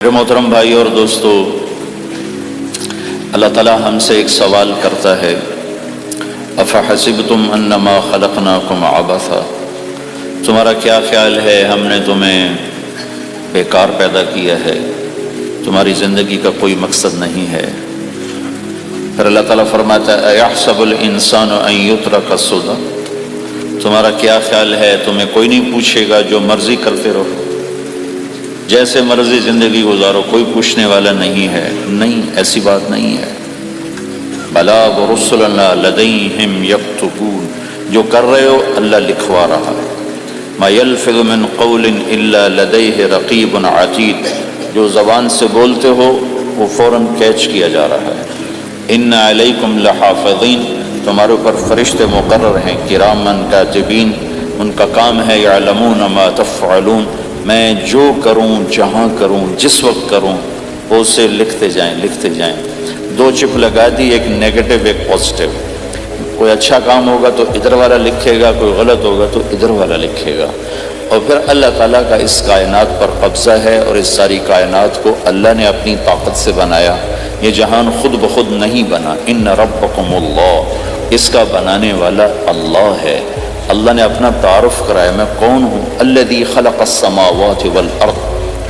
میرے محترم بھائی اور دوستو، اللہ تعالیٰ ہم سے ایک سوال کرتا ہے، افحسبتم انما خلقناکم عبثا، تمہارا کیا خیال ہے ہم نے تمہیں بیکار پیدا کیا ہے، تمہاری زندگی کا کوئی مقصد نہیں ہے۔ پھر اللہ تعالیٰ فرماتا ہے ایحسب الانسان ان یترک سدی، تمہارا کیا خیال ہے تمہیں کوئی نہیں پوچھے گا، جو مرضی کرتے رہو، جیسے مرضی زندگی گزارو، کوئی پوچھنے والا نہیں ہے۔ نہیں، ایسی بات نہیں ہے۔ بلا ورسلنا لدیہم یکتبون، جو کر رہے ہو اللہ لکھوا رہا ہے۔ ما یلفظ من قول الا لدیہ رقیب عتید، جو زبان سے بولتے ہو وہ فوراً کیچ کیا جا رہا ہے۔ ان علیکم لحافظین، تمہارے اوپر فرشتے مقرر ہیں، کرامن کاتبین، ان کا کام ہے یعلمون ما تفعلون، میں جو کروں، جہاں کروں، جس وقت کروں، وہ اسے لکھتے جائیں۔ دو چپ لگا دی، ایک نیگیٹو ایک پازیٹیو۔ کوئی اچھا کام ہوگا تو ادھر والا لکھے گا، کوئی غلط ہوگا تو ادھر والا لکھے گا۔ اور پھر اللہ تعالیٰ کا اس کائنات پر قبضہ ہے، اور اس ساری کائنات کو اللہ نے اپنی طاقت سے بنایا۔ یہ جہان خود بخود نہیں بنا، ان ربکم اللہ، اس کا بنانے والا اللہ ہے۔ اللہ نے اپنا تعارف کرایا، میں کون ہوں؟ الذی خلق السماوات والارض،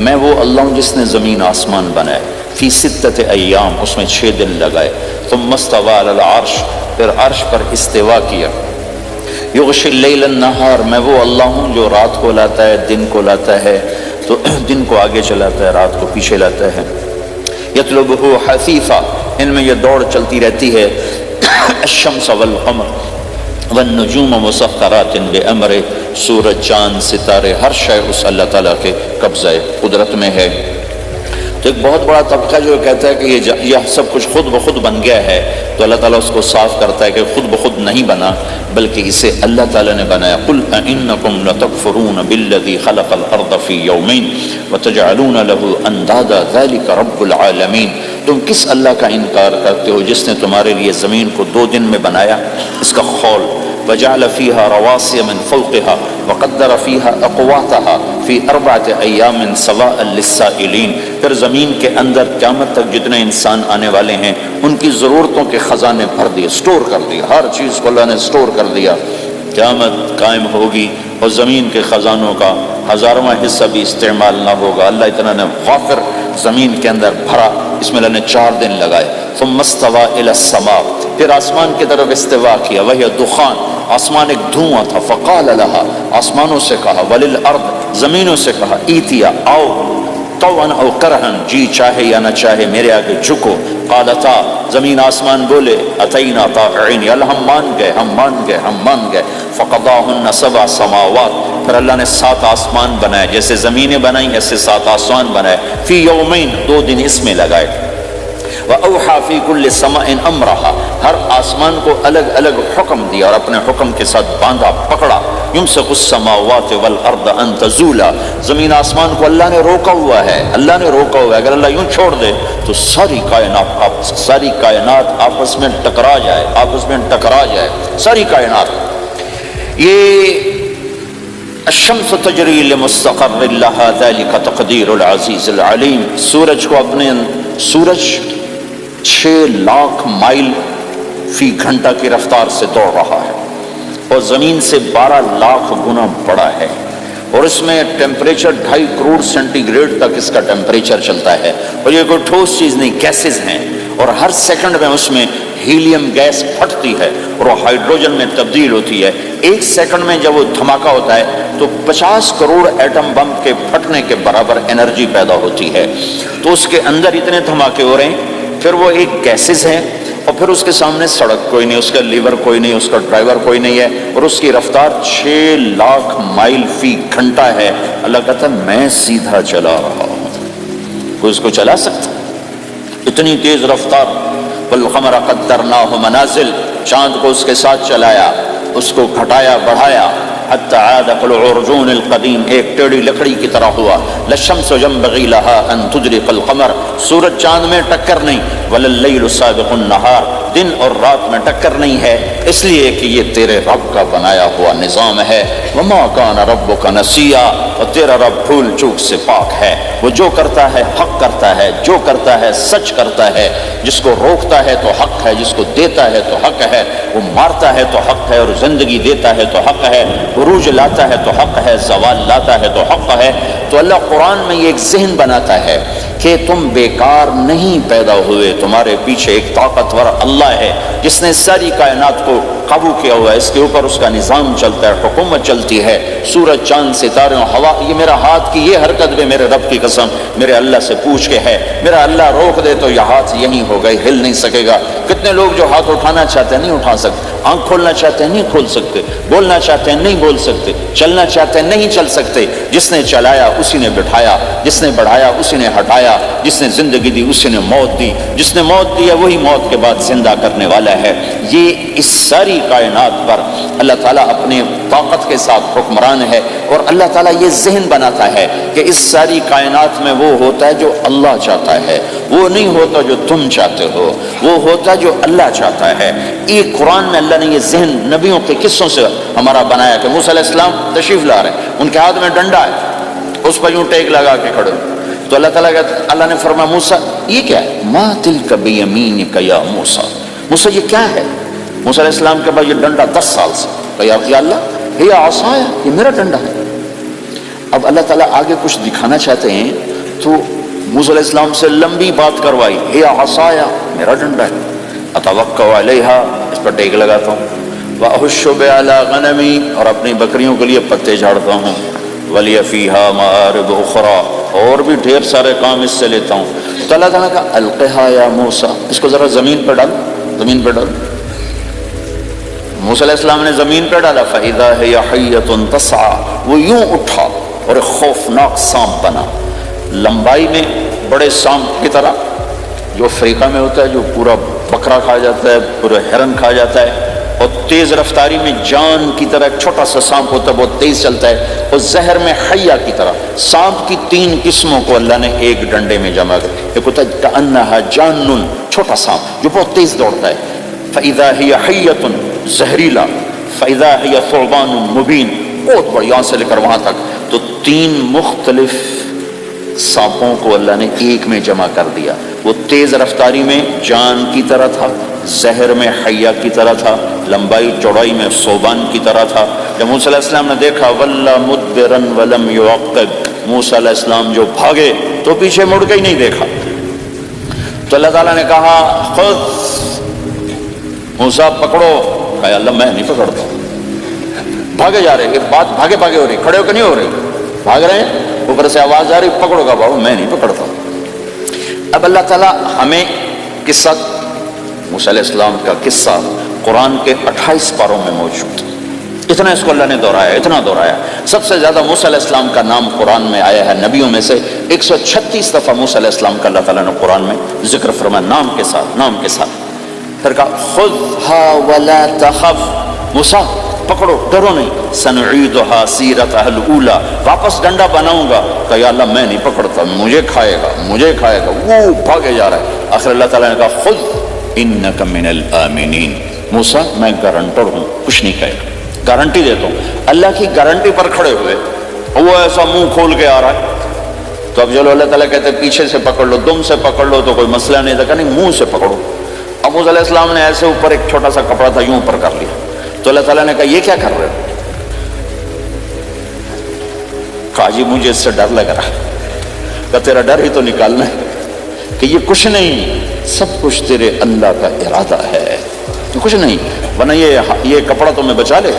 میں وہ اللہ ہوں جس نے زمین آسمان بنائے، فی ستۃ ایام، اس میں 6 دن لگائے، ثم استوى علی العرش، پھر عرش پر استوا کیا، یغشی اللیل النہار، میں وہ اللہ ہوں جو رات کو لاتا ہے، دن کو لاتا ہے، تو دن کو آگے چلاتا ہے، رات کو پیچھے لاتا ہے، یطلبہ حثیثا، ان میں یہ دوڑ چلتی رہتی ہے، الشمس والقمر والنجوم مسخرات بامرہ، سورج، چاند، ستارے، ہر شے اس اللہ تعالیٰ کے قبضہ قدرت میں ہے۔ تو ایک بہت بڑا طبقہ جو کہتا ہے کہ یہ سب کچھ خود بخود بن گیا ہے، تو اللہ تعالیٰ اس کو صاف کرتا ہے کہ خود بخود نہیں بنا، بلکہ اسے اللہ تعالیٰ نے بنایا۔ قل اانکم لتکفرون بالذی خلق الارض فی یومین وتجعلون له اندادا ذلک رب العالمین، تم کس اللہ کا انکار کرتے ہو جس نے تمہارے لیے زمین کو 2 دن میں بنایا، اس کا خول، وجعل فیہا رواسی من فوقہا وقدر فیہا اقواتہا فی 4 ایام سواء للسائلین، پھر زمین کے اندر قیامت تک جتنے انسان آنے والے ہیں ان کی ضرورتوں کے خزانے بھر دیے، سٹور کر دیا، ہر چیز کو اللہ نے سٹور کر دیا۔ قیامت قائم ہوگی اور زمین کے خزانوں کا 1000واں حصہ بھی استعمال نہ ہوگا۔ اللہ اتنا نے غافر زمین کے اندر بھرا، اس میں اللہ نے 4 دن لگائے۔ ثم استوى الى السماء، پھر آسمان کی طرف استوا کیا، وہی دخان، آسمان ایک دھواں تھا، فقال لها، آسمانوں سے کہا، وللارض، زمینوں سے کہا، ایتیا، آؤ، طوعا او کرہا، جی چاہے یا نہ چاہے میرے آگے جھکو، قالتا، زمین آسمان بولے، اتینا طاعین، یا اللہ ہم مان گئے، فقضاہن 7 سماوات، پھر اللہ نے 7 آسمان بنائے، جیسے زمینیں بنائیں ایسے 7 آسمان بنائے، فی یومین، 2 دن اس میں لگائے، وَأَوْحَى فِي كُلِّ سَمَاءٍ أَمْرَهَا، ہر آسمان کو الگ الگ حکم دیا اور اپنے حکم کے ساتھ باندھا، پکڑا، يُمْسِكُ السَّمَاوَاتِ وَالْأَرْضَ أَن تَزُولَا، زمین آسمان کو اللہ نے روکا ہوا ہے، اگر اللہ یوں چھوڑ دے تو ساری کائنات آپس میں ٹکرا جائے، ساری کائنات۔ یہ الشمس تجری لمستقر لها ذلك تقدیر العزیز العلیم، سورج 6 لاکھ مائل فی گھنٹہ کی رفتار سے دوڑ رہا ہے، اور زمین سے 12 لاکھ گنا بڑا ہے، اور اس میں ٹیمپریچر 2.5 کروڑ سینٹی گریڈ تک اس کا ٹیمپریچر چلتا ہے، اور یہ کوئی ٹھوس چیز نہیں، گیسز ہیں، اور ہر سیکنڈ میں اس میں ہیلیم گیس پھٹتی ہے اور وہ ہائیڈروجن میں تبدیل ہوتی ہے۔ 1 سیکنڈ میں جب وہ دھماکہ ہوتا ہے تو 50 کروڑ ایٹم بم کے پھٹنے کے برابر انرجی پیدا ہوتی ہے، تو اس کے اندر اتنے دھماکے ہو رہے ہیں، پھر وہ ایک گیسز ہیں، اور پھر اس کے سامنے سڑک کوئی نہیں، اس کا لیور کوئی نہیں، اس کا ڈرائیور کوئی نہیں ہے، اور اس کی رفتار 6 لاکھ مائل فی گھنٹہ ہے۔ اللہ کہتا ہے میں سیدھا چلا رہا ہوں، کوئی اس کو چلا سکتا؟ اتنی تیز رفتار۔ والقمر قدرناہ منازل، چاند کو اس کے ساتھ چلایا، اس کو گھٹایا بڑھایا، حتی عاد کالعرجون القدیم، ایک ٹیڑھی لکڑی کی طرح ہوا۔ للشمس ينبغي لها ان تدرك القمر، سورج چاند میں ٹکر نہیں، ولللیل سابق النہار، دن اور رات میں ٹکر نہیں ہے، اس لیے کہ یہ تیرے رب کا بنایا ہوا نظام ہے۔ وما کان ربک نسیا، اور تیرا رب بھول چوک سے پاک ہے، وہ جو کرتا ہے حق کرتا ہے، جو کرتا ہے سچ کرتا ہے، جس کو روکتا ہے تو حق ہے، جس کو دیتا ہے تو حق ہے، وہ مارتا ہے تو حق ہے اور زندگی دیتا ہے تو حق ہے، عروج لاتا ہے تو حق ہے، زوال لاتا ہے تو حق ہے۔ تو اللہ قرآن میں یہ ایک ذہن بناتا ہے کہ تم بیکار نہیں پیدا ہوئے، تمہارے پیچھے ایک طاقتور اللہ ہے جس نے ساری کائنات کو قابو کیا ہوا ہے، اس کے اوپر اس کا نظام چلتا ہے، حکومت چلتی ہے، سورج چاند ستارے ہوا، یہ میرا ہاتھ کی یہ حرکت بھی میرے رب کی قسم میرے اللہ سے پوچھ کے ہے، میرا اللہ روک دے تو یہ ہاتھ یہیں ہو گئے، ہل نہیں سکے گا۔ کتنے لوگ جو ہاتھ اٹھانا چاہتے ہیں نہیں اٹھا سکتے، آنکھ کھولنا چاہتے ہیں نہیں کھول سکتے، بولنا چاہتے ہیں نہیں بول سکتے، چلنا چاہتے ہیں نہیں چل سکتے۔ جس نے چلایا اسی نے بٹھایا، جس نے بڑھایا اسی نے ہٹایا، جس نے زندگی دی اسی نے موت دی، جس نے موت دی ہے وہی موت کے بعد زندہ کرنے والا ہے۔ یہ اس ساری کائنات پر اللہ تعالیٰ اپنے طاقت کے ساتھ حکمران ہے، اور اللہ تعالیٰ یہ ذہن بناتا ہے کہ اس ساری کائنات میں وہ ہوتا ہے جو اللہ چاہتا ہے، وہ نہیں ہوتا جو تم چاہتے ہو، وہ ہوتا ہے جو اللہ چاہتا ہے۔ ایک قرآن میں اللہ نے یہ ذہن نبیوں کے قصوں سے ہمارا بنایا کہ موسیٰ علیہ السلام تشریف لا رہے ہیں، ان کے ہاتھ میں ڈنڈا ہے، اس پر یوں ٹیک لگا کے کھڑے، تو اللہ نے فرمایا موسیٰ یہ کیا ہے؟ ما تلک بیمینک یا موسیٰ، موسیٰ یہ کیا ہے؟ موسیٰ علیہ السلام کے بعد یہ ڈنڈا 10 سال سے، کہ یا اللہ یہ عصایا، یہ میرا ڈنڈا ہے۔ اب اللہ تعالیٰ آگے کچھ دکھانا چاہتے ہیں تو موسیٰ علیہ السلام سے لمبی بات کروائی، یہ عصایا میرا ڈنڈا ہے، اتوکل علیہا، اس پر ٹیک لگاتا ہوں، واحش بہا علی غنمی، اور اپنی بکریوں کے لیے پتے جھاڑتا ہوں، ولی فیہا مآرب اخری، اور بھی ڈھیر سارے کام اس سے لیتا ہوں۔ تو اللہ تعالیٰ کا القہا یا موسیٰ، اس کو ذرا زمین پہ ڈال، زمین پہ ڈال۔ موسیٰ علیہ السلام نے زمین پہ ڈالا، فَإِذَا هِيَ حَيَّةٌ تَسْعَىٰ، وہ یوں اٹھا اور ایک خوفناک سانپ بنا، لمبائی میں بڑے سانپ کی طرح جو افریقہ میں ہوتا ہے، جو پورا بکرا کھا جاتا ہے، پورا ہرن کھا جاتا ہے، اور تیز رفتاری میں جان کی طرح ایک چھوٹا سا سانپ ہوتا ہے، بہت تیز چلتا ہے، اور زہر میں حیہ کی طرح۔ سانپ کی 3 قسموں کو اللہ نے ایک ڈنڈے میں جمع کر، ایک ہوتا ہے کأنها جان، چھوٹا سانپ جو بہت تیز دوڑتا ہے، فَإِذَا هِيَ حَيَّةٌ زہریلا، فَإِذَا هِيَ ثُعْبَانٌ مُبِينٌ، بہت بڑی، یہاں سے لے کر وہاں تک۔ تو 3 مختلف سانپوں کو اللہ نے ایک میں جمع کر دیا، وہ تیز رفتاری میں جان کی طرح تھا، زہر میں حیہ کی طرح تھا، لمبائی چوڑائی میں ثعبان کی طرح تھا۔ جب موسیٰ علیہ السلام نے دیکھا وَلَّا مُدْبِرًا وَلَمْ يُعَقِّبْ، موسیٰ علیہ السلام جو بھاگے تو پیچھے مڑ کے ہی نہیں دیکھا، تو اللہ تعالیٰ نے کہا خود موسیٰ پکڑو، کہا اللہ میں نہیں پکڑتا، بھاگے جا رہے، یہ بات بھاگے بھاگے ہو رہی، کھڑے ہو کے نہیں ہو رہی، بھاگ رہے ہیں، اوپر سے آواز آ رہی پکڑو گا، بابا میں نہیں پکڑتا۔ اب اللہ تعالیٰ ہمیں قصہ موسیٰ علیہ السلام کا قصہ قرآن کے 28 پاروں میں موجود ہے، اتنا اس کو اللہ نے دہرایا، اتنا دہرایا۔ سب سے زیادہ موسیٰ علیہ السلام کا نام قرآن میں آیا ہے، نبیوں میں سے 136 دفعہ موسیٰ علیہ السلام کا اللہ تعالیٰ نے قرآن میں ذکر فرمایا، نام کے ساتھ، نام کے ساتھ۔ پھر کہا خذھا ولا تخف، موسیٰ پکڑو ڈرو نہیں، سنعیدھا سیرتھا الاولی، واپس ڈنڈا بناؤں گا، کہ یا اللہ میں نہیں پکڑتا، مجھے کھائے گا، مجھے کھائے گا، وہ بھاگے جا رہا ہے۔ آخر اللہ تعالیٰ نے کہا خذ انک من الآمنین، موسیٰ میں گارنٹر ہوں، کچھ نہیں کہے گا، گارنٹی دیتا ہوں۔ اللہ کی گارنٹی پر کھڑے ہوئے، وہ ایسا منہ کھول کے آ رہا ہے، تو اب چلو اللہ تعالیٰ کہتے ہیں پیچھے سے پکڑ لو، دم سے پکڑ لو تو کوئی مسئلہ نہیں تھا، کہ نہیں منہ سے پکڑو۔ اب موسیٰ علیہ السلام نے ایسے اوپر ایک چھوٹا سا کپڑا تھا، یوں اوپر کر لیا، تو اللہ تعالیٰ نے کہا یہ کیا کر رہے ہو؟ کہا جی مجھے اس سے ڈر لگ رہا ہے۔ کہا تیرا ڈر ہی تو نکالنا ہے، کہ یہ کچھ نہیں، سب کچھ تیرے اللہ کا ارادہ ہے، کچھ نہیں، ورنہ یہ کپڑا تمہیں بچا لے،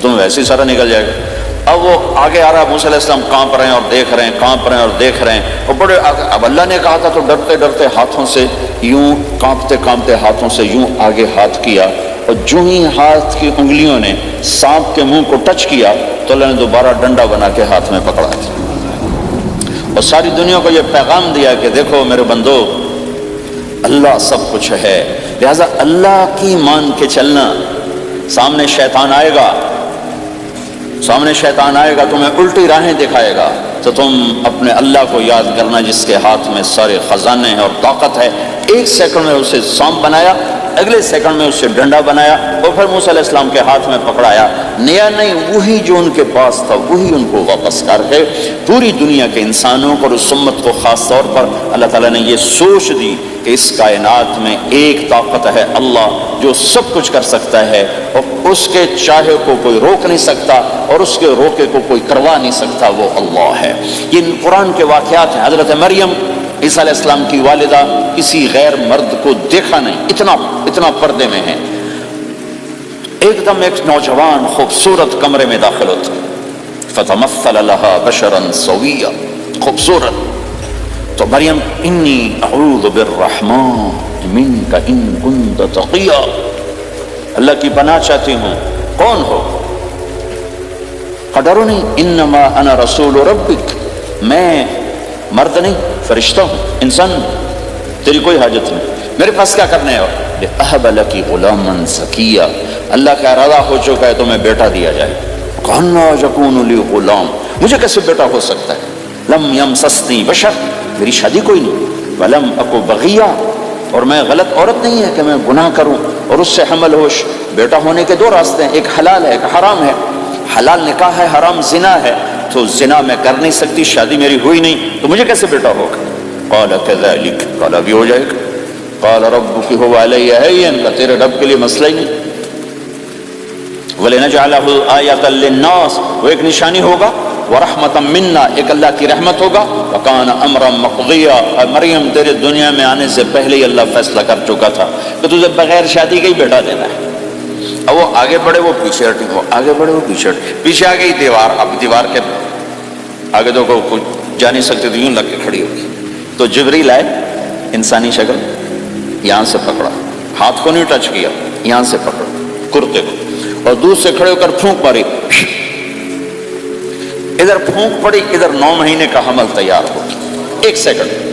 تمہیں ویسے ہی سارا نکل جائے گا۔ اب وہ آگے آ رہا ہے، موسیٰ علیہ السلام کانپ رہے ہیں اور دیکھ رہے ہیں، کانپ رہے ہیں اور دیکھ رہے ہیں، اور بڑے اب اللہ نے کہا تھا تو ڈرتے ڈرتے ہاتھوں سے یوں، کانپتے کانپتے ہاتھوں سے یوں آگے ہاتھ کیا، اور جو ہی ہاتھ کی انگلیوں نے سانپ کے منہ کو ٹچ کیا تو اللہ نے دوبارہ ڈنڈا بنا کے ہاتھ میں پکڑا تھا، اور ساری دنیا کو یہ پیغام دیا کہ دیکھو میرے بندو، اللہ سب کچھ ہے، لہذا اللہ کی مان کے چلنا۔ سامنے شیطان آئے گا، سامنے شیطان آئے گا، تمہیں الٹی راہیں دکھائے گا، تو تم اپنے اللہ کو یاد کرنا جس کے ہاتھ میں سارے خزانے ہیں اور طاقت ہے۔ 1 سیکنڈ میں اسے سانپ بنایا، اگلے سیکنڈ میں اس سے ڈنڈا بنایا اور پھر موسیٰ علیہ السلام کے ہاتھ میں پکڑایا. نیا نہیں، وہی جو ان کے پاس تھا وہی ان کو واپس کر کے پوری دنیا کے انسانوں کو اور اس امت کو خاص طور پر اللہ تعالیٰ نے یہ سوچ دی کہ اس کائنات میں ایک طاقت ہے اللہ جو سب کچھ کر سکتا ہے اور اس کے چاہے کو کوئی روک نہیں سکتا اور اس کے روکے کو کوئی کروا نہیں سکتا، وہ اللہ ہے. یہ قرآن کے واقعات ہیں. حضرت مریم عیسیٰ علیہ السلام کی والدہ کسی غیر مرد کو دیکھا نہیں، اتنا پردے میں ہے. ایک دم ایک نوجوان خوبصورت کمرے میں داخل ہوتا، فتمثل لها بشرا سویا، خوبصورت. تو مریم انی اعوذ بالرحمن منک ان کنت تقیا، اللہ کی پناہ چاہتی ہوں. کون ہو؟ ڈرو نہیں، انما انا رسول ربک، میں مرد نہیں فرشتہ ہوں، انسان ہوں، تیری کوئی حاجت نہیں، میرے پاس کیا کرنے ہے؟ اہب لک غلاما زکیا، اللہ کا ارادہ ہو چکا ہے تمہیں بیٹا دیا جائے. کہنا یکون لی غلام، مجھے کیسے بیٹا ہو سکتا ہے؟ لم یمسسنی بشر، میری شادی کوئی نہیں، ولم اکو بغیا، اور میں غلط عورت نہیں ہے کہ میں گناہ کروں اور اس سے حمل ہوش. بیٹا ہونے کے دو راستے ہیں، ایک حلال ہے ایک حرام ہے. حلال نکاح ہے، حرام زنا ہے. تو زنا میں کر نہیں سکتی، شادی میری ہوئی نہیں، تو مجھے کیسے بیٹا ہوگا؟ قال كذلك، قال بھی ہو جائے گا. قال ربك هو علي هين، تیرے رب کے لیے مسئلہ ہی نہیں. وَلِنَجْعَلَهُ آيَةً لِلنَّاسِ، وہ ایک نشانی ہوگا، وَرَحْمَةً مِنَّا، ایک اللہ کی رحمت ہوگا. وَكَانَ أَمْرًا مَقْضِيًّا، مریم تیرے دنیا میں آنے سے پہلے ہی اللہ فیصلہ کر چکا تھا کہ تجھے بغیر شادی کے ہی بیٹا دینا ہے. اب وہ آگے بڑھے وہ پیچھے ہٹے، وہ آگے بڑھے وہ پیچھے ہٹے. پیچھے آ گئی دیوار، اب دیوار کے آگے تو کوئی جا نہیں سکتے تو یوں لگ کے کھڑی ہوگی. تو جبریل آئے، انسانی شکل، یہاں سے پکڑا، ہاتھ کو نہیں ٹچ کیا، یہاں سے پکڑا کرتے کو، اور دور سے کھڑے ہو کر پھونک ماری. ادھر پھونک پڑی، ادھر 9 مہینے کا حمل تیار ہو. 1 سیکنڈ،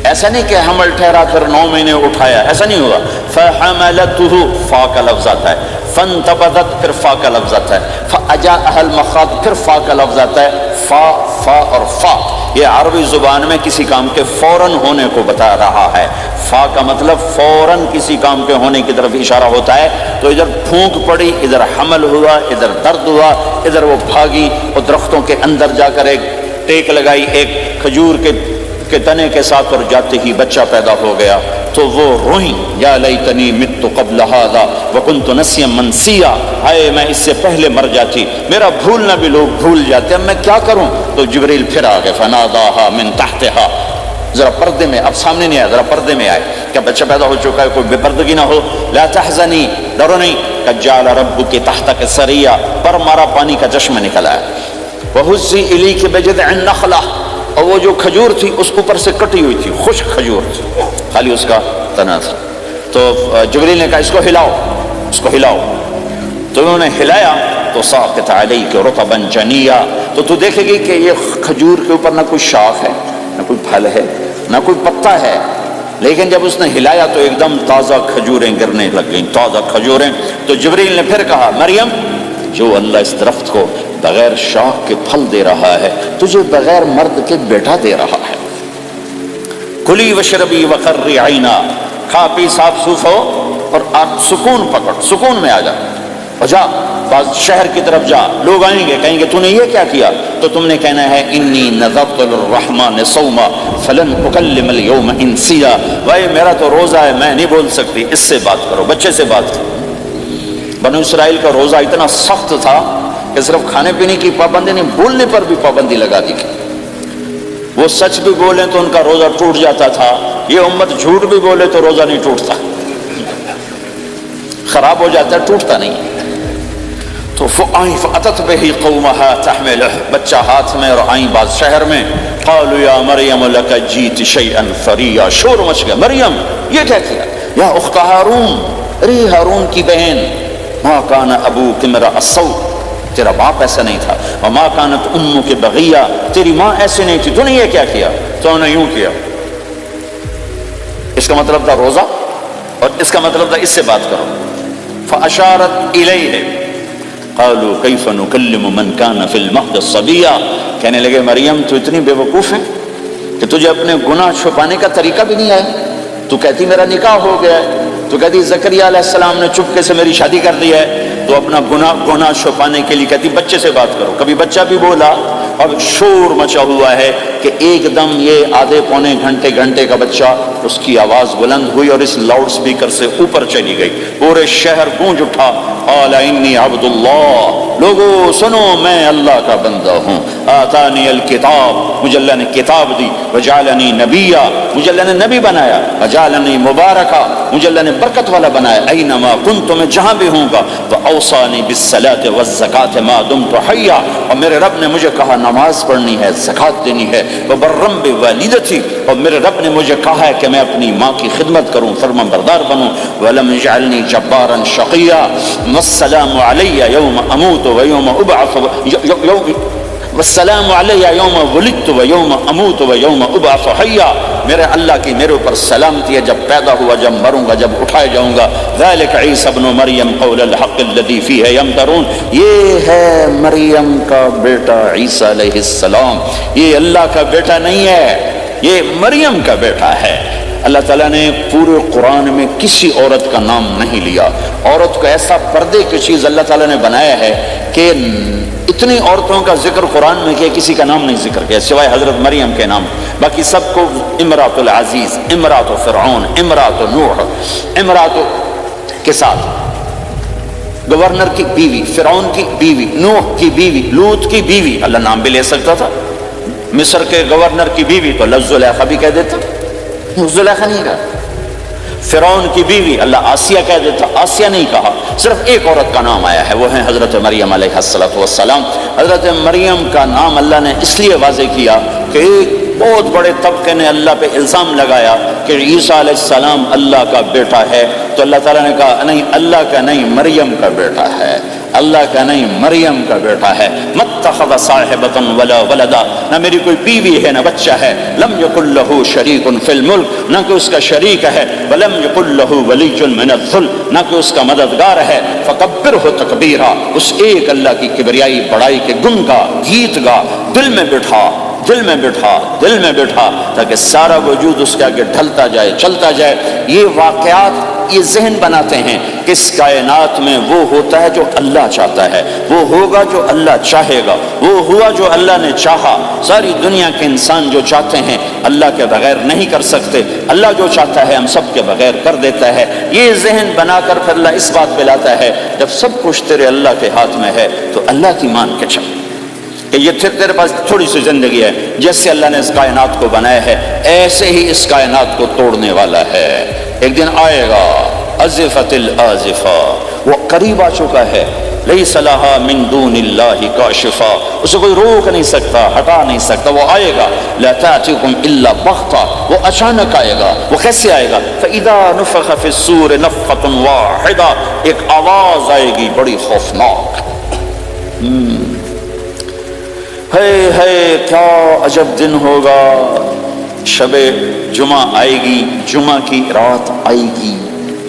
ایسا نہیں کہ حمل ٹھہرا کر 9 مہینے اٹھایا، ایسا نہیں ہوا. فَحَمَلَتُهُ، فا کا لفظ آتا ہے. فَانْتَبَذَتْ، پھر فا کا لفظ آتا ہے. فَأَجَاءَهَا الْمَخَاضُ، پھر فا کا لفظ آتا ہے. فا اور فا یہ عربی زبان میں کسی کام کے فوراً ہونے کو بتا رہا ہے. فا کا مطلب فوراً کسی کام کے ہونے کی طرف اشارہ ہوتا ہے. تو ادھر پھونک پڑی، ادھر حمل ہوا، ادھر درد ہوا، ادھر وہ بھاگی اور درختوں کے اندر جا کر ایک ٹیک لگائی ایک کھجور کے تنے کے ساتھ، اور جاتے ہی بچہ پیدا ہو گیا. تو وہ روئیں، یا لیتنی مت قبل ھذا وکنت نسیا منسیا، ہائے میں اس سے پہلے مر جاتی، میرا بھولنا بھی لوگ بھول جاتے، اب میں کیا کروں؟ تو جبریل پھر آ گئے. فناداھا من تحتھا، ذرا پردے میں، اب سامنے نہیں آیا، ذرا پردے میں آئے. کیا بچہ پیدا ہو چکا ہے، کوئی بے پردگی نہ ہو. لا تحزنی، ڈرو نہیں. قد جعل ربک تحتک سریا، پر مارا پانی کا چشمہ نکلا ہے. وہزی الیک بجذع النخلہ، اور وہ جو کھجور تھی اس اوپر سے کٹی ہوئی تھی، خشک کھجور تھی، خالی اس کا تنا تھا. تو جبریل نے کہا اس کو ہلاؤ، اس کو ہلاؤ. تو انہوں نے ہلایا تو ساقط علیک رطبا جنیا، تو تو دیکھے گی کہ یہ کھجور کے اوپر نہ کوئی شاخ ہے، نہ کوئی پھل ہے، نہ کوئی پتا ہے، لیکن جب اس نے ہلایا تو ایک دم تازہ کھجوریں گرنے لگ گئیں، تازہ کھجوریں. تو جبریل نے پھر کہا مریم، جو اللہ اس درخت کو بغیر شاخ کے پھل دے رہا ہے تجھے بغیر مرد کے بیٹا دے رہا ہے. کلی وشربی وقرری عینا، کھا پی صاف صوف ہو اور آپ سکون پکڑ، سکون میں آ جا. اور جا بعض شہر کی طرف جا، لوگ آئیں گے کہیں گے تو نے یہ کیا کیا؟ تو تم نے کہنا ہے انی نذرت للرحمن صوما فلن اکلم اليوم انسیا، بھائی میرا تو روزہ ہے، میں نہیں بول سکتی، اس سے بات کرو، بچے سے بات کرو. بنو اسرائیل کا روزہ اتنا سخت تھا کہ صرف کھانے پینے کی پابندی نہیں، بولنے پر بھی پابندی لگا دی گئی. وہ سچ بھی بولیں تو ان کا روزہ ٹوٹ جاتا تھا، یہ امت جھوٹ بھی بولے تو روزہ نہیں ٹوٹتا، خراب ہو جاتا ہے، ٹوٹتا نہیں. تو فأتت به قومها تحمله، بچہ ہاتھ میں اور آئیں بعض شہر میں. قالوا یا مریم لک جیت شیئا فریا، شور مچ گیا، مریم یہ کیا کیا؟ یا اخت ہارون، ارے ہارون کی بہن، ما کان ابوک امرأ السوء، تیرا باپ ایسا نہیں تھا، وما کانت امک بغیہ، تیری ماں ایسے نہیں تھی، تو نے یہ کیا کیا؟ تو نے یوں کیا. اس کا مطلب تھا روزہ، اور اس کا مطلب تھا اس سے بات کرو. فاشارت الیہ قالوا کیف نکلم من کان فی المہد صبیا، کہنے لگے مریم تو اتنی بے وقوف ہے کہ تجھے اپنے گناہ چھپانے کا طریقہ بھی نہیں آیا. تو کہتی میرا نکاح ہو گیا ہے، تو کہتی زکریا علیہ السلام نے چپکے سے میری شادی کر دی ہے، تو اپنا گناہ چھپانے کے لیے کہتی بچے سے بات کرو۔ کبھی بچہ بھی بولا اور شور مچا ہوا ہے کہ ایک دم یہ آدھے پونے گھنٹے کا بچہ، اس کی آواز بلند ہوئی اور اس لاؤڈ سپیکر سے اوپر چلی گئی، پورے شہر گونج اٹھا، قال انی عبد اللہ، لوگو سنو میں اللہ کا بندہ ہوں، آتانی الکتاب، مجھے اللہ نے کتاب دی، وجعلنی نبیا، مجھے اللہ نے نبی بنایا، وجعلنی مبارکا، مجھے اللہ نے برکت والا بنایا، اینما کنت، میں جہاں بھی ہوں گا، فاوصانی بالصلاۃ والزکاۃ ما دمت حیا، اور میرے رب نے مجھے کہا نماز پڑھنی ہے، زکات دینی ہے، وبرم بوالدتی، اور میرے رب نے مجھے کہا ہے کہ میں اپنی ماں کی خدمت کروں، فرمانبردار بنوں، ولم یجعلنی جبارا شقیا، والسلام علی یوم اموت ویوم ابعث، والسلام علی یوم ولدت ویوم اموت ویوم ابعث حیا، میرے اللہ کی میرے اوپر سلامتی ہے جب پیدا ہوا، جب مروں گا، جب اٹھائے جاؤں گا۔ ذالک عیسی ابن مریم قول الحق الذی فیہ یمترون، یہ ہے مریم کا بیٹا عیسیٰ علیہ السلام، یہ اللہ کا بیٹا نہیں ہے، یہ مریم کا بیٹا ہے۔ اللہ تعالیٰ نے پورے قرآن میں کسی عورت کا نام نہیں لیا، عورت کو ایسا پردے کی چیز اللہ تعالیٰ نے بنایا ہے کہ اتنی عورتوں کا ذکر قرآن میں کیا، کسی کا نام نہیں ذکر کیا سوائے حضرت مریم کے نام، باقی سب کو امرات العزیز، امرات فرعون، امرات نوح، امرات کے ساتھ گورنر کی بیوی، فرعون کی بیوی، نوح کی بیوی، لوط کی بیوی، اللہ نام بھی لے سکتا تھا، مصر کے گورنر کی بیوی تو اللہ زلیخا بھی کہہ دیتا، زلیخا نہیں کہا، فرعون کی بیوی اللہ آسیہ کہہ دیتا، آسیہ نہیں کہا، صرف ایک عورت کا نام آیا ہے، وہ ہے حضرت مریم علیہ السلام۔ حضرت مریم کا نام اللہ نے اس لیے واضح کیا کہ ایک بہت بڑے طبقے نے اللہ پہ الزام لگایا کہ عیسیٰ علیہ السلام اللہ کا بیٹا ہے، تو اللہ تعالیٰ نے کہا نہیں، اللہ کا نہیں، مریم کا بیٹا ہے، اللہ کا نہیں، مریم کا بیٹا ہے۔ متخذ صاحبۃ ولا ولدا، نہ میری کوئی بیوی ہے نہ بچہ ہے، لم یکن لہ شریک فی الملک، نہ کہ اس کا شریک ہے، ولم یکن لہ ولی من الذل، نہ کہ اس کا مددگار ہے، فکبرہ تکبیرا، اس ایک اللہ کی کبریائی بڑائی کے گن گا، گیت گا، دل میں بٹھا، دل میں بٹھا، دل میں بٹھا، تاکہ سارا وجود اس کے آگے ڈھلتا جائے، چلتا جائے۔ یہ واقعات یہ ذہن بناتے ہیں کہ اس کائنات میں وہ ہوتا ہے جو اللہ چاہتا ہے، وہ ہوگا جو اللہ چاہے گا، وہ ہوا جو اللہ نے چاہا۔ ساری دنیا کے انسان جو چاہتے ہیں اللہ کے بغیر نہیں کر سکتے، اللہ جو چاہتا ہے ہم سب کے بغیر کر دیتا ہے۔ یہ ذہن بنا کر پھر اللہ اس بات پہ لاتا ہے جب سب کچھ تیرے اللہ کے ہاتھ میں ہے تو اللہ کی مان کے چل کہ یہ تیرے پاس تھوڑی سی زندگی ہے، جیسے اللہ نے اس کائنات کو بنایا ہے ایسے ہی اس کائنات کو توڑنے والا ہے۔ ایک دن آئے گا، ازفت الازفہ، وہ قریب آ چکا ہے، لیس لہا من دون اللہ کاشفہ، اسے کوئی روک نہیں سکتا، ہٹا نہیں سکتا، وہ آئے گا۔ لا تأتیکم الا بغتہ، وہ اچانک آئے گا۔ وہ کیسے آئے گا؟ فاذا نفخ فی الصور نفخۃ واحدہ، ایک آواز آئے گی بڑی خوفناک۔ ہے کیا عجب دن ہوگا، شب جمعہ آئے گی، جمعہ کی رات آئے گی،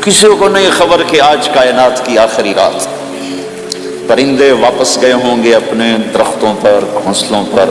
کسی کو نہیں خبر کہ آج کائنات کی آخری رات۔ پرندے واپس گئے ہوں گے اپنے درختوں پر، گھونسلوں پر،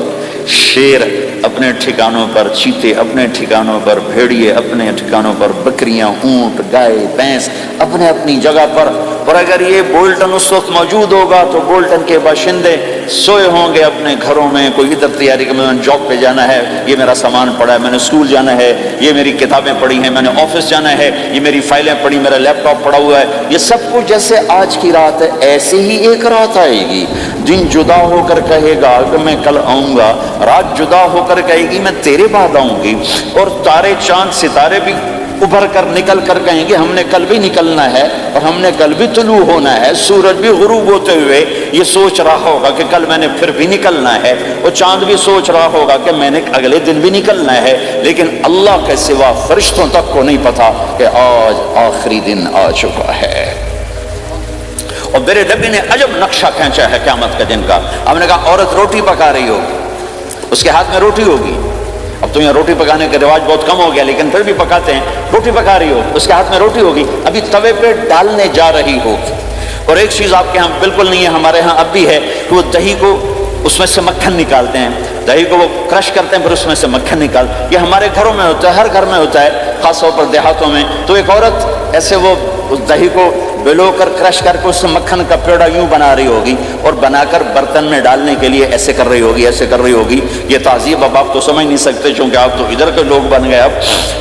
شیر اپنے ٹھکانوں پر، چیتے اپنے ٹھکانوں پر، بھیڑیے اپنے ٹھکانوں پر، بکریاں، اونٹ، گائے، بھینس اپنے اپنی جگہ پر۔ اور اگر یہ بولٹن اس وقت موجود ہوگا تو بولٹن کے باشندے سوئے ہوں گے اپنے گھروں میں، کوئی ادھر تیاری کہ میں نے جاب پہ جانا ہے، یہ میرا سامان پڑا ہے، میں نے اسکول جانا ہے، یہ میری کتابیں پڑھی ہیں، میں نے آفس جانا ہے، یہ میری فائلیں پڑھی، میرا لیپ ٹاپ پڑا ہوا ہے۔ یہ سب کچھ جیسے آج کی رات ہے ایسے ہی ایک رات آئے گی۔ دن جدا ہو کر کہے گا کہ میں کل آؤں گا، رات جدا ہو کر کہے گی میں تیرے بعد آؤں گی، اور تارے چاند ستارے بھی ابھر کر نکل کر کہیں گے ہم نے کل بھی نکلنا ہے اور ہم نے کل بھی طلوع ہونا ہے۔ سورج بھی غروب ہوتے ہوئے یہ سوچ رہا ہوگا کہ کل میں نے پھر بھی نکلنا ہے، اور چاند بھی سوچ رہا ہوگا کہ میں نے اگلے دن بھی نکلنا ہے، لیکن اللہ کے سوا فرشتوں تک کو نہیں پتا کہ آج آخری دن آ چکا ہے۔ اور میرے نبی نے عجب نقشہ کھینچا ہے قیامت کے دن کا۔ ہم نے کہا عورت روٹی پکا رہی ہوگی، اس کے ہاتھ میں روٹی ہوگی، اب تو یہاں روٹی پکانے کا رواج بہت کم ہو گیا لیکن پھر بھی پکاتے ہیں، روٹی پکا رہی ہوگی، اس کے ہاتھ میں روٹی ہوگی، ابھی توے پہ ڈالنے جا رہی ہوگی۔ اور ایک چیز آپ کے ہاں بالکل نہیں ہے، ہمارے ہاں اب بھی ہے کہ وہ دہی کو اس میں سے مکھن نکالتے ہیں، دہی کو وہ کرش کرتے ہیں پھر اس میں سے مکھن نکال، یہ ہمارے گھروں میں ہوتا ہے، ہر گھر میں ہوتا ہے، خاص طور پر دیہاتوں میں۔ تو ایک عورت ایسے وہ اس دہی کو بلو کر کرش کر کے اس سے مکھن کا پیڑا یوں بنا رہی ہوگی اور بنا کر برتن میں ڈالنے کے لیے ایسے کر رہی ہوگی، ایسے کر رہی ہوگی۔ یہ تہذیب اب آپ تو سمجھ نہیں سکتے چونکہ آپ تو ادھر کے لوگ بن گئے اب،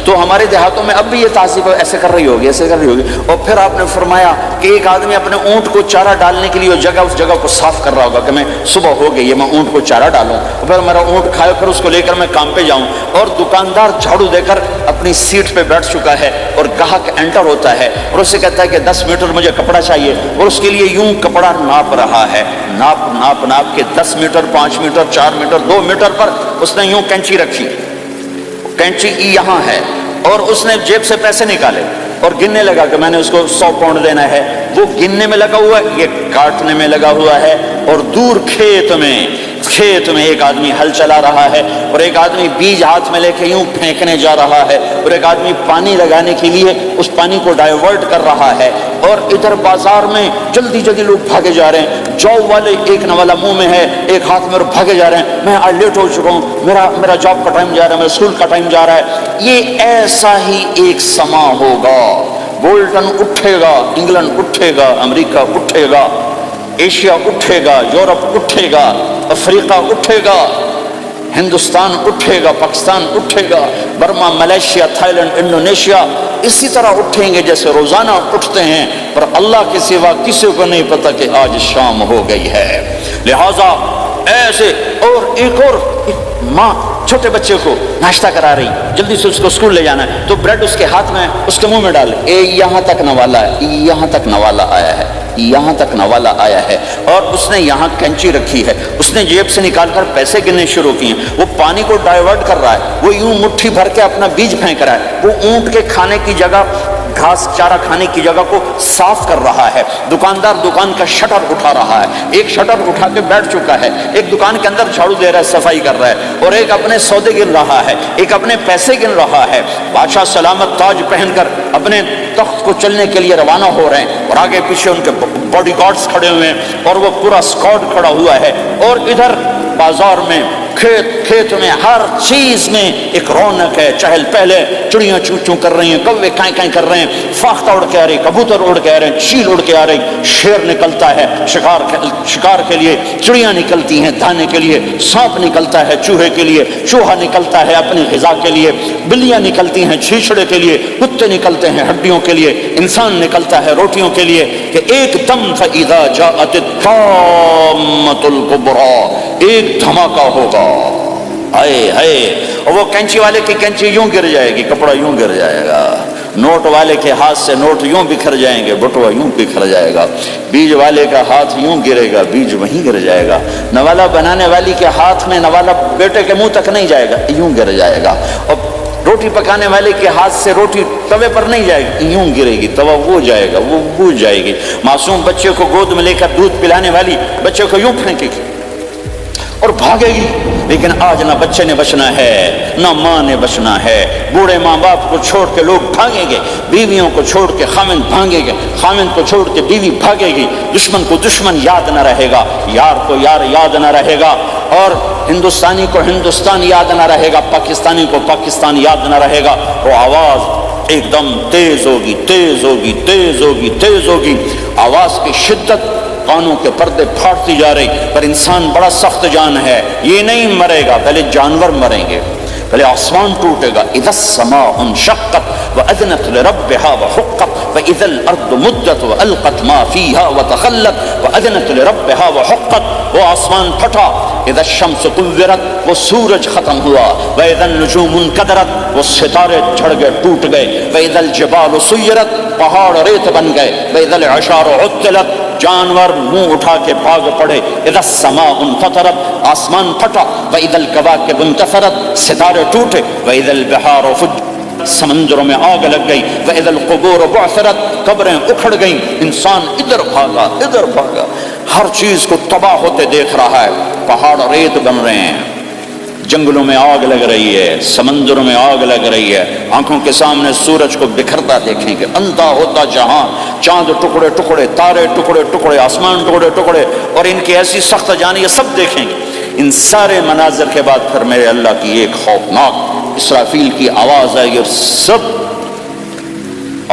تو ہمارے دیہاتوں میں اب بھی یہ تہذیب ایسے کر رہی ہوگی، ایسے کر رہی ہوگی۔ اور پھر آپ نے فرمایا کہ ایک آدمی اپنے اونٹ کو چارہ ڈالنے کے لیے اس جگہ کو صاف کر رہا ہوگا کہ میں صبح ہو گئی ہے، میں اونٹ کو چارہ ڈالوں، اور پھر میرا اونٹ کھائے، پھر اس کو لے کر میں کام پہ جاؤں۔ اور دکاندار جھاڑو دے کر اپنی سیٹ پہ بیٹھ چکا ہے اور گاہک انٹر ہوتا ہے اور اسے کہتا ہے کہ 10 میٹر مجھے کپڑا چاہیے، اور اس کے لیے یوں کپڑا ناپ رہا ہے، ناپ کے 10 میٹر 5 میٹر 4 میٹر 2 میٹر پر اس نے یوں کینچی رکھی، کینچی یہاں ہے، اور اس نے جیب سے پیسے نکالے اور گننے لگا کہ میں نے اس کو 100 پاؤنڈ دینا ہے۔ وہ گننے میں لگا ہوا ہے، یہ کاٹنے میں لگا ہوا ہے، اور دور کھیت میں ایک آدمی ہل چلا رہا ہے، اور ایک آدمی بیج ہاتھ میں لے کے یوں پھینکنے جا رہا ہے، اور ایک آدمی پانی لگانے کے لیے اس پانی کو ڈائیورٹ کر رہا ہے، اور ادھر بازار میں جلدی لوگ بھاگے جا رہے ہیں، جاب والے ایک نوالا منہ میں ہے، ایک ہاتھ میں، اور بھاگے جا رہے ہیں، میں آج لیٹ ہو چکا ہوں، میرا جاب کا ٹائم جا رہا ہے، میرا اسکول کا ٹائم جا رہا ہے۔ یہ ایسا ہی ایک سما ہوگا، بولٹن اٹھے گا، انگلینڈ اٹھے گا، امریکہ اٹھے گا، ایشیا اٹھے گا، یورپ اٹھے گا، افریقہ اٹھے گا، ہندوستان اٹھے گا، پاکستان اٹھے گا، Burma, Malaysia, Thailand, Indonesia اسی طرح اٹھیں گے جیسے روزانہ اٹھتے ہیں، پر اللہ کے سوا کسی کو نہیں پتا کہ آج شام ہو گئی ہے۔ لہذا ایسے، اور ایک اور ماں چھوٹے بچے کو ناشتہ کرا رہی، جلدی سے اس کو اسکول لے جانا ہے، تو بریڈ اس کے ہاتھ میں، اس کے منہ میں ڈالے، یہاں تک نوالا ہے، یہاں تک نوالا آیا ہے، یہاں تک نوالا آیا ہے، اور اس نے یہاں کینچی رکھی ہے، اس نے جیب سے نکال کر پیسے گننے شروع کیے ہیں، وہ پانی کو ڈائیورٹ کر رہا ہے، وہ یوں مٹھی بھر کے اپنا بیج پھینک رہا ہے، وہ اونٹ کے کھانے کی جگہ، گھاس چارہ کھانے کی جگہ کو صاف کر رہا ہے، دکاندار دکان کا شٹر اٹھا رہا ہے، ایک شٹر اٹھا کے بیٹھ چکا ہے، ایک دکان کے اندر جھاڑو دے رہا ہے، صفائی کر رہا ہے، اور ایک اپنے سودے گن رہا ہے، ایک اپنے پیسے گن رہا ہے۔ بادشاہ سلامت تاج پہن کر اپنے تخت کو چلنے کے لیے روانہ ہو رہے ہیں، اور آگے پیچھے ان کے باڈی گارڈز کھڑے ہوئے ہیں، اور وہ پورا اسکواڈ کھڑا ہوا ہے، اور ادھر بازار میں، کھیت میں، ہر چیز میں ایک رونق ہے، چہل پہلے، چڑیاں چوں چوں کر رہی ہیں، کوے کائیں کائیں کر رہے ہیں، فاختہ اڑ کے آ رہی، کبوتر اڑ کے آ رہے ہیں، چیل اڑ کے آ رہی، شیر نکلتا ہے شکار کے لیے، چڑیاں نکلتی ہیں دانے کے لیے، سانپ نکلتا ہے چوہے کے لیے، چوہا نکلتا ہے اپنی غذا کے لیے، بلیاں نکلتی ہیں چھیچڑے کے لیے، کتے نکلتے ہیں ہڈیوں کے لیے، انسان نکلتا ہے روٹیوں کے لیے، کہ ایک دم فَإِذَا جَاءَتِ الطَّامَّةُ الْكُبْرَىٰ، ایک دھماکہ ہوگا، ہائے ہائے، اور وہ کینچی والے کی کینچی یوں گر جائے گی، کپڑا یوں گر جائے گا، نوٹ والے کے ہاتھ سے نوٹ یوں بکھر جائیں گے، بٹوا یوں بکھر جائے گا، بیج والے کا ہاتھ یوں گرے گا، بیج وہیں گر جائے گا، نوالا بنانے والی کے ہاتھ میں نوالا بیٹے کے منہ تک نہیں جائے گا، یوں گر جائے گا، اور روٹی پکانے والے کے ہاتھ سے روٹی توے پر نہیں جائے گی، یوں گرے گی، توا وہ جائے گا، وہ بوجھ جائے گی، معصوم بچے کو گود میں لے کر دودھ پلانے والی بچے کو یوں پھینکے گی اور بھاگے گی، لیکن آج نہ بچے نے بچنا ہے، نہ ماں نے بچنا ہے، بوڑھے ماں باپ کو چھوڑ کے لوگ بھاگیں گے، بیویوں کو چھوڑ کے خامند بھاگیں گے، خامند کو چھوڑ کے بیوی بھاگے گی، دشمن کو دشمن یاد نہ رہے گا، یار کو یار یاد نہ رہے گا، اور ہندوستانی کو ہندوستان یاد نہ رہے گا، پاکستانی کو پاکستان یاد نہ رہے گا، وہ آواز ایک دم تیز ہوگی، تیز ہوگی، تیز ہوگی، تیز ہوگی، آواز کی شدت کانوں کے پردے پھاڑتی جا رہی، پر انسان بڑا سخت جان ہے، یہ نہیں مرے گا، پہلے جانور مریں گے، پہلے آسمان ٹوٹے گا، اذا السماء انشقت واذنت لربها وحقت واذا الارض مدت والقت ما فيها وتخلت واذنت لربها وحقت، وہ آسمان پھٹا، اذا الشمس كورت، وہ سورج ختم ہوا، واذا النجوم انكدرت، وہ ستارے جھڑ گئے، ٹوٹ گئے، واذا الجبال سيرت، پہاڑ ریت بن گئے، واذا العشار عطلت، جانور منہ اٹھا کے بھاگ پڑے، اذا السماء انفطرت، آسمان پھٹا، واذا الكواكب انتثرت، ستارے ٹوٹے، واذا البحار فجرت، سمندروں میں آگ لگ گئی، واذا القبور بعثرت، قبریں اکھڑ گئیں، انسان ادھر بھاگا ادھر بھاگا، ہر چیز کو تباہ ہوتے دیکھ رہا ہے، پہاڑ ریت بن رہے ہیں، جنگلوں میں آگ لگ رہی ہے، سمندروں میں آگ لگ رہی ہے، آنکھوں کے سامنے سورج کو بکھرتا دیکھیں گے، اندھا ہوتا جہاں، چاند ٹکڑے ٹکڑے، تارے ٹکڑے ٹکڑے، آسمان ٹکڑے ٹکڑے، اور ان کی ایسی سخت جانی، یہ سب دیکھیں گے۔ ان سارے مناظر کے بعد پھر میرے اللہ کی ایک خوفناک اسرافیل کی آواز آئے گی، اور سب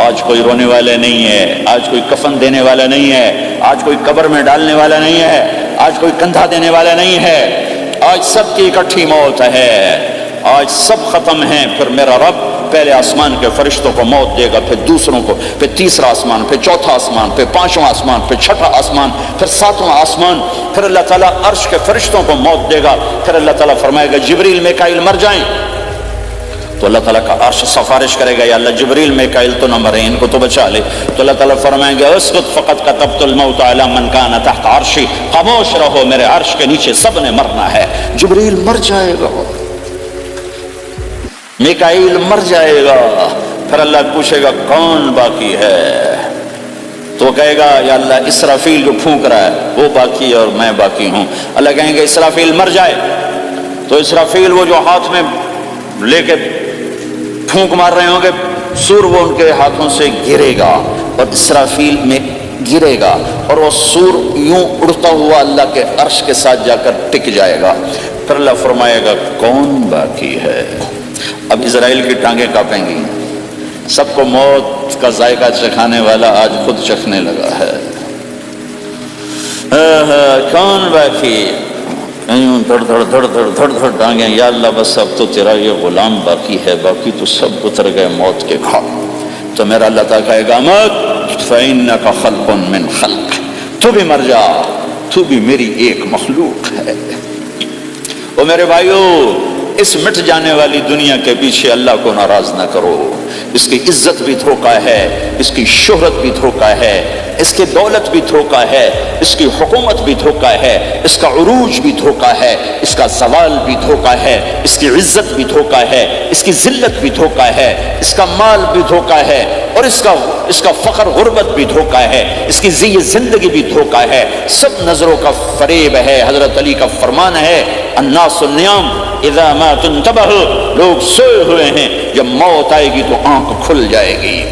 آج کوئی رونے والے نہیں ہے، آج کوئی کفن دینے والا نہیں ہے، آج کوئی قبر میں ڈالنے والا نہیں ہے، آج کوئی کندھا دینے والا نہیں ہے، آج سب کی اکٹھی موت ہے، آج سب ختم ہیں۔ پھر میرا رب پہلے آسمان کے فرشتوں کو موت دے گا، پھر دوسروں کو، پھر تیسرا آسمان، پھر چوتھا آسمان، پھر پانچواں آسمان، پھر چھٹا آسمان، پھر ساتواں آسمان، پھر اللہ تعالیٰ عرش کے فرشتوں کو موت دے گا۔ پھر اللہ تعالیٰ فرمائے گا جبریل میکائیل مر جائیں، تو اللہ تعالیٰ کا عرش سفارش کرے گا یا اللہ جبریل میکائیل تو نہ مرے، ان کو تو بچا لے۔ تو اللہ تعالیٰ فرمائیں گے اسکت فقط کتبت الموت علی من کان تحت عرشی، خاموش رہو، میرے عرش کے نیچے سب نے مرنا ہے۔ جبریل مر جائے گا، میکائیل مر جائے گا، پھر اللہ پوچھے گا کون باقی ہے؟ تو وہ کہے گا یا اللہ اسرافیل جو پھونک رہا ہے وہ باقی ہے اور میں باقی ہوں۔ اللہ کہیں گے اسرافیل مر جائے، تو اسرافیل وہ جو ہاتھ میں لے کے پھونک مار رہے ہوں گے، سور وہ ان کے ہاتھوں سے گرے گا اور اسرافیل میں گرے گا، اور وہ سور یوں اڑتا ہوا اللہ کے عرش کے ساتھ جا کر ٹک جائے گا۔ پھر اللہ فرمائے گا کون باقی ہے؟ اب اسرائیل کی ٹانگیں کانپیں گی، سب کو موت کا ذائقہ چکھانے والا آج خود چکھنے لگا ہے۔ کون باقی؟ دھڑ دھڑ دھڑ دھڑ دھڑ دھڑ ٹانگیں، یا اللہ بس اب تو تیرا یہ غلام باقی ہے، باقی تو سب اتر گئے موت کے گھاٹ۔ تو میرا اللہ تعالیٰ کہے گا مت فإنک خلق من خلق، تو بھی مر جا، تو بھی میری ایک مخلوق ہے۔ وہ میرے بھائیو، اس مٹ جانے والی دنیا کے پیچھے اللہ کو ناراض نہ کرو۔ اس کی عزت بھی دھوکہ ہے، اس کی شہرت بھی دھوکہ ہے، اس کی دولت بھی دھوکہ ہے، اس کی حکومت بھی دھوکہ ہے، اس کا عروج بھی دھوکہ ہے، اس کا زوال بھی دھوکہ ہے، اس کی عزت بھی دھوکہ ہے، اس کی ذلت بھی دھوکہ ہے، اس کا مال بھی دھوکہ ہے، اور اس کا فخر غربت بھی دھوکہ ہے، اس کی زندگی بھی دھوکہ ہے، سب نظروں کا فریب ہے۔ حضرت علی کا فرمان ہے الناس النیام اذا ما تنتبہ، لوگ سوئے ہوئے ہیں، جب موت آئے گی تو آنکھ کھل جائے گی۔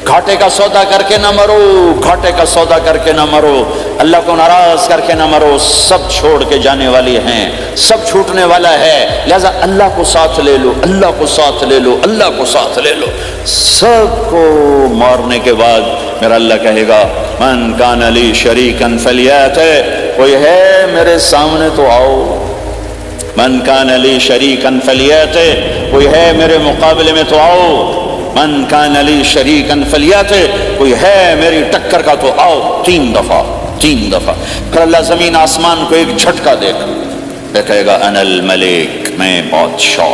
گھاٹے کا سودا کر کے نہ مرو، گھاٹے کا سودا کر کے نہ مرو، اللہ کو ناراض کر کے نہ مرو، سب چھوڑ کے جانے والی ہیں، سب چھوٹنے والا ہے، لہذا اللہ کو ساتھ لے لو، اللہ کو ساتھ لے لو، اللہ کو ساتھ لے لو۔ سب کو مارنے کے بعد میرا اللہ کہے گا من کان لی شریکا فلیات، کوئی ہے میرے سامنے تو آؤ، من کان لی شریکا فلیات، کوئی ہے میرے مقابلے میں تو آؤ، من کان لی شریکا فلیات، کوئی ہے میری ٹکر کا تو آؤ۔ تین دفعہ۔ پھر اللہ زمین آسمان کو ایک جھٹکا دے گا، کہے گا انا الملک، میں بادشاہ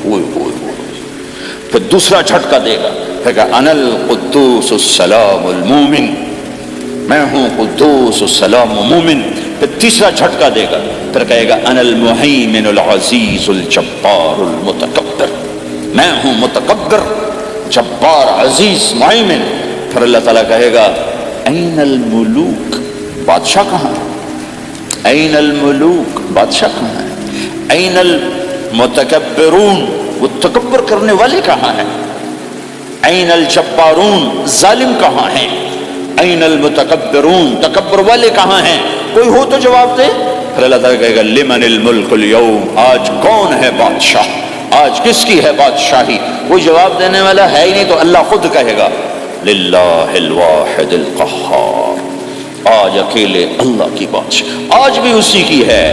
ہوں۔ پھر دوسرا جھٹکا دے گا، کہے گا انا القدوس السلام المومن، میں ہوں قدوس السلام مومن۔ پھر تیسرا جھٹکا دے گا، پھر کہے گا انا المہیمن العزیز الجبار المتکبر، میں ہوں متکبر، جبار، عزیز، مہیمن۔ پھر اللہ تعالیٰ کہے گا این الملوک، بادشاہ کہاں ہے؟ این الملوک، بادشاہ کہاں ہے؟ این المتکبرون، وہ تکبر کرنے والے کہاں ہیں؟ این الجبارون، ظالم کہاں ہیں؟ این المتکبرون، تکبر والے کہاں ہیں؟ کوئی ہو تو جواب دے۔ پھر اللہ تعالیٰ کہے گا لمن الملک اليوم، آج کون ہے بادشاہ، آج کس کی ہے بادشاہی؟ کوئی جواب دینے والا ہے ہی نہیں، تو اللہ خود کہے گا للہ الواحد القہار، آج اکیلے اللہ کی بادشاہ، آج بھی اسی کی ہے،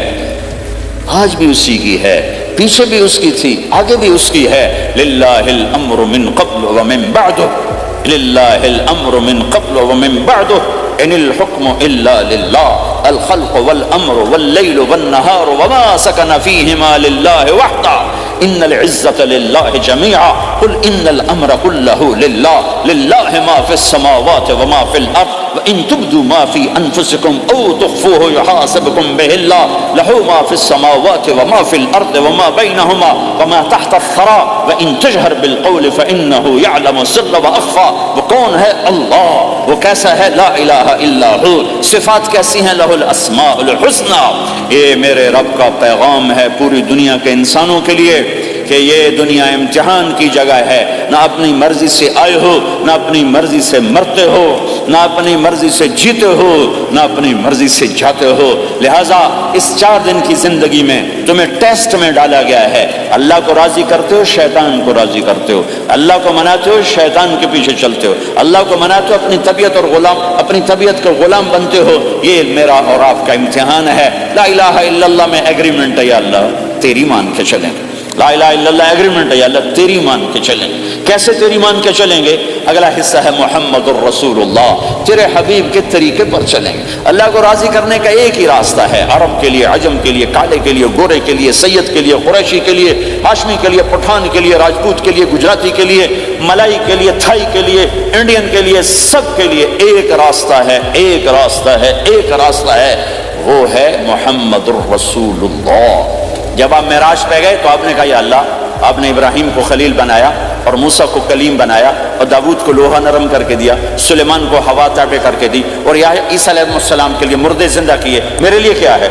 آج بھی اسی کی ہے، پیچھے بھی اس کی تھی، آگے بھی اس کی ہے۔ للہ الامر من قبل ومن بعد، للہ الامر من قبل ومن بعد، ان الحکم الا للہ، الخلق والامر واللیل والنہار وما سکن فیہما للہ وحدہ، ان العزة للہ جميعا، قل ان الامر كله للہ، للہ ما فی السماوات وما فی الارض، وان تبدوا ما فی انفسکم او تخفوه يحاسبكم به اللہ، له ما فی السماوات وما فی الارض وما بینہما وما تحت الثرى، وان تجہر بالقول فانه يعلم السر واخفى۔ وہ کون ہے؟ اللہ۔ وہ کیسا ہے؟ لا الہ الا ہو۔ صفات کیسی ہیں؟ لہ الاسماء الحسنى۔ یہ میرے رب کا پیغام ہے پوری دنیا کے انسانوں کے لیے کہ یہ دنیا امتحان کی جگہ ہے، نہ اپنی مرضی سے آئے ہو، نہ اپنی مرضی سے مرتے ہو، نہ اپنی مرضی سے جیتے ہو، نہ اپنی مرضی سے جاتے ہو۔ لہٰذا اس 4 دن کی زندگی میں تمہیں ٹیسٹ میں ڈالا گیا ہے۔ اللہ کو راضی کرتے ہو، شیطان کو راضی کرتے ہو، اللہ کو مناتے ہو، شیطان کے پیچھے چلتے ہو، اللہ کو مناتے ہو، اپنی طبیعت اور اپنی طبیعت کے غلام بنتے ہو۔ یہ میرا اور آپ کا امتحان ہے۔ لا الہ الا اللہ میں ایگریمنٹ ہے، یا اللہ تیری مان کے چلیں۔ لا الہ الا اللہ ایگریمنٹ ہے، یا اللہ تیری مان کے چلیں۔ کیسے تیری مان کے چلیں گے؟ اگلا حصہ ہے محمد الرسول اللہ، تیرے حبیب کے طریقے پر چلیں گے۔ اللہ کو راضی کرنے کا ایک ہی راستہ ہے، عرب کے لیے، عجم کے لیے، کالے کے لیے، گورے کے لیے، سید کے لیے، قریشی کے لیے، ہاشمی کے لیے، پٹھان کے لیے، راجپوت کے لیے، گجراتی کے لیے، ملائی کے لیے، تھائی کے لیے، انڈین کے لیے، سب کے لیے ایک راستہ ہے، ایک راستہ ہے، ایک راستہ ہے، وہ ہے محمد الرسول اللہ۔ جب آپ معراج پہ گئے تو آپ نے کہا یا اللہ، آپ نے ابراہیم کو خلیل بنایا اور موسیٰ کو کلیم بنایا اور داؤد کو لوہا نرم کر کے دیا، سلیمان کو ہوا تابع کر کے دی، اور عیسیٰ علیہ السلام کے لیے مردے زندہ کیے، میرے لیے کیا ہے؟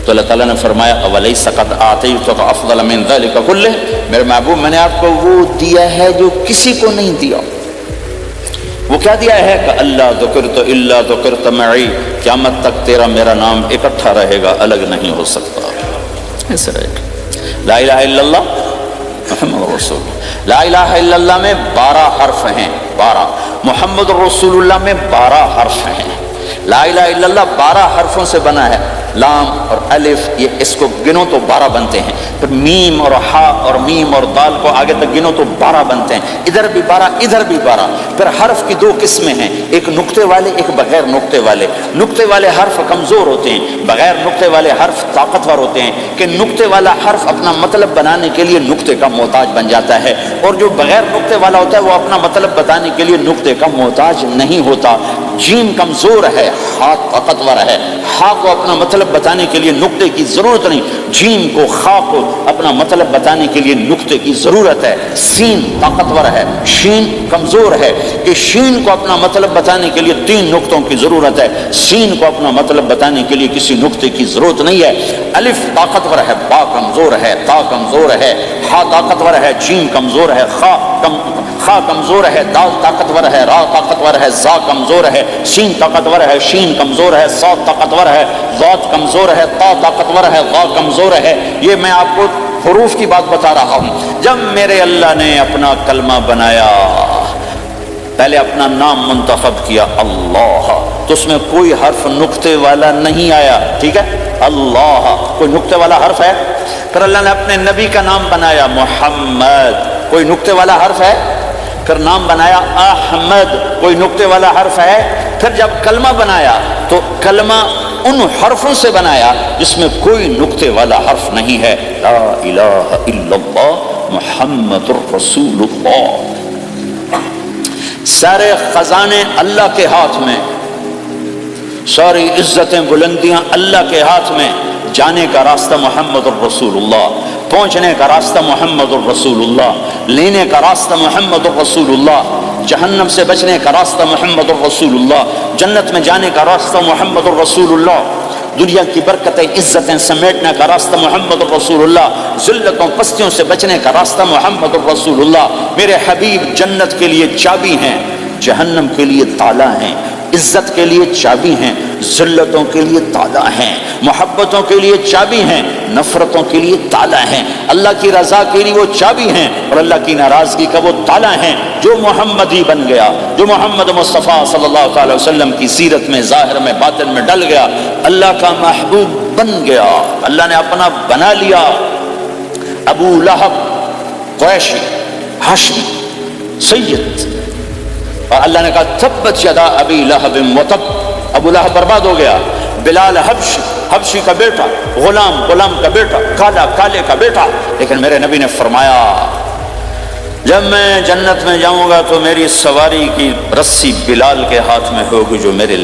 تو اللہ تعالیٰ نے فرمایا اولیس قد آتیتک افضل من ذلک کلہ، میرے محبوب میں نے آپ کو وہ دیا ہے جو کسی کو نہیں دیا۔ وہ کیا دیا ہے کہ اللہ ذکرت الا ذکرت معی، قیامت تک تیرا میرا نام اکٹھا رہے گا، الگ نہیں ہو سکتا، ایسے رہے گا۔ لا الہ الا اللہ محمد رسول اللہ۔ لا الہ الا اللہ میں 12 حرف ہیں، 12۔ محمد رسول اللہ میں 12 حرف ہیں۔ لا الہ الا اللہ 12 حرفوں سے بنا ہے، لام اور الف، یہ اس کو گنو تو 12 بنتے ہیں، پھر میم اور ہا اور میم اور دال کو آگے تک گنو تو 12 بنتے ہیں، ادھر بھی 12 ادھر بھی 12۔ پھر حرف کی 2 قسمیں ہیں، ایک نقطے والے، ایک بغیر نقطے والے۔ نقطے والے حرف کمزور ہوتے ہیں، بغیر نقطے والے حرف طاقتور ہوتے ہیں، کہ نقطے والا حرف اپنا مطلب بنانے کے لیے نقطے کا محتاج بن جاتا ہے، اور جو بغیر نقطے والا ہوتا ہے وہ اپنا مطلب بتانے کے لیے نقطے کا محتاج نہیں ہوتا۔ جیم کمزور ہے، ہا طاقتور ہے، ہا کو اپنا مطلب بتانے کے لیے نقطے کی ضرورت نہیں، جیم کو، خا کو اپنا مطلب بتانے کے لیے نقطے کی ضرورت ہے۔ سین طاقتور ہے، شین کمزور ہے، کہ شین کو اپنا مطلب بتانے کے لیے 3 نقطوں کی ضرورت ہے، سین کو اپنا مطلب بتانے کے لیے کسی نقطے کی ضرورت نہیں ہے۔ الف طاقتور ہے، با کمزور ہے، تا کمزور ہے، ہا طاقتور ہے، جیم کمزور ہے، خا کمزور ہے، دال طاقتور ہے، را طاقتور ہے، زا کمزور ہے، سین طاقتور ہے، شین کمزور ہے، صاد طاقتور ہے، ذات کمزور ہے، تا طاقتور ہے، غا کمزور ہے۔ یہ میں آپ کو حروف کی بات بتا رہا ہوں۔ جب میرے اللہ نے اپنا کلمہ بنایا، پہلے اپنا نام منتخب کیا اللہ، تو اس میں کوئی حرف نقطے والا نہیں آیا، ٹھیک ہے؟ اللہ کوئی نقطے والا حرف ہے؟ پھر اللہ نے اپنے نبی کا نام بنایا محمد، کوئی نقطے والا حرف ہے؟ پھر نام بنایا احمد، کوئی نقطے والا حرف ہے؟ پھر جب کلمہ بنایا تو کلمہ ان حرفوں سے بنایا جس میں کوئی نقطے والا حرف نہیں ہے۔ لا الہ الا اللہ محمد الرسول اللہ۔ سارے خزانے اللہ کے ہاتھ میں، ساری عزتیں بلندیاں اللہ کے ہاتھ میں، جانے کا راستہ محمد الرسول اللہ، پہنچنے کا راستہ محمد الرسول اللہ، لینے کا راستہ محمد الرسول اللہ، جہنم سے بچنے کا راستہ محمد الرسول اللہ، جنت میں جانے کا راستہ محمد الرسول اللہ، دنیا کی برکتیں عزتیں سمیٹنے کا راستہ محمد الرسول اللہ، ذلتوں پستیوں سے بچنے کا راستہ محمد الرسول اللہ۔ میرے حبیب جنت کے لیے چابی ہیں، جہنم کے لیے تالا ہیں، عزت کے لیے چابی ہیں، ذلتوں کے لیے تالا ہیں، محبتوں کے لیے چابی ہیں، نفرتوں کے لیے تالا ہیں، اللہ کی رضا کے لیے وہ چابی ہیں اور اللہ کی ناراضگی کا وہ تالا ہیں۔ جو محمدی بن گیا، جو محمد مصطفیٰ صلی اللہ علیہ وسلم کی سیرت میں، ظاہر میں، باطن میں ڈل گیا، اللہ کا محبوب بن گیا، اللہ نے اپنا بنا لیا۔ ابو لہب قریشی، ہاشمی، سید، اور اللہ نے کہا تبت یدا ابی لہب وتب، ابو لہب برباد ہو گیا۔ بلال حبشی، حبشی کا بیٹا، غلام کا بیٹا، کالا کالے کا بیٹا، لیکن میرے نبی نے فرمایا جب میں جنت میں جاؤں گا تو میری سواری کی رسی بلال کے ہاتھ میں ہوگی، جو میرے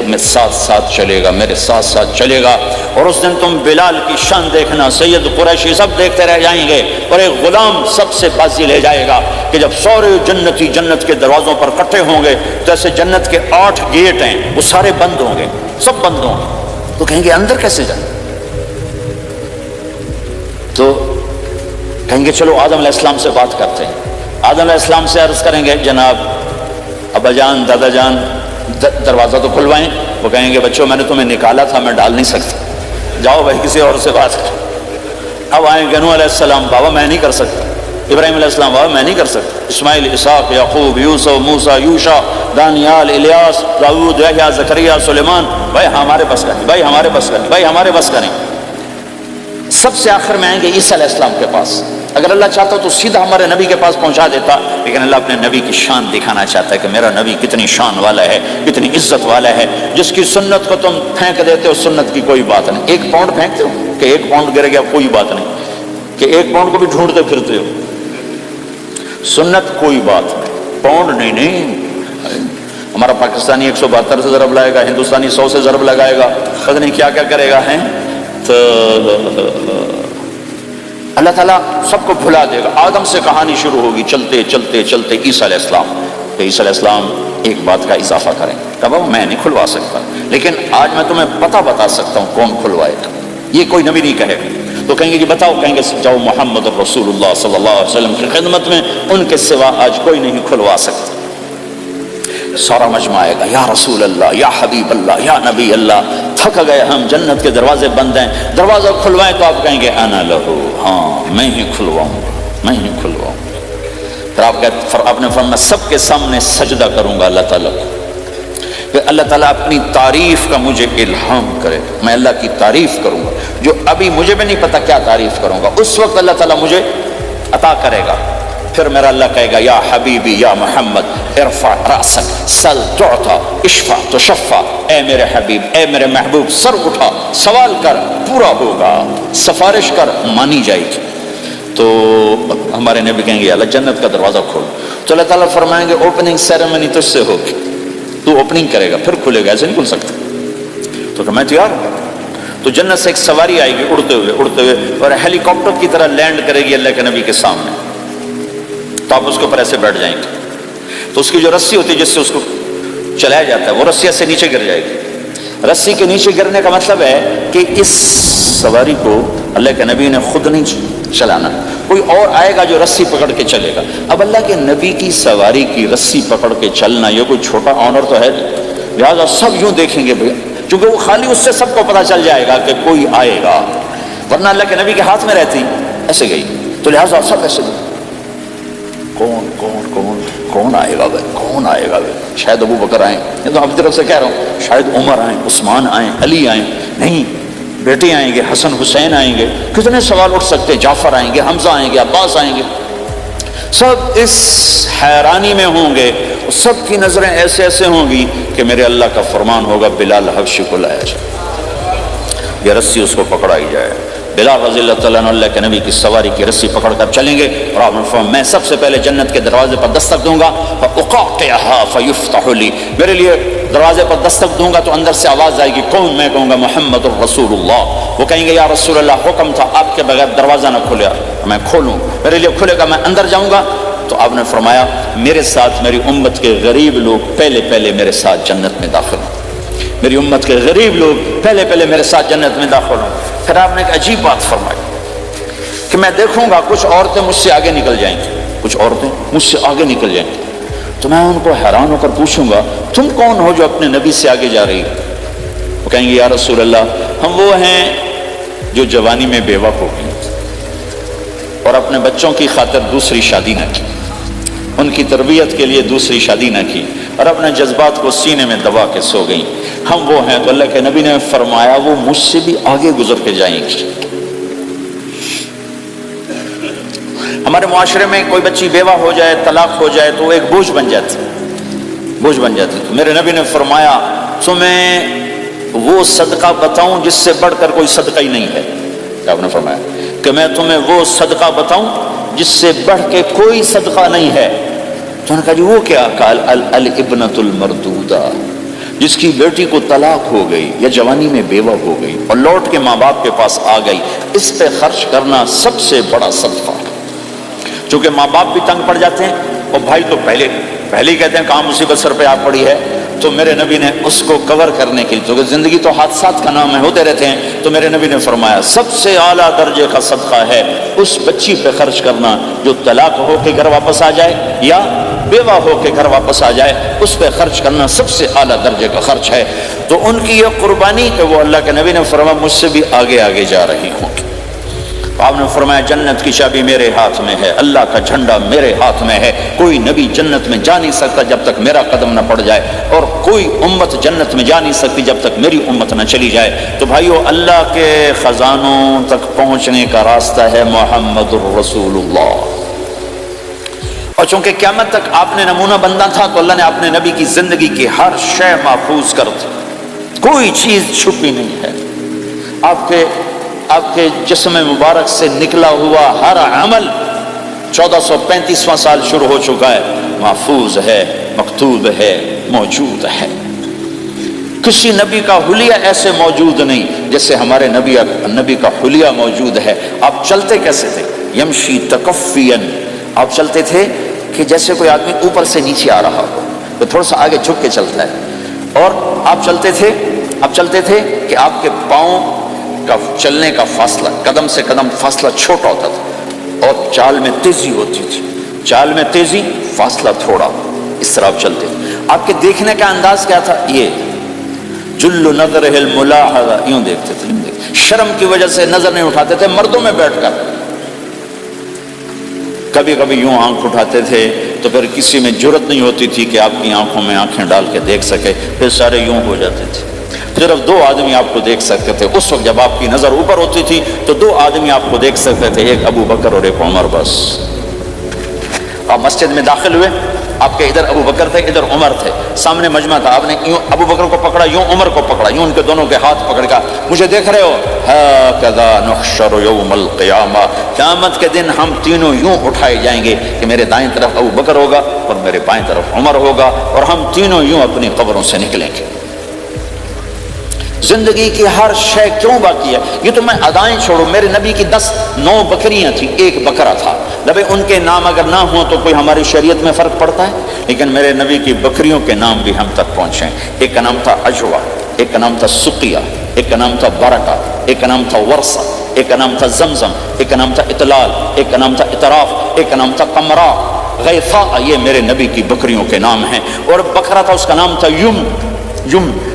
میں ساتھ ساتھ چلے گا، میرے ساتھ ساتھ چلے گا، اور اس دن تم بلال کی شان دیکھنا، سید قریشی سب دیکھتے رہ جائیں گے، اور ایک غلام سب سے بازی لے جائے گا کہ جب سارے جنتی جنت کے دروازوں پر اکٹھے ہوں گے تو ایسے جنت کے 8 گیٹ ہیں، وہ سارے بند ہوں گے، سب بند ہوں گے، تو کہیں گے اندر کیسے جائیں؟ تو کہیں گے چلو آدم علیہ السلام سے بات کرتے ہیں. آدم علیہ السلام سے عرض کریں گے جناب ابا جان دادا جان دروازہ تو کھلوائیں. وہ کہیں گے بچوں میں نے تمہیں نکالا تھا، میں ڈال نہیں سکتا، جاؤ بھائی کسی اور سے بات کرو. اب آئیں گے نوح علیہ السلام، بابا میں نہیں کر سکتا. ابراہیم علیہ السلام، بابا میں نہیں کر سکتا. اسماعیل، اسحاق، یعقوب، یوسف، موسیٰ، یوشع، دانیال، الیاس، داؤد، یحییٰ، زکریا، سلیمان، بھائی ہمارے بس کا نہیں، بھائی ہمارے بس کا نہیں، بھائی ہمارے بس کا نہیں. سب سے آخر میں آئیں گے عیسیٰ علیہ السلام کے پاس. اگر اللہ چاہتا تو سیدھا ہمارے نبی کے پاس پہنچا دیتا، لیکن اللہ اپنے نبی کی شان دکھانا چاہتا ہے کہ میرا نبی کتنی شان والا ہے، کتنی عزت والا ہے. جس کی سنت کو تم پھینک دیتے ہو، سنت کی کوئی بات نہیں. 1 پاؤنڈ پھینکتے ہو کہ 1 پاؤنڈ گر گیا، کوئی بات نہیں. کہ 1 پاؤنڈ کو بھی ڈھونڈتے پھرتے ہو. سنت کوئی بات نہیں، پاؤنڈ نہیں. ہمارا پاکستانی 172 سے ضرب لائے گا، ہندوستانی 100 سے ضرب لگائے گا، پتہ نہیں کیا کیا کرے گا. ہیں تو اللہ تعالیٰ سب کو بھلا دے گا. آدم سے کہانی شروع ہوگی، چلتے چلتے چلتے عیسیٰ علیہ السلام. تو عیسیٰ علیہ السلام ایک بات کا اضافہ کریں کہ بابا میں نہیں کھلوا سکتا، لیکن آج میں تمہیں پتہ بتا سکتا ہوں کون کھلوائے گا. یہ کوئی نبی نہیں کہے گا. تو کہیں گے کہ بتاؤ، کہیں گے جاؤ محمد رسول اللہ صلی اللہ علیہ وسلم کی خدمت میں، ان کے سوا آج کوئی نہیں کھلوا سکتا. سارا مجمع آئے گا، یا رسول اللہ، یا حبیب اللہ، یا نبی اللہ، تھک گئے ہم، جنت کے دروازے بند ہیں، دروازہ کھلوائیں. تو آپ کہیں گے انا لہو، ہاں میں ہی کھلواؤں گا، میں ہی کھلواؤں گا. پھر آپ نے فرمایا سب کے سامنے سجدہ کروں گا اللہ تعالیٰ کو، کہ اللہ تعالیٰ اپنی تعریف کا مجھے الہام کرے، میں اللہ کی تعریف کروں گا جو ابھی مجھے بھی نہیں پتا کیا تعریف کروں گا، اس وقت اللہ تعالیٰ مجھے عطا کرے گا. پھر میرا اللہ کہے گا یا حبیبی یا محمد ارفع رأسک سل تعطا اشفع تشفع. اے میرے حبیب، اے میرے محبوب، سر اٹھا، سوال کر، پورا ہوگا، سفارش کر، مانی جائے گی. تو ہمارے نبی کہیں گے اللہ جنت کا دروازہ کھول. تو اللہ تعالیٰ فرمائیں گے اوپننگ سیریمنی تجھ سے ہوگی، تو اوپننگ کرے گا، پھر کھلے گا، ایسے نہیں کھل سکتا. تو کہ میں تیار ہوں. تو جنت سے ایک سواری آئے گی اڑتے ہوئے اور ہیلی کاپٹر کی طرح لینڈ کرے گی اللہ کے نبی کے سامنے. تو آپ اس کے اوپر ایسے بیٹھ جائیں گے. تو اس کی جو رسی ہوتی ہے جس سے اس کو چلایا جاتا ہے، وہ رسی سے نیچے گر جائے گی. رسی کے نیچے گرنے کا مطلب ہے کہ اس سواری کو اللہ کے نبی نے خود نہیں چلانا، کوئی اور آئے گا جو رسی پکڑ کے چلے گا. اب اللہ کے نبی کی سواری کی رسی پکڑ کے چلنا یہ کوئی چھوٹا آنر تو ہے نہیں، لہٰذا سب یوں دیکھیں گے بھائی، چونکہ وہ خالی اس سے سب کو پتہ چل جائے گا کہ کوئی آئے گا، ورنہ اللہ کے نبی کے ہاتھ میں رہتی ایسے گئی. تو لہٰذا سب ایسے کون کون کون کون آئے گا بھائی، کون آئے گا بھائی. شاید ابو بکر آئیں، یہ تو اپنی طرف سے کہہ رہا ہوں، شاید عمر آئیں، عثمان آئیں، علی آئیں، نہیں بیٹے آئیں گے، حسن حسین آئیں گے. کتنے سوال اٹھ سکتے، جعفر آئیں گے، حمزہ آئیں گے، عباس آئیں گے. سب اس حیرانی میں ہوں گے، سب کی نظریں ایسے ایسے ہوں گی کہ میرے اللہ کا فرمان ہوگا بلال حبشی کو لایا جائے، یہ رسی اس کو پکڑائی جائے. بلال رضی اللہ تعالیٰ عنہ اللہ کے نبی کی سواری کی رسی پکڑ کر چلیں گے اور آپ نے فرمایا میں سب سے پہلے جنت کے دروازے پر دستک دوں گا، فَأُقَاطِعَهَا فَيُفْتَحُ لِي، میرے لیے دروازے پر دستک دوں گا تو اندر سے آواز آئے گی. کون؟ میں کہوں گا محمد الرسول اللہ. وہ کہیں گے یا رسول اللہ حکم تھا آپ کے بغیر دروازہ نہ کھلے، میں کھولوں، میرے لیے کھلے گا، میں اندر جاؤں گا. تو آپ نے فرمایا میرے ساتھ میری امت کے غریب لوگ پہلے میرے ساتھ جنت میں داخل ہوں، میری امت کے غریب لوگ پہلے میرے ساتھ جنت میں داخل ہوں. پھر آپ نے ایک عجیب بات فرمائی کہ میں دیکھوں گا کچھ عورتیں مجھ سے آگے نکل جائیں گی، کچھ عورتیں مجھ سے آگے نکل جائیں گی. تو میں ان کو حیران ہو کر پوچھوں گا تم کون ہو جو اپنے نبی سے آگے جا رہی ہو؟ وہ کہیں گے یا رسول اللہ ہم وہ ہیں جو جوانی میں بیوہ ہو گئی اور اپنے بچوں کی خاطر دوسری شادی نہ کی، ان کی تربیت کے لیے دوسری شادی نہ کی اور اپنے جذبات کو سینے میں دبا کے سو گئیں، ہم وہ ہیں. تو اللہ کے نبی نے فرمایا وہ مجھ سے بھی آگے گزر کے جائیں گی. ہمارے معاشرے میں کوئی بچی بیوہ ہو جائے، طلاق ہو جائے تو ایک بوجھ بن جاتی، بوجھ بن جاتی. تو میرے نبی نے فرمایا تمہیں وہ صدقہ بتاؤں جس سے بڑھ کر کوئی صدقہ ہی نہیں ہے. آپ نے فرمایا کہ میں تمہیں وہ صدقہ بتاؤں جس سے بڑھ کے کوئی صدقہ نہیں ہے. تو انہوں نے کہا جی وہ کیا؟ قال الابنۃ المردودہ، جس کی بیٹی کو طلاق ہو گئی یا جوانی میں بیوہ ہو گئی اور لوٹ کے ماں باپ کے پاس آ گئی، اس پہ خرچ کرنا سب سے بڑا صدقہ. چونکہ ماں باپ بھی تنگ پڑ جاتے ہیں اور بھائی تو پہلے ہی کہتے ہیں کہاں مصیبت سر پہ آ پڑی ہے، تو میرے نبی نے اس کو کور کرنے کے لیے، تو زندگی تو حادثات کا نام ہے، ہوتے رہتے ہیں، تو میرے نبی نے فرمایا سب سے اعلیٰ درجے کا صدقہ ہے اس بچی پہ خرچ کرنا جو طلاق ہو کے گھر واپس آ جائے یا بیوہ ہو کے گھر واپس آ جائے، اس پہ خرچ کرنا سب سے اعلیٰ درجے کا خرچ ہے۔ تو ان کی یہ قربانی کہ وہ اللہ کے نبی نے فرمایا مجھ سے بھی آگے آگے جا رہی ہوں۔ آپ نے فرمایا جنت کی چابی میرے ہاتھ میں ہے، اللہ کا جھنڈا میرے ہاتھ میں ہے، کوئی نبی جنت میں جا نہیں سکتا جب تک میرا قدم نہ پڑ جائے، اور کوئی امت جنت میں جا نہیں سکتی جب تک میری امت نہ چلی جائے۔ تو بھائیو، اللہ کے خزانوں تک پہنچنے کا راستہ ہے محمد الرسول اللہ، اور چونکہ قیامت تک آپ نے نمونہ بندہ تھا تو اللہ نے اپنے نبی کی زندگی کی ہر شے محفوظ کر دی، کوئی چیز چھپی نہیں ہے۔ آپ کے جسم مبارک سے نکلا ہوا ہر عمل 1435واں سال شروع ہو چکا ہے، محفوظ ہے، مکتوب ہے، موجود ہے۔ کسی نبی کا حلیہ ایسے موجود نہیں جیسے ہمارے نبی کا حلیہ موجود ہے۔ آپ چلتے کیسے تھے؟ یمشی تکفین، آپ چلتے تھے کہ جیسے کوئی آدمی اوپر سے نیچے آ رہا ہو، تو تھوڑا سا آگے جھک کے چلتا ہے، اور آپ چلتے تھے کہ آپ کے پاؤں کا چلنے کا فاصلہ، قدم سے قدم فاصلہ چھوٹا ہوتا تھا، اور چال میں تیزی ہوتی تھی، چال میں تیزی، فاصلہ تھوڑا، اس طرح آپ چلتے تھے۔ آپ کے دیکھنے کا انداز کیا تھا؟ یہ جل نظرہ الملاحظہ، یوں دیکھتے تھے، شرم کی وجہ سے نظر نہیں اٹھاتے تھے مردوں میں بیٹھ کر، کبھی کبھی یوں آنکھ اٹھاتے تھے تو پھر کسی میں جرت نہیں ہوتی تھی کہ آپ کی آنکھوں میں آنکھیں ڈال کے دیکھ سکے، پھر سارے یوں ہو جاتے تھے، صرف 2 آدمی آپ کو دیکھ سکتے تھے۔ اس وقت جب آپ کی نظر اوپر ہوتی تھی تو 2 آدمی آپ کو دیکھ سکتے تھے، ایک ابو بکر اور ایک عمر، بس۔ آپ مسجد میں داخل ہوئے، آپ کے ادھر ابو بکر تھے، ادھر عمر تھے، سامنے مجمع تھا، آپ نے یوں ابو بکر کو پکڑا، یوں عمر کو پکڑا، یوں ان کے دونوں کے ہاتھ پکڑ کر، مجھے دیکھ رہے ہو؟ ہکذا نحشر یوم القیامہ، قیامت کے دن ہم تینوں یوں اٹھائے جائیں گے کہ میرے دائیں طرف ابو بکر ہوگا اور میرے بائیں طرف عمر ہوگا، اور ہم تینوں یوں اپنی قبروں سے نکلیں گے۔ زندگی کی ہر شے کیوں باقی ہے؟ یہ تو میں ادائیں چھوڑو، میرے نبی کی 9 بکریاں تھیں، 1 بکرا تھا، لبے ان کے نام اگر نہ ہوں تو کوئی ہماری شریعت میں فرق پڑتا ہے؟ لیکن میرے نبی کی بکریوں کے نام بھی ہم تک پہنچے۔ ایک کا نام تھا عجوہ، ایک کا نام تھا سقیہ، ایک کا نام تھا برکہ، ایک کا نام تھا ورثہ، ایک کا نام تھا زمزم، ایک کا نام تھا اطلال، ایک کا نام تھا اطراف، ایک کا نام تھا قمرا، غیثا، یہ میرے نبی کی بکریوں کے نام ہیں۔ اور بکرا تھا، اس کا نام تھا یم،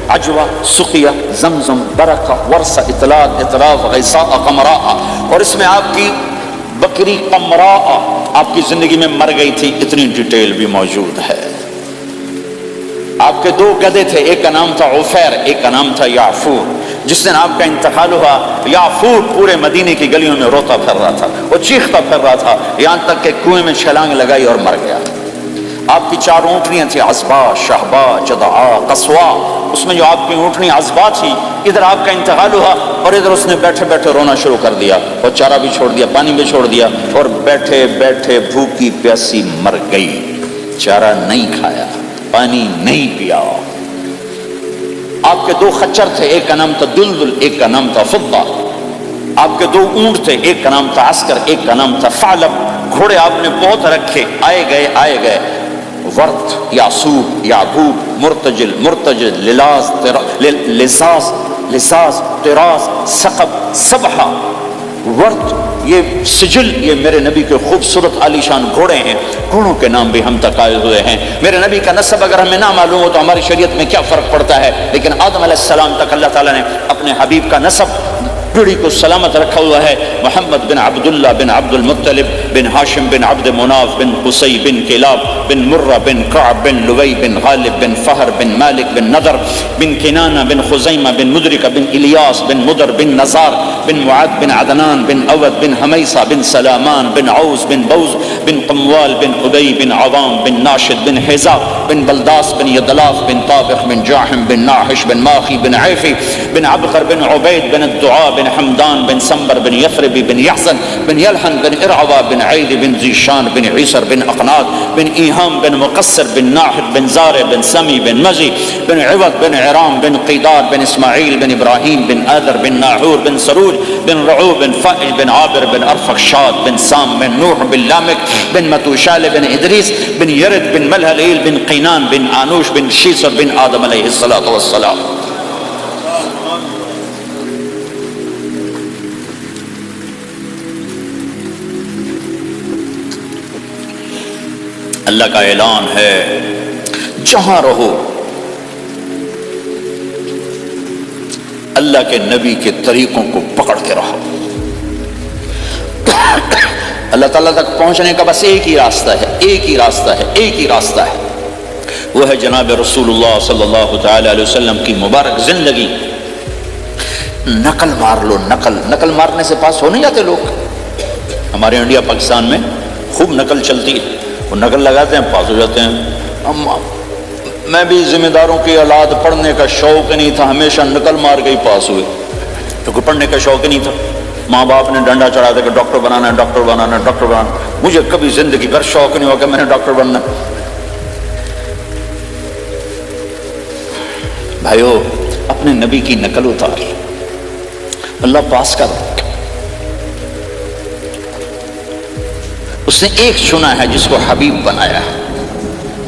عجوہ، سقیہ، زمزم، برکہ، ورثہ، اطلال، اطراف، غیثاء، قمراء۔ اور اس میں آپ کی بکری قمراء آپ کی زندگی میں مر گئی تھی، اتنی ڈیٹیل بھی موجود ہے۔ آپ کے 2 گدھے تھے، ایک کا نام تھا عفیر، ایک کا نام تھا یعفور۔ جس دن آپ کا انتقال ہوا، یعفور پورے مدینے کی گلیوں میں روتا پھر رہا تھا، وہ چیختا پھر رہا تھا، یہاں تک کہ کنویں میں چھلانگ لگائی اور مر گیا۔ آپ کی 4 اونٹنیاں تھیں، عصبہ، شہبہ، جدعا، قصوا۔ اس میں جو آپ کی اونٹنی عصبہ تھی، ادھر آپ کا انتقال ہوا اور ادھر اس نے بیٹھے بیٹھے رونا شروع کر دیا، اور چارہ بھی چھوڑ دیا، پانی بھی چھوڑ دیا، اور بیٹھے بیٹھے بھوکی پیاسی مر گئی، چارہ نہیں کھایا، پانی نہیں پیا۔ آپ کے 2 خچر تھے، ایک کا نام تھا دلدل، ایک کا نام تھا فضہ۔ آپ کے 2 اونٹ تھے، ایک کا نام تھا عسکر، ایک کا نام تھا ثعلب۔ گھوڑے آپ نے بہت رکھے، آئے گئے، ورد، یعصوب، یعقوب، مرتجل، لزاز، طراز، ثقب، سبحہ، ورد، یہ سجل، یہ میرے نبی کے خوبصورت عالیشان گھوڑے ہیں۔ گھوڑوں کے نام بھی ہم تک آئے ہوئے ہیں۔ میرے نبی کا نسب اگر ہمیں نہ معلوم ہو تو ہماری شریعت میں کیا فرق پڑتا ہے؟ لیکن آدم علیہ السلام تک اللہ تعالیٰ نے اپنے حبیب کا نسب پیڑھی کو سلامت رکھا ہوا ہے۔ محمد بن عبداللہ بن عبد المطلب بن ہاشم بن عبد مناف بن قصی بن کلاب بن مرہ بن کعب بن لوی بن غالب بن فہر بن مالک بن نضر بن کنانہ بن خزیمہ بن مدرکہ بن الیاس بن مدر بن نزار بن معد بن عدنان بن اود بن حمیسہ بن سلامان بن عوز بن بوز بن قموال بن ابی بن عوام بن ناشد بن حزا بن بلداس بن یدلاف بن طابخ بن جاحم بن ناحش بن ماخی بن عیفی بن عبقر بن عبید بن الدعاء بن حمدان بن سنبر بن یثرب بن یحزن بن یلحن بن ارعوا بن عید بن ذیشان بن عیسر بن اقناط بن ایہام بن مقصر بن ناحد بن زار بن سمی بن مزی بن عوض بن عرام بن قیدار بن اسماعیل بن ابراہیم بن آذر بن ناحور بن سروج بن رعو بن فائل بن عابر بن ارفخشاد بن سام بن نوح بن لامک بن متوشال بن ادریس بن یرد بن ملہلیل بن قینان بن آنوش بن شیسر بن آدم علیہ السلام. اللہ کا اعلان ہے جہاں رہو اللہ کے نبی کے طریقوں کو پکڑ کے رہو. اللہ تعالیٰ تک پہنچنے کا بس ایک ہی راستہ ہے، ایک ہی راستہ ہے، ایک ہی راستہ ہے، وہ ہے جناب رسول اللہ صلی اللہ تعالی علیہ وسلم کی مبارک زندگی. نقل مار لو، نقل مارنے سے پاس ہو نہیں جاتے لوگ. ہمارے انڈیا پاکستان میں خوب نقل چلتی ہے، وہ نقل لگاتے ہیں پاس ہو جاتے ہیں. میں بھی ذمہ داروں کی اولاد، پڑھنے کا شوق نہیں تھا، ہمیشہ نقل مار کے ہی پاس ہوئے، کیونکہ پڑھنے کا شوق نہیں تھا. ماں باپ نے ڈنڈا چڑھا دیا کہ ڈاکٹر بنانا ہے، ڈاکٹر بنانا ہے، ڈاکٹر بنانا. مجھے کبھی زندگی بھر شوق نہیں ہوا کہ میں نے ڈاکٹر بننا. بھائیو اپنے نبی کی نقل اتار، اللہ پاس کر. اس نے ایک چنا ہے جس کو حبیب بنایا ہے.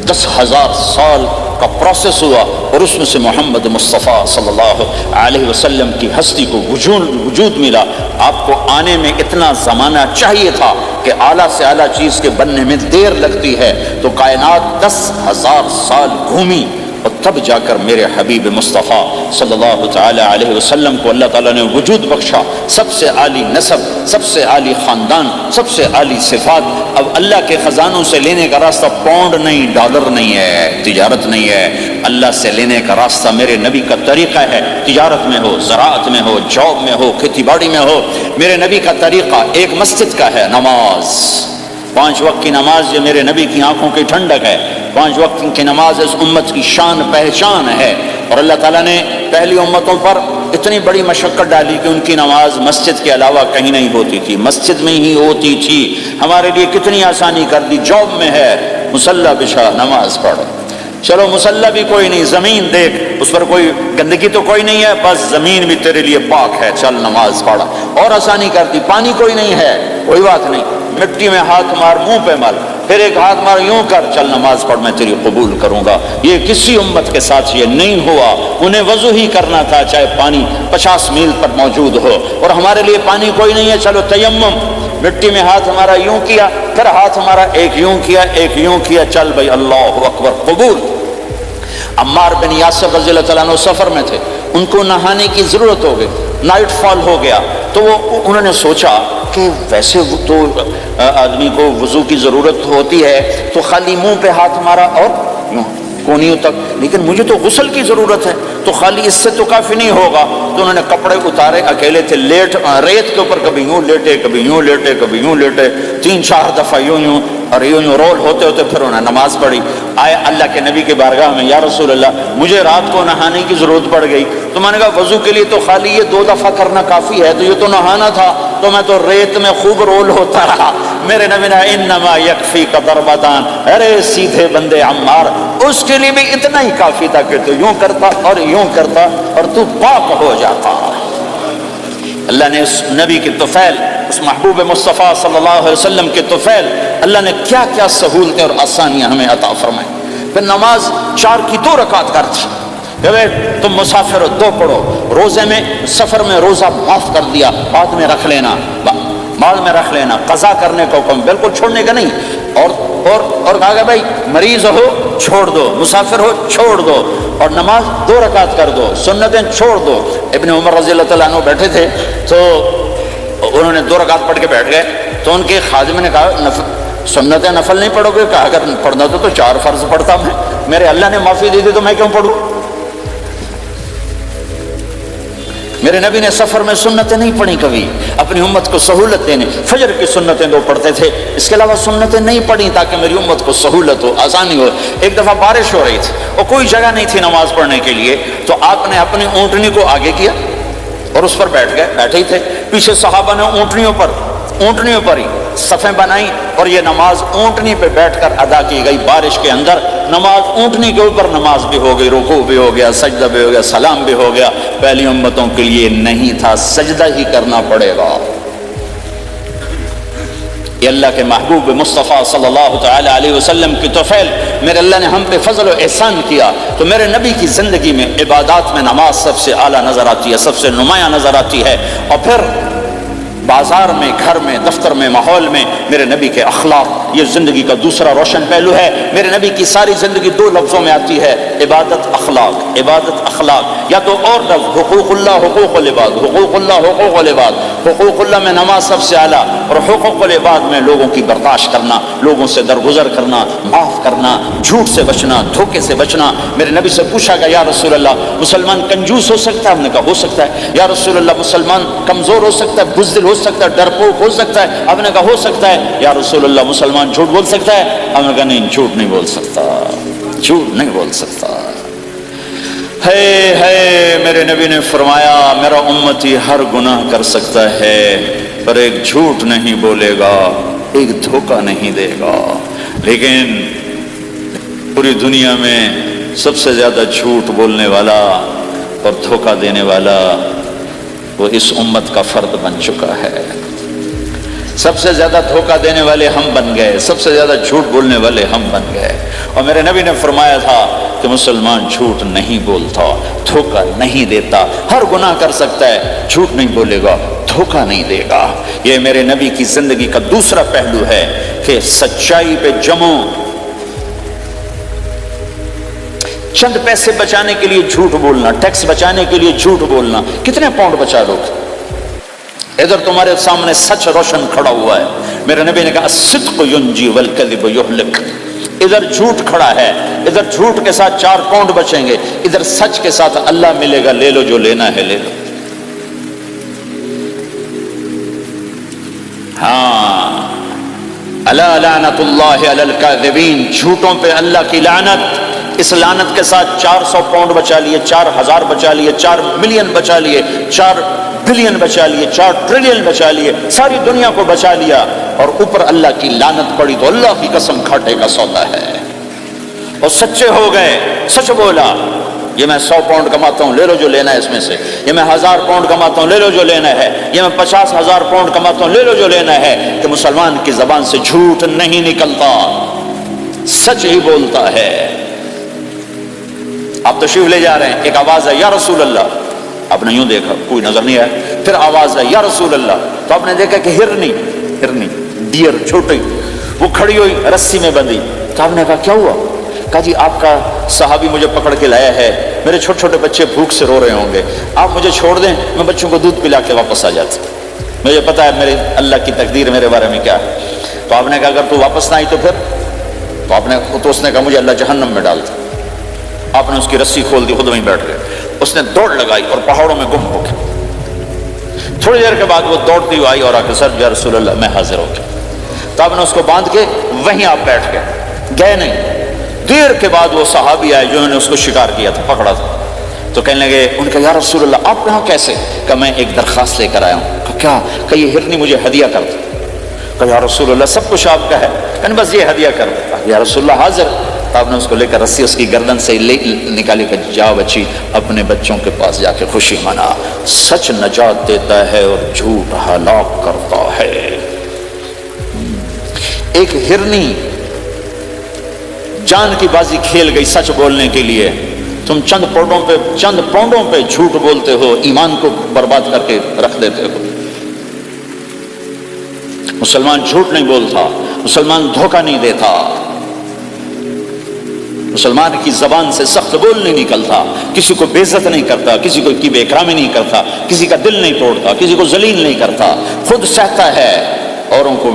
10,000 سال کا پروسیس ہوا اور اس میں سے محمد مصطفیٰ صلی اللہ علیہ وسلم کی ہستی کو وجود ملا. آپ کو آنے میں اتنا زمانہ چاہیے تھا کہ اعلیٰ سے اعلیٰ چیز کے بننے میں دیر لگتی ہے، تو کائنات 10,000 سال گھومی اور تب جا کر میرے حبیب مصطفیٰ صلی اللہ تعالی علیہ وسلم کو اللہ تعالیٰ نے وجود بخشا. سب سے عالی نسب، سب سے عالی خاندان، سب سے عالی صفات. اب اللہ کے خزانوں سے لینے کا راستہ پاؤنڈ نہیں، ڈالر نہیں ہے، تجارت نہیں ہے. اللہ سے لینے کا راستہ میرے نبی کا طریقہ ہے. تجارت میں ہو، زراعت میں ہو، جاب میں ہو، کھیتی باڑی میں ہو، میرے نبی کا طریقہ ایک مسجد کا ہے، نماز. 5 وقت کی نماز یہ میرے نبی کی آنکھوں کی ٹھنڈک ہے. 5 وقت کی نماز اس امت کی شان پہچان ہے. اور اللہ تعالیٰ نے پہلی امتوں پر اتنی بڑی مشقت ڈالی کہ ان کی نماز مسجد کے علاوہ کہیں نہیں ہوتی تھی، مسجد میں ہی ہوتی تھی. ہمارے لیے کتنی آسانی کر دی. جاب میں ہے، مصلی بچھا، نماز پڑھ. چلو مصلی بھی کوئی نہیں، زمین دیکھ، اس پر کوئی گندگی تو کوئی نہیں ہے، بس زمین بھی تیرے لیے پاک ہے، چل نماز پڑھ. اور آسانی کر دی. پانی کوئی نہیں ہے، کوئی بات نہیں، مٹی میں ہاتھ مار، منہ پہ مل، پھر ایک ہاتھ مار، یوں کر، چل نماز پڑھ، میں تیری قبول کروں گا. یہ کسی امت کے ساتھ یہ نہیں ہوا. انہیں وضو ہی کرنا تھا چاہے پانی 50 میل پر موجود ہو. اور ہمارے لیے پانی کوئی نہیں ہے، چلو تیمم، مٹی میں ہاتھ ہمارا یوں کیا، پھر ہاتھ ہمارا ایک یوں کیا، ایک یوں کیا، چل بھائی اللہ اکبر، قبول. عمار بن یاسر رضی اللہ تعالیٰ عنہ سفر میں تھے، ان کو نہانے کی ضرورت ہو گئی، نائٹ فال ہو گیا. تو انہوں نے سوچا کہ ویسے تو آدمی کو وضو کی ضرورت ہوتی ہے تو خالی منہ پہ ہاتھ مارا اور یوں کونیوں تک، لیکن مجھے تو غسل کی ضرورت ہے، تو خالی اس سے تو کافی نہیں ہوگا. تو انہوں نے کپڑے اتارے، اکیلے تھے، ریت کے اوپر کبھی یوں لیٹے، کبھی یوں لیٹے، کبھی یوں لیٹے، 3-4 دفعہ یوں یوں اور یوں یوں رول ہوتے ہوتے پھر انہوں نے نماز پڑھی. آئے اللہ کے نبی کے بارگاہ میں، یا رسول اللہ مجھے رات کو نہانے کی ضرورت پڑ گئی. تو میں نے کہا وضو کے لیے تو خالی یہ 2 دفعہ کرنا کافی ہے، تو یہ تو نہانا تھا، تو میں تو ریت میں خوب رول ہوتا رہا. میرے نبی نے انما یکفیک ضربتان، ارے سیدھے بندے عمار، اس کے لیے بھی اتنا ہی کافی تھا کہ تو یوں کرتا اور یوں کرتا اور تو پاک ہو جاتا. اللہ نے اس نبی کے طفیل، اس محبوب مصطفیٰ صلی اللہ علیہ وسلم کے طفیل، اللہ نے کیا کیا سہولتیں اور آسانیاں ہمیں عطا فرمائیں. پھر نماز 4 کی 2 رکعت کرتی. تم مسافر ہو 2 پڑھو. روزے میں، سفر میں روزہ معاف کر دیا، بعد میں رکھ لینا، بعد میں رکھ لینا. قضا کرنے کا حکم، بالکل چھوڑنے کا نہیں. اور کہا کہ بھائی مریض ہو چھوڑ دو، مسافر ہو چھوڑ دو، اور نماز 2 رکعت کر دو، سنتیں چھوڑ دو. ابن عمر رضی اللہ تعالیٰ عنہ بیٹھے تھے تو انہوں نے 2 رکعت پڑھ کے بیٹھ گئے. تو ان کے خادم نے کہا سنتیں نفل نہیں پڑھو گے؟ کہا اگر پڑھنا تو 4 فرض پڑھتا میں، میرے اللہ نے معافی دی تھی تو میں کیوں پڑھوں؟ میرے نبی نے سفر میں سنتیں نہیں پڑھی کبھی، اپنی امت کو سہولت دینے. فجر کی سنتیں 2 پڑھتے تھے، اس کے علاوہ سنتیں نہیں پڑھی تاکہ میری امت کو سہولت ہو، آسانی ہو. ایک دفعہ بارش ہو رہی تھی اور کوئی جگہ نہیں تھی نماز پڑھنے کے لیے، تو آپ نے اپنی اونٹنی کو آگے کیا اور اس پر بیٹھے ہی تھے. پیچھے صحابہ نے اونٹنیوں پر ہی صفیں بنائیں اور یہ نماز اونٹنی پہ بیٹھ کر ادا کی گئی. بارش کے اندر نماز اونٹنی کے اوپر نماز بھی ہو گئی، رکوع بھی ہو گیا، سجدہ بھی ہو گیا، سلام بھی ہو گیا. پہلی امتوں کے لیے نہیں تھا، سجدہ ہی کرنا پڑے گا. یہ اللہ کے محبوب مصطفیٰ صلی اللہ تعالی علیہ وسلم کی توفیل، میرے اللہ نے ہم پہ فضل و احسان کیا. تو میرے نبی کی زندگی میں عبادات میں نماز سب سے اعلیٰ نظر آتی ہے، سب سے نمایاں نظر آتی ہے. اور پھر بازار میں، گھر میں، دفتر میں، ماحول میں میرے نبی کے اخلاق، یہ زندگی کا دوسرا روشن پہلو ہے. میرے نبی کی ساری زندگی دو لفظوں میں آتی ہے: عبادت، اخلاق. عبادت، اخلاق. یا تو اور لفظ حقوق اللہ، حقوق العباد. حقوق اللہ، حقوق العباد. حقوق اللہ میں نماز سب سے اعلیٰ، اور حقوق العباد میں لوگوں کی برداشت کرنا، لوگوں سے درگزر کرنا، معاف کرنا، جھوٹ سے بچنا، دھوکے سے بچنا. میرے نبی سے پوچھا گیا: یا رسول اللہ، مسلمان کنجوس ہو سکتا ہے؟ ہم نے کہا ہو سکتا ہے. یا رسول اللہ، مسلمان کمزور ہو سکتا ہے، بزدل ہو سکتا ہے، ڈرپوک ہو سکتا ہے؟ آپ نے کہا ہو سکتا ہے. یا رسول اللہ، مسلمان جھوٹ بول سکتا ہے؟ ہم نے کہا نہیں، جھوٹ نہیں بول سکتا، جھوٹ نہیں بول سکتا. ہے میرے نبی نے فرمایا میرا امتی ہر گناہ کر سکتا ہے پر ایک جھوٹ نہیں بولے گا، ایک دھوکہ نہیں دے گا. لیکن پوری دنیا میں سب سے زیادہ جھوٹ بولنے والا اور دھوکہ دینے والا وہ اس امت کا فرد بن چکا ہے. سب سے زیادہ دھوکہ دینے والے ہم بن گئے، سب سے زیادہ جھوٹ بولنے والے ہم بن گئے. اور میرے نبی نے فرمایا تھا کہ مسلمان جھوٹ نہیں بولتا، دھوکہ نہیں دیتا. ہر گناہ کر سکتا ہے، جھوٹ نہیں بولے گا، دھوکہ نہیں دے گا. یہ میرے نبی کی زندگی کا دوسرا پہلو ہے کہ سچائی پہ جمو. چند پیسے بچانے کے لیے جھوٹ بولنا، ٹیکس بچانے کے لیے جھوٹ بولنا، کتنے پاؤنڈ بچا لو گے؟ ادھر تمہارے سامنے سچ روشن کھڑا ہوا ہے. میرے نبی نے کہا الصدق ینجی والکذب یہلک. ادھر جھوٹ کھڑا ہے، ادھر جھوٹ کے ساتھ 4 پاؤنڈ بچیں گے، ادھر سچ کے ساتھ اللہ ملے گا. لے لو جو لینا ہے لے لو. ہاں، الا لعنت اللہ علی الکاذبین، جھوٹوں پہ اللہ کی لعنت. اس لعنت کے ساتھ 400 پاؤنڈ بچا لیے، 4000 بچا لیے، 4 ملین بچا لیے، 4 بلین بچا لیے، 4 ٹریلین بچا لیے، ساری دنیا کو بچا لیا. اور اوپر اللہ کی لعنت پڑی تو اللہ کی قسم کھاٹے کا سودا ہے. اور سچے ہو گئے، سچ بولا یہ میں 100 پاؤنڈ کماتا ہوں، لے لو جو لینا ہے اس میں سے. یہ میں 1000 پاؤنڈ کماتا ہوں، لے لو جو لینا ہے. یہ میں 50,000 پاؤنڈ کماتا ہوں، لے لو جو لینا ہے. کہ مسلمان کی زبان سے جھوٹ نہیں نکلتا، سچ ہی بولتا ہے. آپ تشریف لے جا رہے ہیں، ایک آواز ہے یا رسول اللہ. آپ نے یوں دیکھا، کوئی نظر نہیں آیا. پھر آواز ہے یا رسول اللہ. تو آپ نے دیکھا کہ ہرنی ڈیر چھوٹی وہ کھڑی ہوئی، رسی میں بندھی. تو آپ نے کہا کیا ہوا؟ کہا جی آپ کا صحابی مجھے پکڑ کے لایا ہے، میرے چھوٹے چھوٹے بچے بھوک سے رو رہے ہوں گے، آپ مجھے چھوڑ دیں، میں بچوں کو دودھ پلا کے واپس آ جاتا. مجھے پتا ہے میرے اللہ کی تقدیر میرے بارے میں کیا ہے. تو آپ نے کہا اگر تو واپس نہ آئی تو پھر؟ تو اس نے کہا مجھے اللہ جہنم میں ڈال دے. آپ نے اس کی رسی کھول دی، خود وہیں بیٹھ گئے. اس نے دوڑ لگائی اور پہاڑوں میں گم ہو گیا. تھوڑی دیر کے بعد وہ دوڑتی ہوئی آئی اور آ کے سر یا رسول اللہ میں حاضر ہو گیا. تو آپ نے اس کو باندھ کے وہیں آپ بیٹھ گئے نہیں. دیر کے بعد وہ صحابی آئے جنہوں نے اس کو شکار کیا تھا، پکڑا تھا. تو کہنے لگے، ان کا یا رسول اللہ آپ یہاں کیسے؟ کہ میں ایک درخواست لے کر آیا ہوں. کہ کیا؟ کہ یہ ہرنی مجھے ہدیہ کر دے. کہ یا رسول اللہ سب کچھ آپ کا ہے، کہنے بس یہ ہدیہ کر دے. یا رسول اللہ حاضر. تو آپ نے اس کو لے کر رسی اس کی گردن سے نکالی کہ جا بچی اپنے بچوں کے پاس جا کے خوشی منا. سچ نجات دیتا ہے اور جھوٹ ہلاک کرتا ہے. ایک ہرنی جان کی بازی کھیل گئی سچ بولنے کے لیے. تم چند پاؤنڈوں پہ جھوٹ بولتے ہو، ایمان کو برباد کر کے رکھ دیتے ہو. مسلمان جھوٹ نہیں بولتا، مسلمان دھوکہ نہیں دیتا، مسلمان کی زبان سے سخت بول نہیں نکلتا، کسی کو بے عزت نہیں کرتا، کسی کو کی بے اکرامی نہیں کرتا، کسی کا دل نہیں توڑتا، کسی کو ذلیل نہیں کرتا، خود سہتا ہے، اوروں کو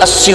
80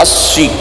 80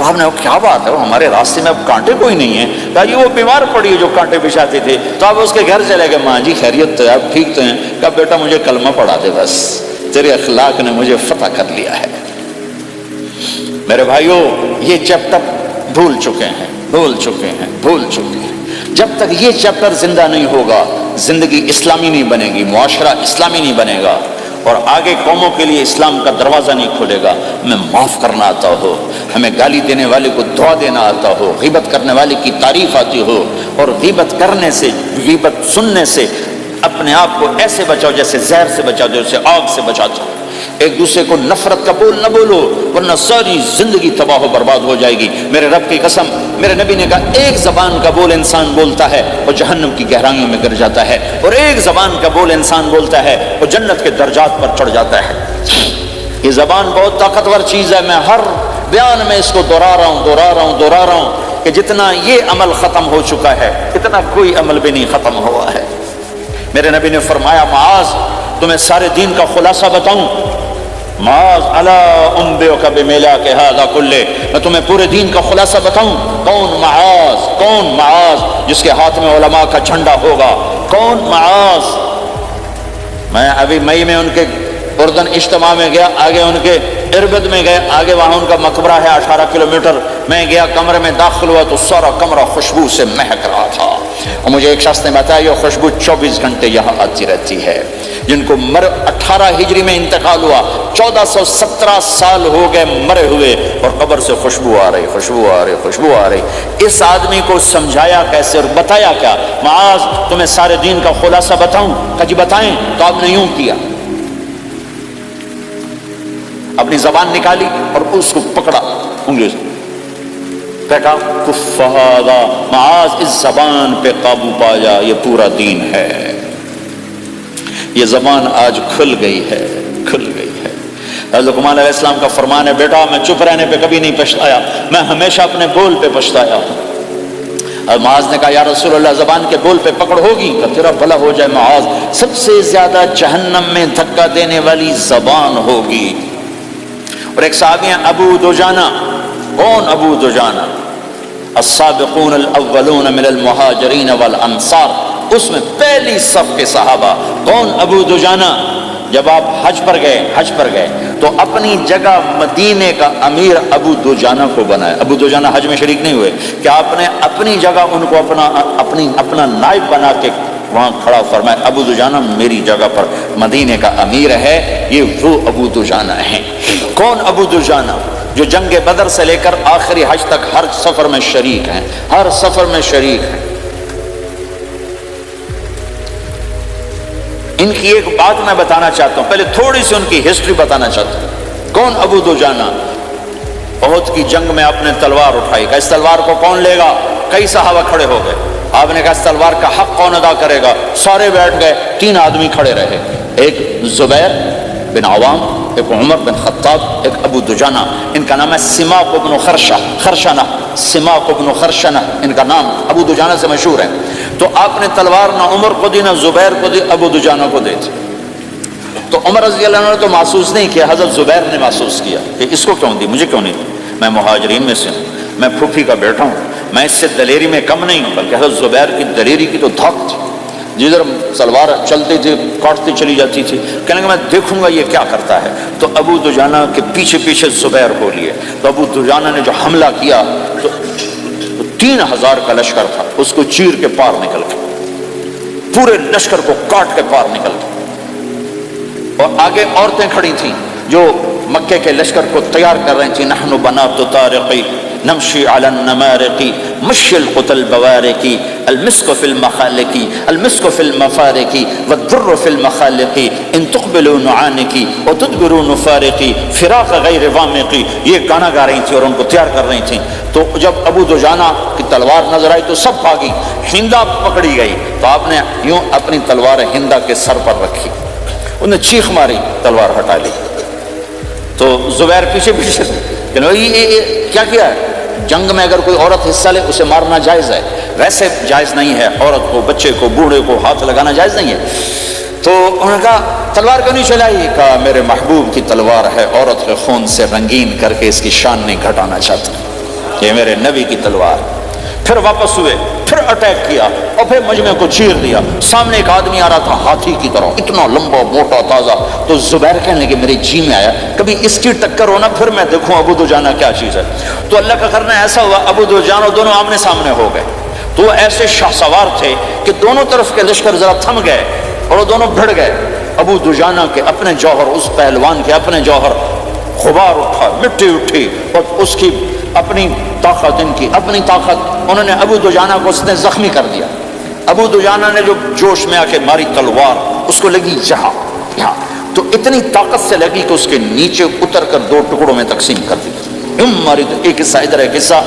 تو آپ نے کہا کیا بات ہے، ہمارے راستے میں اب کانٹے کوئی نہیں ہے؟ کہا جی وہ بیمار پڑی ہے جو کانٹے بچھاتے تھے، تو آپ اس کے گھر چلے گئے، ماں جی خیریت تو ہے، آپ ٹھیک تو ہیں؟ کہا بیٹا مجھے کلمہ پڑھا دے، بس تیرے اخلاق نے مجھے فتح کر لیا ہے۔ میرے بھائیوں یہ چیپٹر بھول چکے ہیں، بھول چکے ہیں، بھول چکے ہیں۔ جب تک یہ چیپٹر زندہ نہیں ہوگا زندگی اسلامی نہیں بنے گی، معاشرہ اسلامی نہیں بنے گا، اور آگے قوموں کے لیے اسلام کا دروازہ نہیں کھلے گا۔ ہمیں معاف کرنا آتا ہو، ہمیں گالی دینے والے کو دعا دینا آتا ہو، غیبت کرنے والے کی تعریف آتی ہو، اور غیبت کرنے سے، غیبت سننے سے اپنے آپ کو ایسے بچاؤ جیسے زہر سے بچاؤ، جیسے آگ سے بچاتے ہو۔ ایک دوسرے کو نفرت کا بول نہ بولو ورنہ ساری زندگی تباہ و برباد ہو جائے گی۔ میرے رب کی قسم، میرے نبی نے کہا ایک زبان کا بول انسان بولتا ہے وہ جہنم کی گہرائیوں میں گر جاتا ہے، اور ایک زبان کا بول انسان بولتا ہے وہ جنت کے درجات پر چڑھ جاتا ہے۔ یہ زبان بہت طاقتور چیز ہے، میں ہر بیان میں اس کو دہرا رہا ہوں کہ جتنا یہ عمل ختم ہو چکا ہے اتنا کوئی عمل بھی نہیں ختم ہوا ہے۔ میرے نبی نے فرمایا معاذ تمہیں سارے دین کا خلاصہ بتاؤں؟ معاذ الا انبئک بملاک ھذا کلہ، میں تمہیں پورے دین کا خلاصہ بتاؤں؟ کون معاذ جس کے ہاتھ میں علماء کا جھنڈا ہوگا؟ کون معاذ؟ میں ابھی مئی میں ان کے اردن اجتماع میں گیا، آگے ان کے اربد میں گئے، آگے وہاں ان کا مقبرہ ہے 18 کلومیٹر۔ میں گیا کمرے میں داخل ہوا تو سارا کمرہ خوشبو سے مہک رہا تھا، اور مجھے ایک شخص نے بتایا یہ خوشبو 24 گھنٹے یہاں آتی رہتی ہے۔ جن کو 18 ہجری میں انتقال ہوا، 1417 سال ہو گئے مرے ہوئے، اور قبر سے خوشبو آ رہی۔ اس آدمی کو سمجھایا کیسے اور بتایا کیا؟ معاذ تمہیں سارے دین کا خلاصہ بتاؤں؟ کہ جی بتائیں۔ تو آپ نے یوں کیا، اپنی زبان نکالی اور اس کو پکڑا انگلیوں سے، کہا کف ھذا، معاذ اس زبان پہ قابو پا جا، یہ پورا دین ہے۔ یہ زبان آج کھل گئی ہے۔ حضرت لقمان علیہ السلام کا فرمان ہے بیٹا میں چپ رہنے پہ کبھی نہیں پچھتایا، میں ہمیشہ اپنے بول پہ پچھتایا ہوں۔ اور معاذ نے کہا یا رسول اللہ زبان کے بول پہ پکڑ ہوگی؟ کہ تیرا بھلا ہو جائے معاذ، سب سے زیادہ جہنم میں دھکا دینے والی زبان ہوگی۔ اور ایک صحابی ہیں ابو دجانہ۔ کون ابو دجانہ؟ السابقون الاولون من المہاجرین والانصار، اس میں پہلی صف کے صحابہ۔ کون ابو دجانہ؟ جب آپ حج پر گئے تو اپنی جگہ مدینے کا امیر ابو دجانہ کو بنایا۔ ابو دجانہ حج میں شریک نہیں ہوئے کہ آپ نے اپنی جگہ ان کو اپنا نائب بنا کے وہاں کھڑا فرمایا ابو دجانہ میری جگہ پر مدینے کا امیر ہے، یہ وہ ابو دجانہ ہیں۔ کون ابو دجانہ؟ جو جنگ بدر سے لے کر آخری حج تک ہر سفر میں شریک ہیں، ان کی ایک بات میں بتانا چاہتا ہوں، پہلے تھوڑی سی ان کی ہسٹری بتانا چاہتا ہوں۔ کون ابو دجانہ؟ احد کی جنگ میں آپ نے تلوار اٹھائی، کہ اس تلوار کو کون لے گا؟ کئی صحابہ کھڑے ہو گئے۔ آپ نے کہا اس تلوار کا حق کون ادا کرے گا؟ سارے بیٹھ گئے، 3 آدمی کھڑے رہے، ایک زبیر بن عوام، ایک عمر بن خطاب، ایک ابو دجانہ۔ ان کا نام ہے سماق بن خرشنہ، سماق بن خرشنہ ان کا نام، ابو دجانہ سے مشہور ہے۔ تو آپ نے تلوار نہ عمر کو دی نہ زبیر کو دی، ابو دجانہ کو دے دی۔ تو عمر رضی اللہ عنہ نے تو محسوس نہیں کیا، حضرت زبیر نے محسوس کیا کہ اس کو کیوں دی، مجھے کیوں نہیں دی؟ میں مہاجرین میں سے ہوں، میں پھوپھی کا بیٹا ہوں، میں اس سے دلیری میں کم نہیں ہوں۔ بلکہ حضرت زبیر کی دلیری کی تو دھاک تھی، جدھر سلوار چلتی تھی کاٹتی چلی جاتی تھی، کہنے کہ میں دیکھوں گا یہ کیا کرتا ہے۔ تو ابو دجانہ کے پیچھے پیچھے زبیر ہو لیے۔ تو ابو دجانہ نے جو حملہ کیا تو 3000 کا لشکر تھا، اس کو چیر کے پار نکل گیا، پورے لشکر کو کاٹ کے پار نکل گیا۔ اور آگے عورتیں کھڑی تھیں جو مکے کے لشکر کو تیار کر رہی تھیں، نحن بنات طارقی نمشی علی النمارقی مشی القتل بوارقی المسک فی المخالقی المسک فی المفارقی والدر فی المخالقی ان تقبلوا نعانقی وتدبروا نفارقی فراق غیر وامقی۔ یہ گانا گا رہی تھیں اور ان کو تیار کر رہی تھیں۔ تو جب ابو دجانہ کی تلوار نظر آئی تو سب بھاگی، ہندا پکڑی گئی تو آپ نے یوں اپنی تلوار ہندا کے سر پر رکھی، انہیں چیخ ماری، تلوار ہٹا لی۔ تو زبیر پیچھے پیچھے کہ کیا کیا ہے؟ جنگ میں اگر کوئی عورت حصہ لے اسے مارنا جائز ہے، ویسے جائز نہیں ہے، عورت کو، بچے کو، بوڑھے کو ہاتھ لگانا جائز نہیں ہے۔ تو انہوں نے کہا تلوار کیوں نہیں چلائی؟ کہا میرے محبوب کی تلوار ہے، عورت کے خون سے رنگین کر کے اس کی شان نہیں گھٹانا چاہتا۔ یہ میرے نبی کی تلوار. پھر واپس ہوئے, پھر اٹیک کیا اور پھر مجمع کو چیر دیا. سامنے ایک آدمی آ رہا تھا ہاتھی کی طرح, اتنا لمبا موٹا تازہ. تو زبیر کہنے لگے میرے جی میں آیا کبھی اس کی ٹکر ہونا پھر میں دیکھوں ابو دجانہ کیا چیز ہے. تو اللہ کا کرنا ایسا ہوا ابو دجانہ دونوں آمنے سامنے ہو گئے. تو وہ ایسے شاہ سوار تھے کہ دونوں طرف کے لشکر ذرا تھم گئے اور وہ دونوں بھڑ گئے. ابو دجانہ کے اپنے جوہر, اس پہلوان کے اپنے جوہر, غبار اٹھا, مٹی اٹھی, اور اس کی اپنی طاقت, ان کی اپنی طاقت, انہوں نے ابو دجانہ کو اس نے زخمی کر دیا. ابو دجانہ نے جو جوش میں آ کے ماری تلوار, اس کو لگی یہاں, تو اتنی طاقت سے لگی کہ اس کے نیچے اتر کر 2 ٹکڑوں میں تقسیم کر دی. ماری تو ایک حصہ ادھر ایک حصہ.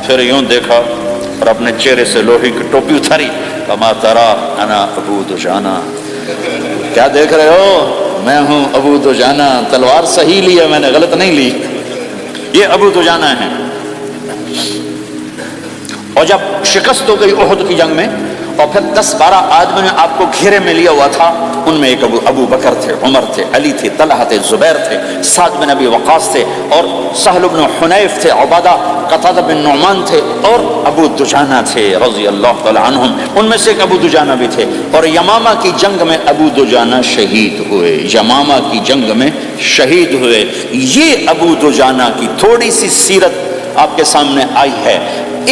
پھر یوں دیکھا اور اپنے چہرے سے لوہے کی ٹوپی اتاری. کما ترا انا ابو دجانہ, کیا دیکھ رہے ہو, میں ہوں ابو دجانہ. تلوار صحیح لی ہے میں نے, غلط نہیں لی. یہ ابو دجانہ ہیں. اور جب شکست ہو گئی احد کی جنگ میں, اور پھر 10-12 آدمی نے آپ کو گھیرے میں لیا ہوا تھا, ان میں ایک ابو بکر تھے, عمر تھے, علی تھے, طلحہ تھے, زبیر تھے, سعد بن ابی وقاص تھے, اور سہل بن حنیف تھے, عبادہ قتادہ بن نعمان تھے, اور ابو دجانہ تھے رضی اللہ تعالی عنہم. ان میں سے ایک ابو دجانہ بھی تھے. اور یمامہ کی جنگ میں ابو دجانہ شہید ہوئے. یمامہ کی جنگ میں شہید ہوئے. یہ ابو دجانہ کی تھوڑی سی سیرت آپ کے سامنے آئی ہے.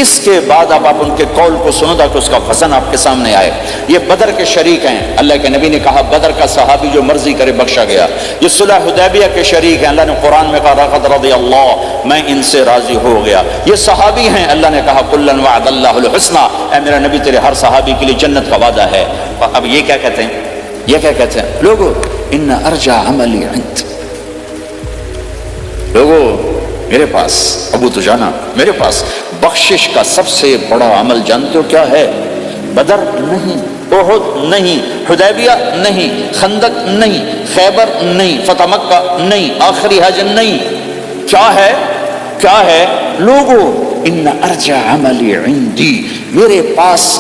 اس کے بعد اب آپ ان کے قول کو سنو تاکہ اس کا وزن آپ کے سامنے آئے. یہ بدر کے شریک ہیں. اللہ کے نبی نے کہا بدر کا صحابی جو مرضی کرے بخشا گیا. یہ صلح حدیبیہ کے شریک ہیں. اللہ نے قرآن میں کہا لقد رضی اللہ, میں ان سے راضی ہو گیا. یہ صحابی ہیں. اللہ نے کہا کلا وعد اللہ الحسنى, اے میرا نبی تیرے ہر صحابی کے لیے جنت کا وعدہ ہے. اب یہ کیا کہتے ہیں, یہ کیا کہتے ہیں لوگو, ان ارجع عملی عند, لوگو میرے پاس, ابو دجانہ میرے پاس بخشش کا سب سے بڑا عمل جانتے ہو کیا ہے؟ بدر نہیں, احد نہیں, حدیبیہ نہیں, خندق نہیں, خیبر نہیں, فتح مکہ نہیں, آخری حج نہیں. کیا ہے, کیا ہے لوگو, ان ارجع عملی عندی, میرے پاس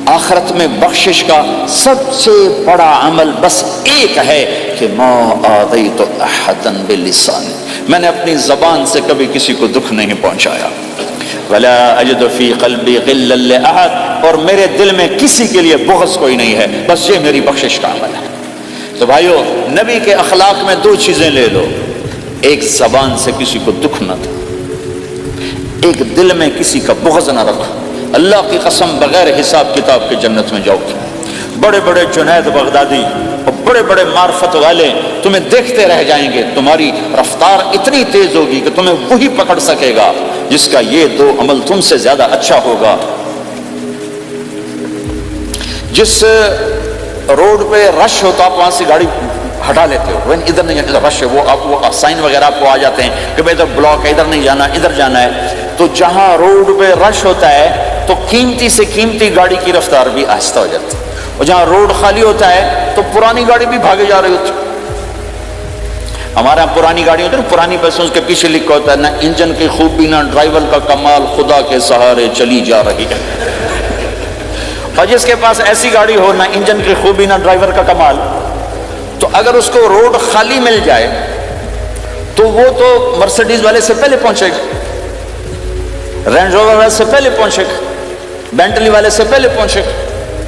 آخرت میں بخشش کا سب سے بڑا عمل بس ایک ہے کہ ما آذیت احدا بلسانی, میں نے اپنی زبان سے کبھی کسی کو دکھ نہیں پہنچایا. ولا اجد فی قلبی غلا لاحد, اور میرے دل میں کسی کے لیے بغض کوئی نہیں ہے, بس یہ میری بخشش کا عمل ہے. تو بھائیو, نبی کے اخلاق میں 2 چیزیں لے لو. ایک زبان سے کسی کو دکھ نہ دو, ایک دل میں کسی کا بغض نہ رکھو. اللہ کی قسم بغیر حساب کتاب کے جنت میں جاؤ گے. بڑے بڑے جنید بغدادی اور بڑے بڑے معرفت والے تمہیں دیکھتے رہ جائیں گے. تمہاری رفتار اتنی تیز ہوگی کہ تمہیں وہی پکڑ سکے گا جس کا یہ 2 عمل تم سے زیادہ اچھا ہوگا. جس روڈ پہ رش ہوتا آپ وہاں سے گاڑی ہٹا لیتے ہو, ادھر نہیں جانا, رش ہے, وہ سائن وغیرہ آپ کو آ جاتے ہیں کہ بھائی ادھر بلاک ہے, ادھر نہیں جانا, ادھر جانا ہے. تو جہاں روڈ پہ رش ہوتا ہے تو قیمتی سے قیمتی گاڑی کی رفتار بھی آہستہ ہو جاتی ہے, اور جہاں روڈ خالی ہوتا ہے تو پرانی گاڑی بھی بھاگے جا رہی ہوتی ہے. ہمارے یہاں پرانی گاڑی ہوتی ہے, پرانی بسوں کے پیچھے لکھا ہوتا ہے نہ انجن کی خوبی نہ ڈرائیور کا کمال, خدا کے سہارے چلی جا رہی ہے. اور جس کے پاس ایسی گاڑی ہو, نہ انجن کی خوبی نہ ڈرائیور کا کمال, تو اگر اس کو روڈ خالی مل جائے تو وہ تو مرسیڈیز والے سے پہلے پہنچے گا, رینج روور والے سے پہلے پہنچے گا, بینٹلی والے سے پہلے پہنچے گا,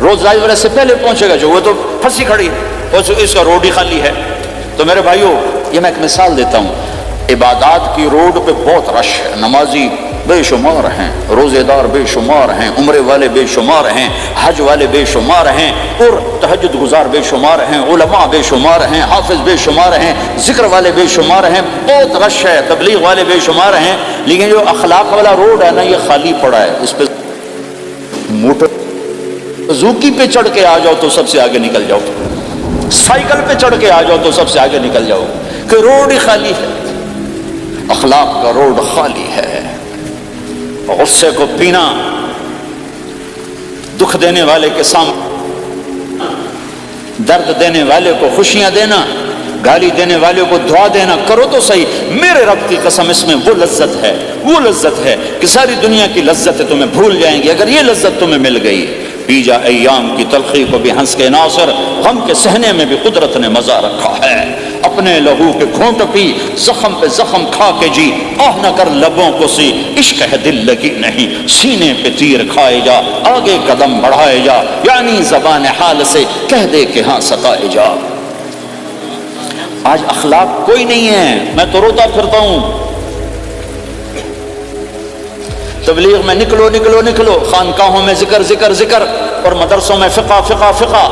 روز رائز والے سے پہلے پہنچے گا, جو وہ تو پھنسی کھڑی ہے, اس کا روڈ ہی خالی ہے. تو میرے بھائیو, یہ میں ایک مثال دیتا ہوں. عبادات کی روڈ پہ بہت رش ہے. نمازی بے شمار ہیں, روزے دار بے شمار ہیں, عمرے والے بے شمار ہیں, حج والے بے شمار ہیں, اور تہجد گزار بے شمار ہیں, علماء بے شمار ہیں, حافظ بے شمار ہیں, ذکر والے بے شمار ہیں, بہت رش ہے, تبلیغ والے بے شمار ہیں. لیکن جو اخلاق والا روڈ ہے نا, یہ خالی پڑا ہے. اس پہ موٹر زوکی پہ چڑھ کے آ جاؤ تو سب سے آگے نکل جاؤ, سائیکل پہ چڑھ کے آ جاؤ تو سب سے آگے نکل جاؤ, کہ روڈ ہی خالی ہے. اخلاق کا روڈ خالی ہے. غصے کو پینا, دکھ دینے والے کے سامنے, درد دینے والے کو خوشیاں دینا, گالی دینے والے کو دعا دینا, کرو تو صحیح. میرے رب کی قسم اس میں وہ لذت ہے, وہ لذت ہے کہ ساری دنیا کی لذتیں تمہیں بھول جائیں گی اگر یہ لذت تمہیں مل گئی. پی جا ایام کی تلخی کو بھی ہنس کے ناصر, غم کے سہنے میں بھی قدرت نے مزہ رکھا ہے. اپنے لہو کے گھونٹ پی، زخم پہ زخم کھا کے جی، آہ نہ کر لبوں کو سی، عشق ہے دل لگی نہیں، سینے پہ تیر کھائے جا، آگے قدم بڑھائے جا، یعنی زبان حال سے کہہ دے کہ ہاں ستائے جا۔ آج اخلاق کوئی نہیں ہے، میں تو روتا پھرتا ہوں۔ تبلیغ میں نکلو نکلو نکلو، خانقاہوں میں ذکر ذکر ذکر، اور مدرسوں میں فقہ فقہ فقہ،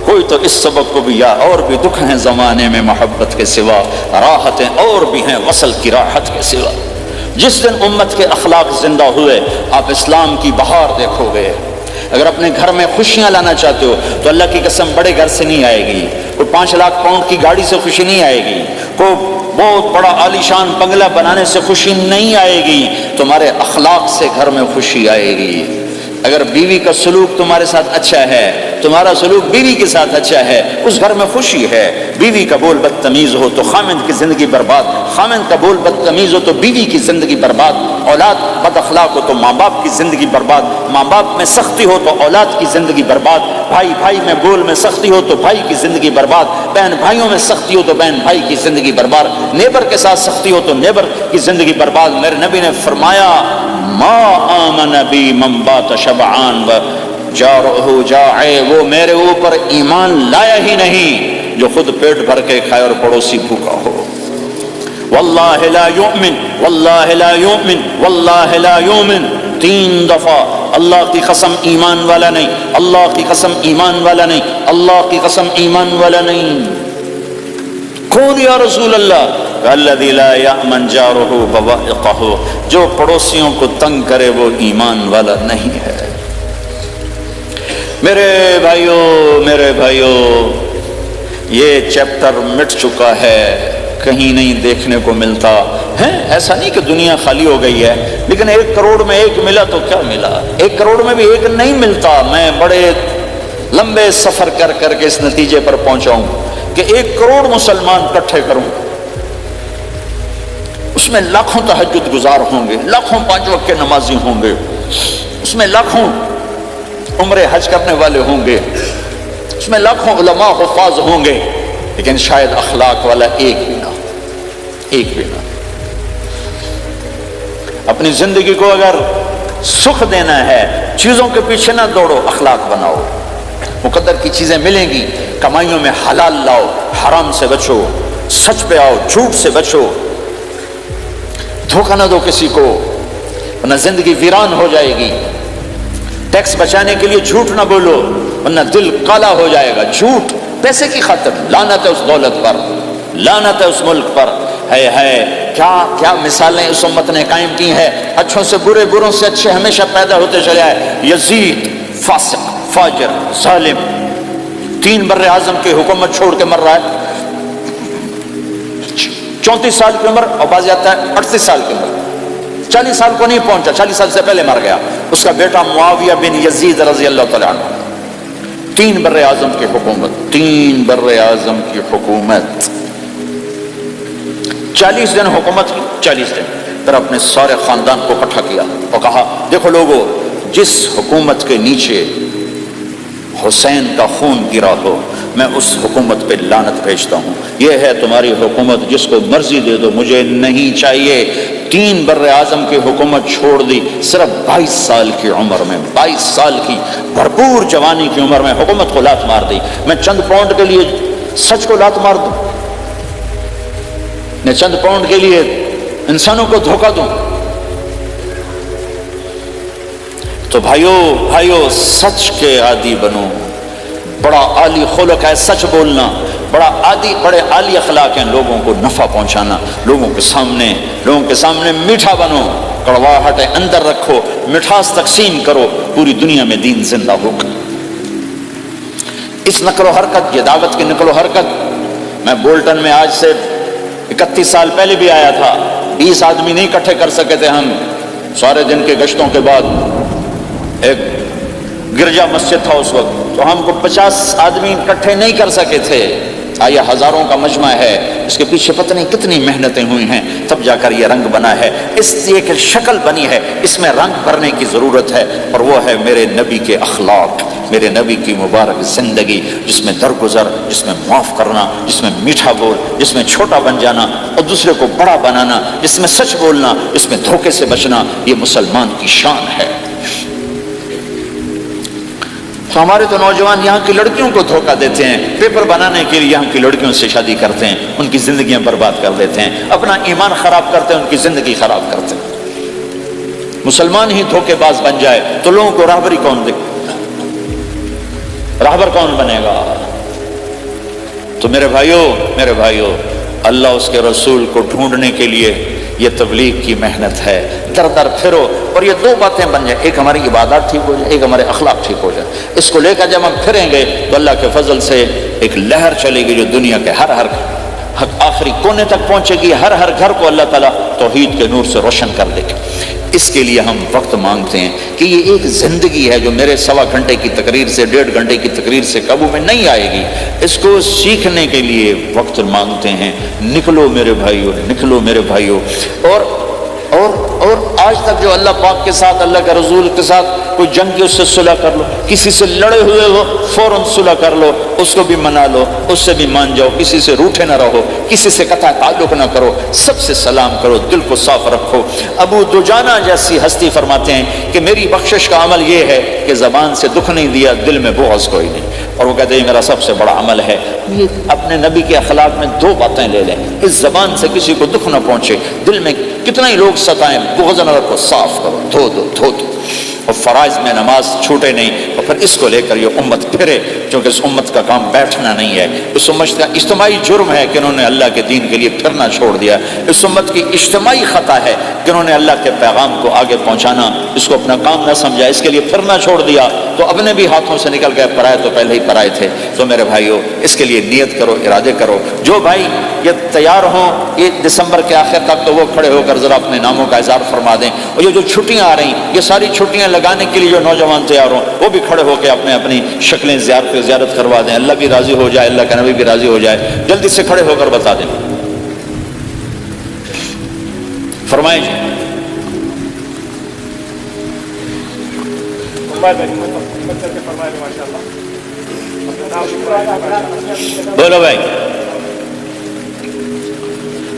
کوئی تو اس سبق کو بھی، یا اور بھی دکھ ہیں زمانے میں محبت کے سوا، راحتیں اور بھی ہیں وصل کی راحت کے سوا۔ جس دن امت کے اخلاق زندہ ہوئے، آپ اسلام کی بہار دیکھو گے۔ اگر اپنے گھر میں خوشیاں لانا چاہتے ہو تو اللہ کی قسم بڑے گھر سے نہیں آئے گی، کوئی 5 لاکھ پاؤنڈ کی گاڑی سے خوشی نہیں آئے گی، کوئی بہت بڑا عالیشان بنگلہ بنانے سے خوشی نہیں آئے گی، تمہارے اخلاق سے گھر میں خوشی آئے گی۔ اگر بیوی کا سلوک تمہارے ساتھ اچھا ہے، تمہارا سلوک بیوی کے ساتھ اچھا ہے، اس گھر میں خوشی ہے۔ بیوی کا بول بدتمیز ہو تو خامند کی زندگی برباد، خامند کا بول بدتمیز ہو تو بیوی کی زندگی برباد، اولاد بد اخلاق ہو تو ماں باپ کی زندگی برباد، ماں باپ میں سختی ہو تو اولاد کی زندگی برباد، بھائی بھائی میں بول میں سختی ہو تو بھائی کی زندگی برباد، بہن بھائیوں میں سختی ہو تو بہن بھائی کی زندگی برباد، نیبر کے ساتھ سختی ہو تو نیبر کی زندگی برباد۔ میرے نبی نے فرمایا ما آمن بی من بات شبعان و جارہ جاعے، وہ میرے اوپر ایمان لایا ہی نہیں جو خود پیٹ بھر کے کھائے اور پڑوسی بھوکا ہو۔ واللہ لا یؤمن واللہ لا یؤمن واللہ لا یؤمن، 3 دفعہ اللہ کی قسم ایمان والا نہیں، اللہ کی قسم ایمان والا نہیں، اللہ کی قسم ایمان والا نہیں۔ کون یا رسول اللہ؟ الذی لا یأمن جارہ بوائقہ، جو پڑوسیوں کو تنگ کرے وہ ایمان والا نہیں ہے۔ میرے بھائیوں یہ چیپٹر مٹ چکا ہے، کہیں نہیں دیکھنے کو ملتا ہے۔ ایسا نہیں کہ دنیا خالی ہو گئی ہے، لیکن 1 کروڑ میں 1 ملا تو کیا ملا، 1 کروڑ میں بھی 1 نہیں ملتا۔ میں بڑے لمبے سفر کر کر کے اس نتیجے پر پہنچا ہوں کہ 1 کروڑ مسلمان اکٹھے کروں، اس میں لاکھوں تہجد گزار ہوں گے، لاکھوں 5 وقت کے نمازی ہوں گے، اس میں لاکھوں عمرہ حج کرنے والے ہوں گے، اس میں لاکھوں علماء حفاظ ہوں گے، لیکن شاید اخلاق والا ایک بھی نہ۔ اپنی زندگی کو اگر سکھ دینا ہے، چیزوں کے پیچھے نہ دوڑو، اخلاق بناؤ۔ مقدر کی چیزیں ملیں گی، کمائیوں میں حلال لاؤ، حرام سے بچو، سچ پہ آؤ، جھوٹ سے بچو، دھوکہ نہ دو کسی کو، ورنہ زندگی ویران ہو جائے گی۔ ٹیکس بچانے کے لیے جھوٹ نہ بولو، ورنہ دل کالا ہو جائے گا۔ جھوٹ پیسے کی خاطر، لعنت ہے اس دولت پر، لعنت ہے اس ملک پر۔ ہے کیا مثالیں اس امت نے قائم کی ہیں، اچھوں سے برے، بروں سے اچھے ہمیشہ پیدا ہوتے چلے آئے۔ یزید فاسق، فاجر، ظالم، 3 بر اعظم کی حکومت چھوڑ کے مر رہا ہے، 34 سال کی عمر، اور بعض آتا ہے 38 سال کی عمر، 40 سال کو نہیں پہنچا، 40 سال سے پہلے مر گیا۔ اس کا بیٹا معاویہ بن یزید رضی اللہ تعالیٰ عنہ، 3 بر اعظم کی حکومت، 3 بر اعظم کی حکومت، 40 دن حکومت کی، 40 دن پھر اپنے سارے خاندان کو اکٹھا کیا اور کہا دیکھو لوگو، جس حکومت کے نیچے حسین کا خون گرا ہو، میں اس حکومت پہ لعنت بھیجتا ہوں۔ یہ ہے تمہاری حکومت، جس کو مرضی دے دو، مجھے نہیں چاہیے۔ 3 بر اعظم کی حکومت چھوڑ دی، صرف 22 سال کی عمر میں، 22 سال کی بھرپور جوانی کی عمر میں حکومت کو لات مار دی۔ میں چند پاؤنڈ کے لیے سچ کو لات مار دوں، میں چند پاؤنڈ کے لیے انسانوں کو دھوکہ دوں؟ تو بھائیو سچ کے عادی بنو۔ بڑا عالی خلق ہے سچ بولنا، بڑے عالی اخلاق ہیں لوگوں کو نفع پہنچانا، لوگوں کے سامنے میٹھا بنو، کڑواہٹ اندر رکھو، مٹھاس تقسیم کرو، پوری دنیا میں دین زندہ ہوگا۔ اس نقل و حرکت، یہ دعوت کی نقل و حرکت، میں بولٹن میں آج سے 31 سال پہلے بھی آیا تھا، 20 آدمی نہیں اکٹھے کر سکے تھے ہم، سارے دن کے گشتوں کے بعد۔ ایک گرجا مسجد تھا اس وقت، تو ہم کو 50 آدمی اکٹھے نہیں کر سکے تھے۔ آیا ہزاروں کا مجمع ہے، اس کے پیچھے پتہ نہیں کتنی محنتیں ہوئی ہیں، تب جا کر یہ رنگ بنا ہے، اس ایک شکل بنی ہے، اس میں رنگ بھرنے کی ضرورت ہے، اور وہ ہے میرے نبی کے اخلاق، میرے نبی کی مبارک زندگی، جس میں درگزر، جس میں معاف کرنا، جس میں میٹھا بول، جس میں چھوٹا بن جانا اور دوسرے کو بڑا بنانا، جس میں سچ بولنا، جس میں دھوکے سے بچنا، یہ مسلمان کی شان ہے۔ تو ہمارے تو نوجوان یہاں کی لڑکیوں کو دھوکہ دیتے ہیں، پیپر بنانے کے لیے یہاں کی لڑکیوں سے شادی کرتے ہیں، ان کی زندگیاں برباد کر دیتے ہیں، اپنا ایمان خراب کرتے ہیں، ان کی زندگی خراب کرتے ہیں۔ مسلمان ہی دھوکے باز بن جائے تو لوگوں کو راہبری کون دے؟ راہبر کون بنے گا؟ تو میرے بھائیوں، اللہ اس کے رسول کو ڈھونڈنے کے لیے یہ تبلیغ کی محنت ہے، در در پھرو اور یہ دو باتیں بن جائیں، ایک ہماری عبادات ٹھیک ہو جائے، ایک ہمارے اخلاق ٹھیک ہو جائے۔ اس کو لے کر جب ہم پھریں گے تو اللہ کے فضل سے ایک لہر چلے گی جو دنیا کے ہر آخری کونے تک پہنچے گی، ہر گھر کو اللہ تعالیٰ توحید کے نور سے روشن کر دے گا۔ اس کے لیے ہم وقت مانگتے ہیں کہ یہ ایک زندگی ہے جو میرے 1.25 گھنٹے کی تقریر سے 1.5 گھنٹے کی تقریر سے قابو میں نہیں آئے گی، اس کو سیکھنے کے لیے وقت مانگتے ہیں۔ نکلو میرے بھائیوں، اور آج تک جو اللہ پاک کے ساتھ، اللہ کے رسول کے ساتھ کوئی جنگ کی، اس سے صلح کر لو، کسی سے لڑے ہوئے ہو فوراً صلح کر لو، اس کو بھی منا لو، اس سے بھی مان جاؤ، کسی سے روٹھے نہ رہو، کسی سے قطع تعلق نہ کرو، سب سے سلام کرو، دل کو صاف رکھو۔ ابو دجانہ جیسی ہستی فرماتے ہیں کہ میری بخشش کا عمل یہ ہے کہ زبان سے دکھ نہیں دیا، دل میں بغض کوئی نہیں، اور وہ کہتے ہیں میرا سب سے بڑا عمل ہے یہ اپنے نبی کے اخلاق میں 2 باتیں لے لیں، اس زبان سے کسی کو دکھ نہ پہنچے، دل میں کتنا ہی لوگ ستائیں، بغض نہ رکھو، صاف کرو، دھو دو، اور فرائض میں نماز چھوٹے نہیں، اور پھر اس کو لے کر یہ امت پھرے، کیونکہ اس امت کا کام بیٹھنا نہیں ہے، اس امت کا اجتماعی جرم ہے کہ انہوں نے اللہ کے دین کے لیے پھرنا چھوڑ دیا، اس امت کی اجتماعی خطا ہے کہ انہوں نے اللہ کے پیغام کو آگے پہنچانا اس کو اپنا کام نہ سمجھا، اس کے لیے پھرنا چھوڑ دیا تو اپنے بھی ہاتھوں سے نکل گئے، پرائے تو پہلے ہی پرائے تھے۔ تو میرے بھائیوں، اس کے لیے نیت کرو، ارادے کرو۔ جو بھائی یہ تیار ہوں یہ دسمبر کے آخر تک تو وہ کھڑے ہو کر ذرا اپنے ناموں کا اظہار فرما دیں، اور یہ جو چھٹیاں آ رہی ہیں، یہ ساری چھٹیاں لگانے کے لیے جو نوجوان تیار ہوں وہ بھی کھڑے ہو کے اپنی شکلیں زیارت کروا دیں، اللہ بھی راضی ہو جائے، اللہ کا نبی بھی راضی ہو جائے۔ جلدی سے کھڑے ہو کر بتا دیں، فرمائیں جی۔ بولو بھائی،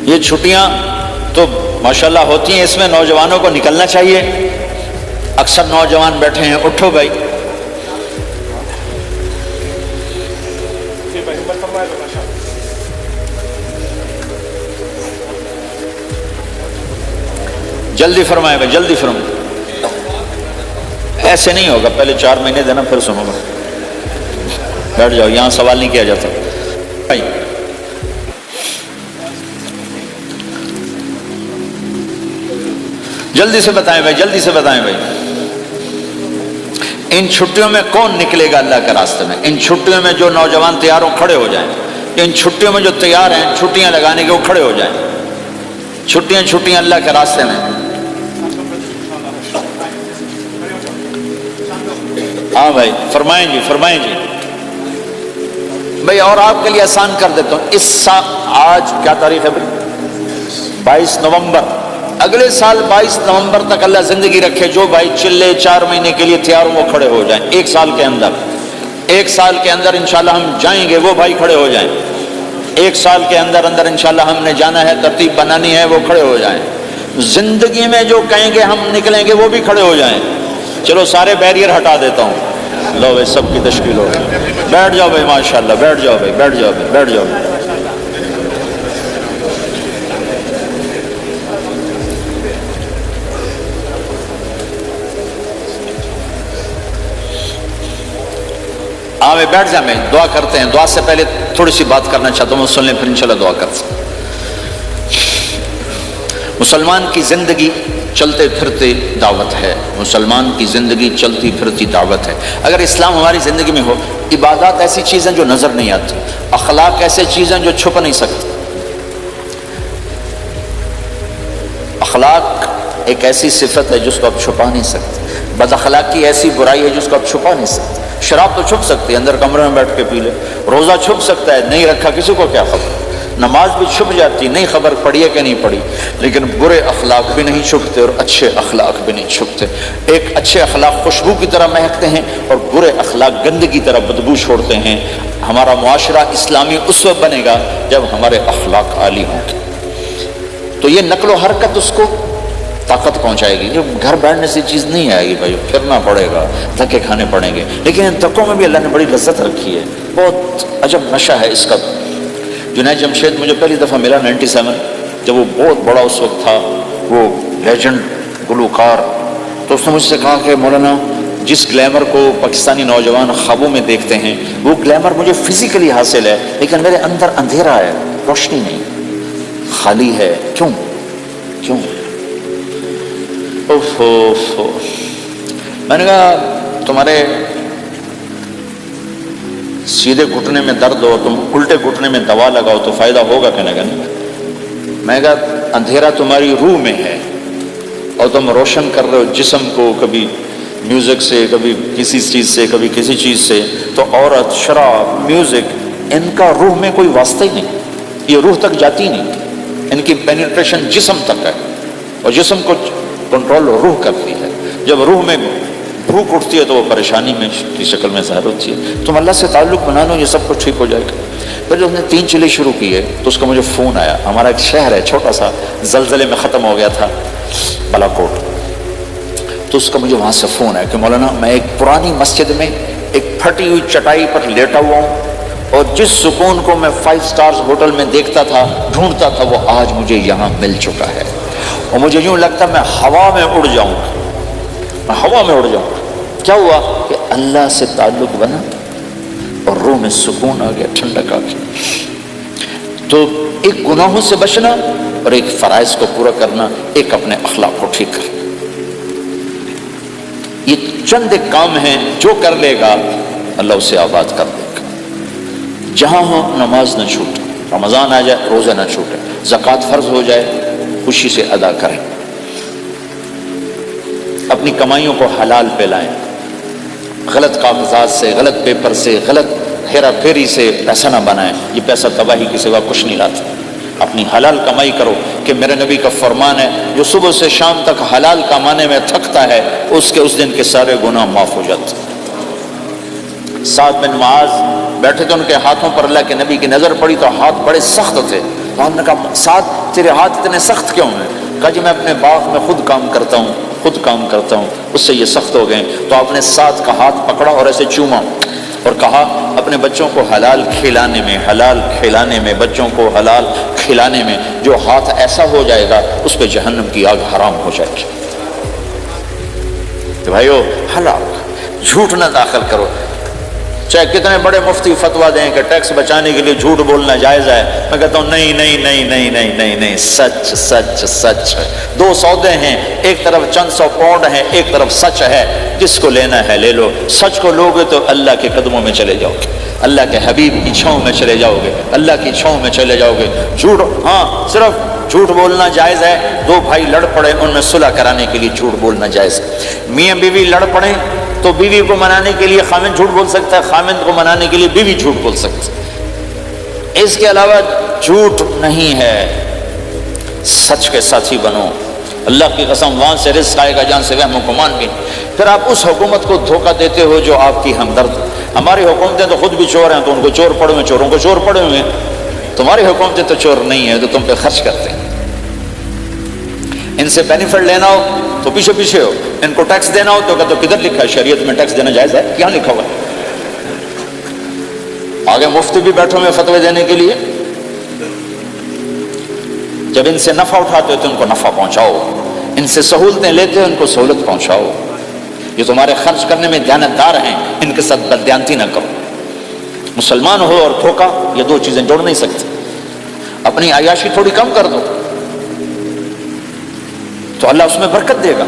یہ چھٹیاں تو ماشاءاللہ ہوتی ہیں، اس میں نوجوانوں کو نکلنا چاہیے۔ اکثر نوجوان بیٹھے ہیں، اٹھو بھائی۔ جلدی فرمائے بھائی، جلدی فرمائے، ایسے نہیں ہوگا، پہلے 4 مہینے دینا پھر سنو گا۔ بیٹھ جاؤ، یہاں سوال نہیں کیا جاتا بھائی۔ جلدی سے بتائیں بھائی، جلدی سے بتائیں بھائی، ان چھٹیوں میں کون نکلے گا اللہ کے راستے میں؟ ان چھٹیوں میں جو نوجوان تیار ہوں کھڑے ہو جائیں، ان چھٹیوں میں جو تیار ہیں چھٹیاں لگانے کے وہ کھڑے ہو جائیں، چھٹیاں اللہ کے راستے میں۔ ہاں بھائی، فرمائیں جی، فرمائیں جی بھائی۔ اور آپ کے لیے آسان کر دیتا ہوں، اس سال آج کیا تاریخ ہے بھائی؟ 22 نومبر۔ اگلے سال 22 نومبر تک اللہ زندگی رکھے، جو بھائی چلے 4 مہینے کے لیے تیار ہوں وہ کھڑے ہو جائیں۔ 1 سال کے اندر انشاءاللہ ہم جائیں گے، وہ بھائی کھڑے ہو جائیں۔ 1 سال کے اندر انشاءاللہ ہم نے جانا ہے، ترتیب بنانی ہے، وہ کھڑے ہو جائیں۔ زندگی میں جو کہیں گے ہم نکلیں گے وہ بھی کھڑے ہو جائیں۔ چلو سارے بیریئر ہٹا دیتا ہوں، لو بھائی سب کی تشکیل ہو گئی، بیٹھ جاؤ بھائی، ماشاءاللہ بیٹھ جاؤ بھائی، بیٹھ جاؤ بھائی، بیٹھ جاؤ۔ ہاں بھائی بیٹھ جائیں، میں دعا کرتے ہیں۔ دعا سے پہلے تھوڑی سی بات کرنا چاہتا ہوں، سن لیں پھر انشاءاللہ دعا کرتے ہیں۔ مسلمان کی زندگی چلتے پھرتے دعوت ہے، مسلمان کی زندگی چلتی پھرتی دعوت ہے۔ اگر اسلام ہماری زندگی میں ہو، عبادات ایسی چیزیں جو نظر نہیں آتی، اخلاق ایسے چیزیں جو چھپ نہیں سکتی۔ اخلاق ایک ایسی صفت ہے جس کو آپ چھپا نہیں سکتے، بد اخلاقی ایسی برائی ہے جس کو آپ چھپا نہیں سکتے۔ شراب تو چھپ سکتی ہے، اندر کمرے میں بیٹھ کے پی لے، روزہ چھپ سکتا ہے، نہیں رکھا کسی کو کیا خبر، نماز بھی چھپ جاتی، نہیں خبر پڑی ہے کہ نہیں پڑی، لیکن برے اخلاق بھی نہیں چھپتے اور اچھے اخلاق بھی نہیں چھپتے۔ ایک اچھے اخلاق خوشبو کی طرح مہکتے ہیں اور برے اخلاق گندگی کی طرح بدبو چھوڑتے ہیں۔ ہمارا معاشرہ اسلامی اس وقت بنے گا جب ہمارے اخلاق عالی ہوں گے۔ تو یہ نقل و حرکت اس کو طاقت پہنچائے گی۔ جب گھر بیٹھنے سے چیز نہیں آئے گی بھائی، پھرنا پڑے گا، دھکے کھانے پڑیں گے، لیکن ان دھکوں میں بھی اللہ نے بڑی لذت رکھی ہے، بہت عجب نشہ ہے اس کا۔ جنید جمشید مجھے پہلی دفعہ ملا 97، جب وہ بہت بڑا اس وقت تھا، وہ لیجنڈ گلوکار، تو اس نے مجھ سے کہا کہ مولانا جس گلیمر کو پاکستانی نوجوان خوابوں میں دیکھتے ہیں وہ گلیمر مجھے فزیکلی حاصل ہے، لیکن میرے اندر اندھیرا ہے، روشنی نہیں، خالی ہے۔ کیوں؟ میں نے کہا تمہارے سیدھے گھٹنے میں درد ہو، تم الٹے گھٹنے میں دوا لگاؤ تو فائدہ ہوگا کہ نہیں؟ میں نے کہا اندھیرا تمہاری روح میں ہے اور تم روشن کر رہے ہو جسم کو، کبھی میوزک سے، کبھی کسی چیز سے، کبھی کسی چیز سے، تو عورت، شراب، میوزک، ان کا روح میں کوئی واسطہ ہی نہیں، یہ روح تک جاتی نہیں، ان کی پینیٹریشن جسم تک ہے اور جسم کو کنٹرول روح کرتی ہے۔ جب روح میں بھوک اٹھتی ہے تو وہ پریشانی میں کی شکل میں ظاہر ہوتی ہے۔ تم اللہ سے تعلق بنا لو، یہ سب کچھ ٹھیک ہو جائے گا۔ پھر جب اس نے 3 چلے شروع کیے تو اس کا مجھے فون آیا، ہمارا ایک شہر ہے چھوٹا سا، زلزلے میں ختم ہو گیا تھا، بالا کوٹ، تو اس کا مجھے وہاں سے فون آیا کہ مولانا میں ایک پرانی مسجد میں ایک پھٹی ہوئی چٹائی پر لیٹا ہوا ہوں اور جس سکون کو میں 5 سٹارز ہوٹل میں دیکھتا تھا، ڈھونڈتا تھا، وہ آج مجھے یہاں مل چکا ہے، اور مجھے یوں لگتا میں ہوا میں اڑ جاؤں گا، میں ہوا میں اڑ جاؤں گا۔ کیا ہوا کہ اللہ سے تعلق بنا اور روح میں سکون آ گیا، ٹھنڈک آ گئی۔ تو ایک گناہوں سے بچنا اور ایک فرائض کو پورا کرنا، ایک اپنے اخلاق کو ٹھیک کرنا، یہ چند ایک کام ہیں جو کر لے گا اللہ اسے آباد کر دے گا۔ جہاں ہو نماز نہ چھوٹے، رمضان آ جائے روزہ نہ چھوٹے، زکوٰۃ فرض ہو جائے خوشی سے ادا کریں، اپنی کمائیوں کو حلال پہ لائیں، غلط کاغذات سے، غلط پیپر سے، غلط ہیرا پھیری سے پیسہ نہ بنائیں، یہ پیسہ تباہی کے سوا کچھ نہیں لاتا۔ اپنی حلال کمائی کرو، کہ میرے نبی کا فرمان ہے جو صبح سے شام تک حلال کمانے میں تھکتا ہے اس دن کے سارے گناہ معاف ہو جاتے۔ سعد بن معاذ بیٹھے تھے، ان کے ہاتھوں پر اللہ کے نبی کی نظر پڑی تو ہاتھ بڑے سخت تھے، تو ہم نے کہا سعد تیرے ہاتھ اتنے سخت کیوں ہیں؟ کہا جی میں اپنے باغ میں خود کام کرتا ہوں، اس سے یہ سخت ہو گئے۔ تو آپ نے سعد کا ہاتھ پکڑا اور ایسے چوما اور کہا اپنے بچوں کو حلال کھلانے میں بچوں کو حلال کھلانے میں جو ہاتھ ایسا ہو جائے گا اس پہ جہنم کی آگ حرام ہو جائے گی۔ تو بھائیو حلال، جھوٹ نہ داخل کرو، چاہے کتنے بڑے مفتی فتویٰ دیں کہ ٹیکس بچانے کے لیے جھوٹ بولنا جائز ہے، میں کہتا ہوں نہیں، سچ ہے۔ 2 سودے ہیں، ایک طرف چند 100 پاؤنڈ ہیں، ایک طرف سچ ہے، جس کو لینا ہے لے لو۔ سچ کو لوگے تو اللہ کے قدموں میں چلے جاؤ گے، اللہ کے حبیب کی چھاؤں میں چلے جاؤ گے، اللہ کی چھاؤں میں چلے جاؤ گے۔ جھوٹ، ہاں صرف جھوٹ بولنا جائز ہے، 2 بھائی لڑ پڑے ان میں صلح کرانے کے لیے جھوٹ بولنا جائز ہے۔ میاں بیوی لڑ پڑے تو بیوی کو منانے کے لیے خامند جھوٹ بول سکتا ہے، خامند کو منانے کے لیے بیوی جھوٹ بول سکتی ہے۔ اس کے علاوہ جھوٹ نہیں ہے، سچ کے ساتھی بنو۔ اللہ کی قسم وہاں سے رزق آئے گا جہاں سے وہم و گمان بھی۔ پھر آپ اس حکومت کو دھوکہ دیتے ہو جو آپ کی ہمدرد۔ ہماری حکومتیں تو خود بھی چور ہیں تو ان کو چور پڑے ہوئے، چوروں کو چور پڑے ہوئے ہیں۔ تمہاری حکومتیں تو چور نہیں ہیں، تو تم پہ خرچ کرتے ہیں۔ ان سے بینیفٹ لینا ہو تو پیچھے ہو، ان کو ٹیکس دینا ہو تو کہتے کدھر لکھا ہے شریعت میں ٹیکس دینا جائز ہے؟ کیا لکھا ہوا ہے؟ آگے مفتی بھی بیٹھے ہوئے فتوے دینے کے لیے۔ جب ان سے نفع اٹھاتے ہو تو ان کو نفع پہنچاؤ، ان سے سہولتیں لیتے ہو ان کو سہولت پہنچاؤ۔ یہ تمہارے خرچ کرنے میں دیانتدار ہیں، ان کے ساتھ بددیانتی نہ کرو۔ مسلمان ہو اور دھوکہ، یہ 2 چیزیں جوڑ نہیں سکتے۔ اپنی عیاشی تھوڑی کم کر دو تو اللہ اس میں برکت دے گا۔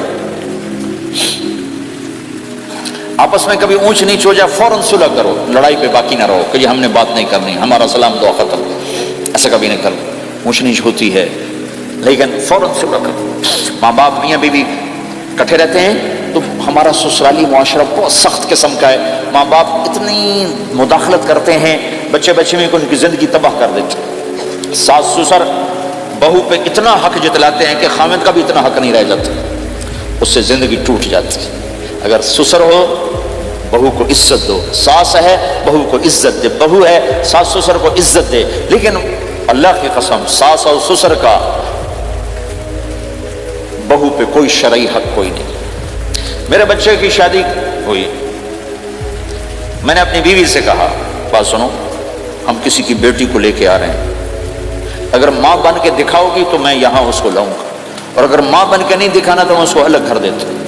آپس میں کبھی اونچ نیچ ہو جائے فوراً صلح کرو، لڑائی پہ باقی نہ رہو کہ یہ ہم نے بات نہیں کرنی، ہمارا سلام دعا ختم، ایسا کبھی نہیں کرو۔ اونچ نیچ ہوتی ہے لیکن فوراً صلح کرو۔ ماں باپ میاں بیوی کٹھے رہتے ہیں تو ہمارا سسرالی معاشرہ بہت سخت قسم کا ہے، ماں باپ اتنی مداخلت کرتے ہیں، بچے میں ان کی زندگی تباہ کر دیتے ہیں۔ ساس سسر بہو پہ اتنا حق جتلاتے ہیں کہ خامد کا بھی اتنا حق نہیں رہ جاتا، اس سے زندگی ٹوٹ جاتی ہے۔ اگر سسر ہو بہو کو عزت دو، ساس ہے بہو کو عزت دے، بہو ہے ساس سسر کو عزت دے، لیکن اللہ کی قسم ساس اور سسر کا بہو پہ کوئی شرعی حق کوئی نہیں۔ میرے بچے کی شادی ہوئی، میں نے اپنی بیوی سے کہا بات سنو، ہم کسی کی بیٹی کو لے کے آ رہے ہیں، اگر ماں بن کے دکھاؤ گی تو میں یہاں اس کو لاؤں گا، اور اگر ماں بن کے نہیں دکھانا تو میں اس کو الگ گھر دیتا ہوں،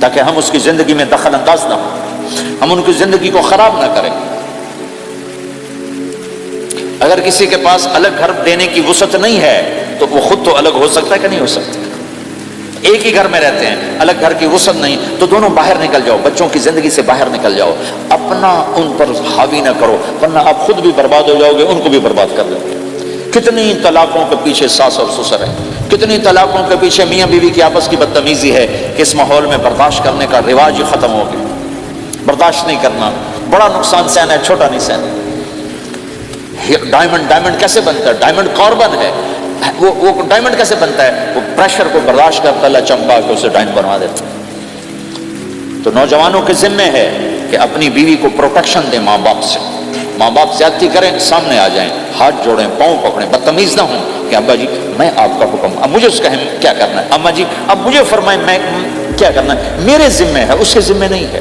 تاکہ ہم اس کی زندگی میں دخل انداز نہ ہوں، ہم ان کی زندگی کو خراب نہ کریں۔ اگر کسی کے پاس الگ گھر دینے کی وسعت نہیں ہے تو وہ خود تو الگ ہو سکتا ہے کہ نہیں ہو سکتا؟ ایک ہی گھر میں رہتے ہیں، الگ گھر کی وسعت نہیں تو دونوں باہر نکل جاؤ، بچوں کی زندگی سے باہر نکل جاؤ، اپنا ان پر حاوی نہ کرو، ورنہ آپ خود بھی برباد ہو جاؤ گے، ان کو بھی برباد کر دو گے۔ کتنی طلاقوں کے پیچھے ساس اور سسر ہیں، کتنی طلاقوں کے پیچھے میاں بیوی کی آپس کی بدتمیزی ہے کہ اس ماحول میں برداشت کرنے کا رواج ہی ختم ہو گیا، برداشت نہیں کرنا، بڑا نقصان سہنا ہے، چھوٹا نہیں سہنا۔ ڈائمنڈ کیسے بنتا ہے؟ ڈائمنڈ کاربن ہے، وہ ڈائمنڈ کیسے بنتا ہے؟ وہ پریشر کو برداشت کرتا اللہ چمکا کے اسے ڈائمنڈ بنوا دیتا ہے۔ تو نوجوانوں کے ذمے ہے کہ اپنی بیوی کو پروٹیکشن دیں ماں باپ سے، ماں باپ زیادتی کریں سامنے آ جائیں، ہاتھ جوڑیں، پاؤں پکڑیں، بدتمیز نہ ہوں کہ ابا جی میں آپ کا حکم، اب مجھے اس کا کیا کرنا ہے، اماں جی اب مجھے فرمائیں میں کیا کرنا ہے، میرے ذمے ہے، اس کے ذمے نہیں ہے۔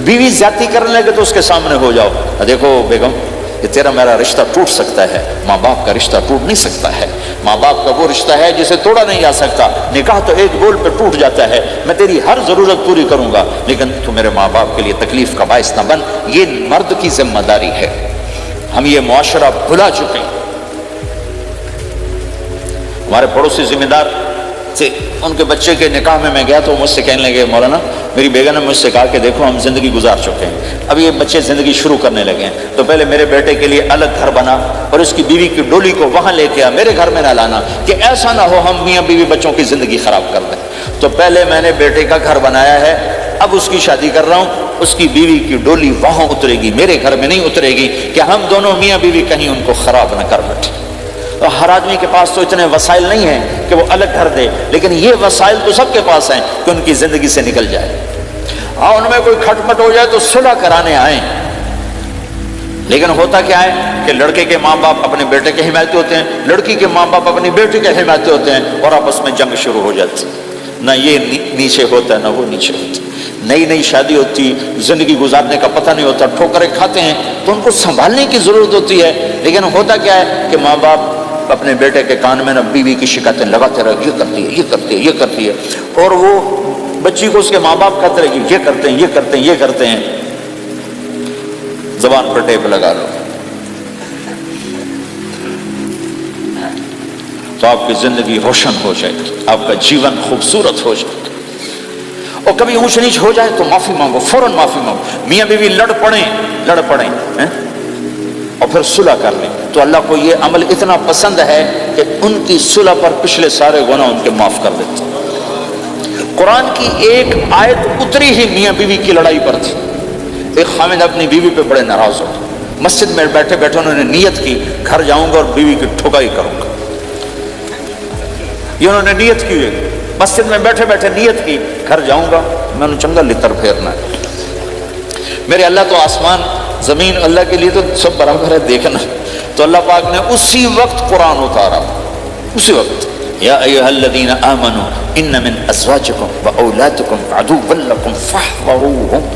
بیوی زیادتی کرنے لگے تو اس کے سامنے ہو جاؤ، دیکھو بیگم کہ تیرا میرا رشتہ ٹوٹ سکتا ہے، ماں باپ کا رشتہ ٹوٹ نہیں سکتا ہے، ماں باپ کا وہ رشتہ ہے جسے توڑا نہیں جا سکتا، نکاح تو ایک بول پہ ٹوٹ جاتا ہے، میں تیری ہر ضرورت پوری کروں گا لیکن تو میرے ماں باپ کے لیے تکلیف کا باعث نہ بن، یہ مرد کی ذمہ داری ہے۔ ہم یہ معاشرہ بھلا چکے ہیں۔ ہمارے پڑوسی ذمہ دار سے ان کے بچے کے نکاح میں گیا تو مجھ سے کہنے لگے مولانا میری بیگم نے مجھ سے کہا کہ دیکھو ہم زندگی گزار چکے ہیں، اب یہ بچے زندگی شروع کرنے لگے ہیں، تو پہلے میرے بیٹے کے لیے الگ گھر بنا اور اس کی بیوی کی ڈولی کو وہاں لے کے آ، میرے گھر میں نہ لانا کہ ایسا نہ ہو ہم میاں بیوی بچوں کی زندگی خراب کر دیں۔ تو پہلے میں نے بیٹے کا گھر بنایا ہے، اب اس کی شادی کر رہا ہوں، اس کی بیوی کی ڈولی وہاں اترے گی، میرے گھر میں نہیں اترے گی کہ ہم دونوں میاں بیوی کہیں ان کو خراب نہ کر بیٹھے۔ تو ہر آدمی کے پاس تو اتنے وسائل نہیں ہیں کہ وہ الگ گھر دے، لیکن یہ وسائل تو سب کے پاس ہیں کہ ان کی زندگی سے نکل جائے۔ ہاں ان میں کوئی کھٹ پٹ ہو جائے تو صلح کرانے آئیں، لیکن ہوتا کیا ہے کہ لڑکے کے ماں باپ اپنے بیٹے کے حمایتی ہوتے ہیں، لڑکی کے ماں باپ اپنی بیٹی کے حمایتی ہوتے ہیں اور آپس میں جنگ شروع ہو جاتی، نہ یہ نیچے ہوتا ہے نہ وہ نیچے ہوتا ہے۔ نئی شادی ہوتی، زندگی گزارنے کا پتہ نہیں ہوتا، ٹھوکریں کھاتے ہیں تو ان کو سنبھالنے کی ضرورت ہوتی ہے، لیکن ہوتا کیا ہے کہ ماں باپ اپنے بیٹے کے کان میں نہ بیوی کی شکایتیں لگاتے رہے، یہ کرتی ہے یہ کرتی ہے یہ کرتی ہے، اور وہ بچی کو اس کے ماں باپ کہتے رہے کہ یہ کرتے ہیں یہ کرتے ہیں یہ کرتے ہیں۔ زبان پر ٹیپ لگا لو تو آپ کی زندگی روشن ہو جائے گی، آپ کا جیون خوبصورت ہو جائے گا۔ اور کبھی اونچ نیچ ہو جائے تو معافی مانگو، فوراً معافی مانگو، میاں بیوی لڑ پڑیں اور پھر صلح کر لیں تو اللہ کو یہ عمل اتنا پسند ہے کہ ان کی صلح پر پچھلے سارے گناہ ان کے معاف کر دیتے۔ قرآن کی ایک آیت اتری ہی میاں بیوی کی لڑائی پر تھی۔ ایک خامد اپنی بیوی پہ بڑے ناراض ہو، مسجد میں بیٹھے بیٹھے انہوں نے نیت کی گھر جاؤں گا اور بیوی کی ٹھکائی کروں گا، یہ انہوں نے نیت کی، مسجد میں بیٹھے بیٹھے نیت کی گھر جاؤں گا میں نے چنگا لتر پھیرنا ہے۔ میرے اللہ تو آسمان زمین اللہ کے لیے تو سب برابر ہے دیکھنا، تو اللہ پاک نے اسی وقت قرآن اتارا، اسی وقت یا ایھا الذین آمنوا ان من ازواجکم واولادکم عدوا لکم فاحذروہم،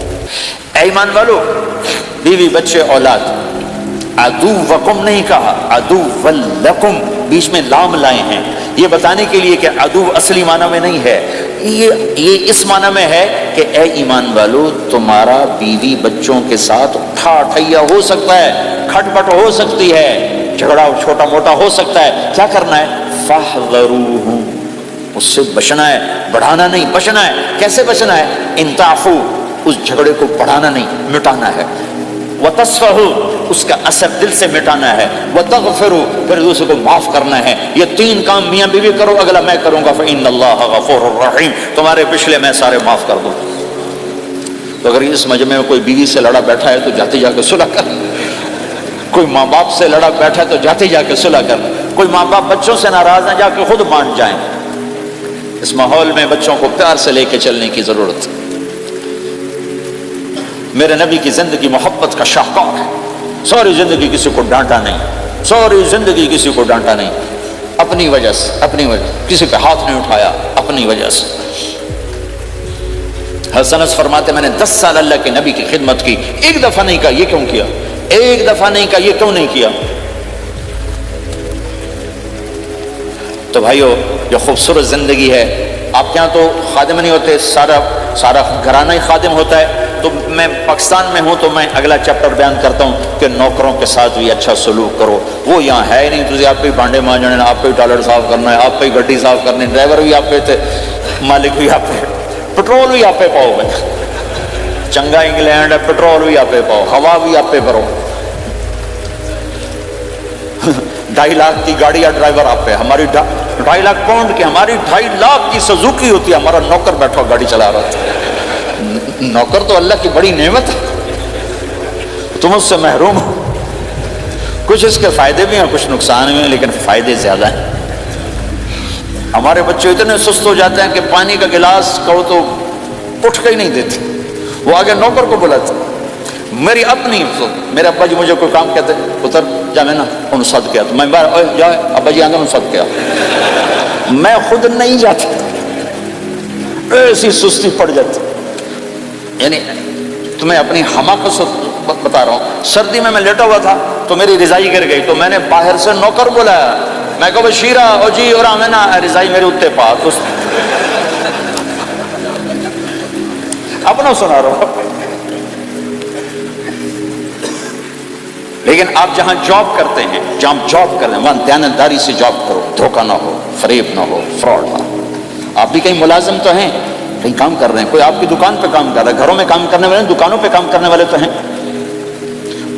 اے ایمان والو بیوی بچے اولاد، عدوکم نہیں کہا عدو لکم، بیچ میں لام لائے ہیں یہ بتانے کے لیے کہ عدو اصلی معنی میں نہیں ہے، یہ اس معنی میں ہے کہ اے ایمان والو تمہارا بیوی بچوں کے ساتھ ٹھیا ہو سکتا ہے، کھٹ پٹ ہو سکتی ہے، جھگڑا چھوٹا موٹا ہو سکتا ہے، کیا کرنا ہے؟ فاحذروہم، اس سے بچنا ہے، بڑھانا نہیں، بچنا ہے۔ کیسے بچنا ہے؟ ان تعفو، اس جھگڑے کو بڑھانا نہیں، مٹانا ہے، وتصفحوا، اس کا اثر دل سے مٹانا ہے، وتغفروا، پھر دوسرے کو معاف کرنا ہے۔ یہ تین کام میاں بیوی کرو، اگلا میں کروں گا، فإن اللہ غفور الرحیم، تمہارے پچھلے میں سارے معاف کر دوں۔ تو اگر اس مجمع میں کوئی بیوی سے لڑا بیٹھا ہے تو جاتے جا کے صلح کر، کوئی ماں باپ سے لڑا بیٹھا تو جاتے جا کے صلح کر، کوئی ماں باپ بچوں سے ناراض ہیں جا کے خود مان جائیں۔ اس ماحول میں بچوں کو پیار سے لے کے چلنے کی ضرورت ہے۔ میرے نبی کی زندگی محبت کا شاہکار ہے، ساری زندگی کسی کو ڈانٹا نہیں، ساری زندگی کسی کو ڈانٹا نہیں، اپنی وجہ سے، اپنی وجہ سے کسی پہ ہاتھ نہیں اٹھایا، اپنی وجہ سے۔ حسن فرماتے میں نے 10 سال اللہ کے نبی کی خدمت کی، ایک دفعہ نہیں کہا یہ کیوں کیا، ایک دفعہ نہیں کہا یہ کیوں نہیں کیا۔ تو بھائیو، جو خوبصورت زندگی ہے، آپ کے یہاں تو خادم نہیں ہوتے، سارا گھرانہ ہی خادم ہوتا ہے۔ تو میں پاکستان میں ہوں تو میں اگلا چیپٹر بیان کرتا ہوں کہ نوکروں کے ساتھ بھی اچھا سلوک کرو۔ وہ یہاں ہے ہی نہیں، تو آپ پہ ہی بانڈے مانجنے، آپ پہ ہی ٹوائلٹ صاف کرنا ہے، آپ پہ ہی گڈی صاف کرنی، ڈرائیور بھی آپ پہ تھے، مالک بھی آپ پہ، پٹرول بھی آپ پہ پاؤ گے، چنگا انگلینڈ ہے، پٹرول بھی آپ پہ پاؤ، ہوا بھی آپ پہ بھرو، 2.5 لاکھ کی گاڑی یا ڈرائیور آپ پہ، ہماری 2.5 لاکھ پاؤنڈ کی، ہماری 2.5 لاکھ کی سزوکی ہوتی ہے، ہمارا نوکر بیٹھا گاڑی چلا رہا تھا۔ نوکر تو اللہ کی بڑی نعمت ہے، تم اس سے محروم ہو۔ کچھ اس کے فائدے بھی ہیں، کچھ نقصان بھی ہیں، لیکن فائدے زیادہ ہیں۔ ہمارے بچے اتنے سست ہو جاتے ہیں کہ پانی کا گلاس کہو تو اٹھ کے ہی نہیں دیتے، وہ آگے نوکر کو بلاتے۔ میری اپنی، میرے ابا جی مجھے کوئی کام کہتے، اتر جا میں نا انہوں صد کیا، تو میں باہر جا ابا جی آگے انہوں صد کیا، میں خود نہیں جاتا، ایسی سستی پڑ جاتی۔ یعنی تمہیں اپنی حماقت بتا رہا ہوں، سردی میں لیٹا ہوا تھا تو میری رضائی گر گئی، تو میں نے باہر سے نوکر بلایا، میں کہا بشیرہ او جی اور آمینہ رضائی میرے اتنے پا، تو اپنا سنا رہا ہوں۔ لیکن آپ جہاں جاب کرتے ہیں، جہاں جاب کر رہے ہیں، وہاں دیانتداری سے جاب کرو، دھوکہ نہ ہو، فریب نہ ہو، فراڈ نہ ہو۔ آپ بھی کہیں ملازم تو ہیں، کہیں کام کر رہے ہیں، کوئی آپ کی دکان پہ کام کر رہا ہے، گھروں میں کام کرنے والے، دکانوں پہ کام کرنے والے تو ہیں۔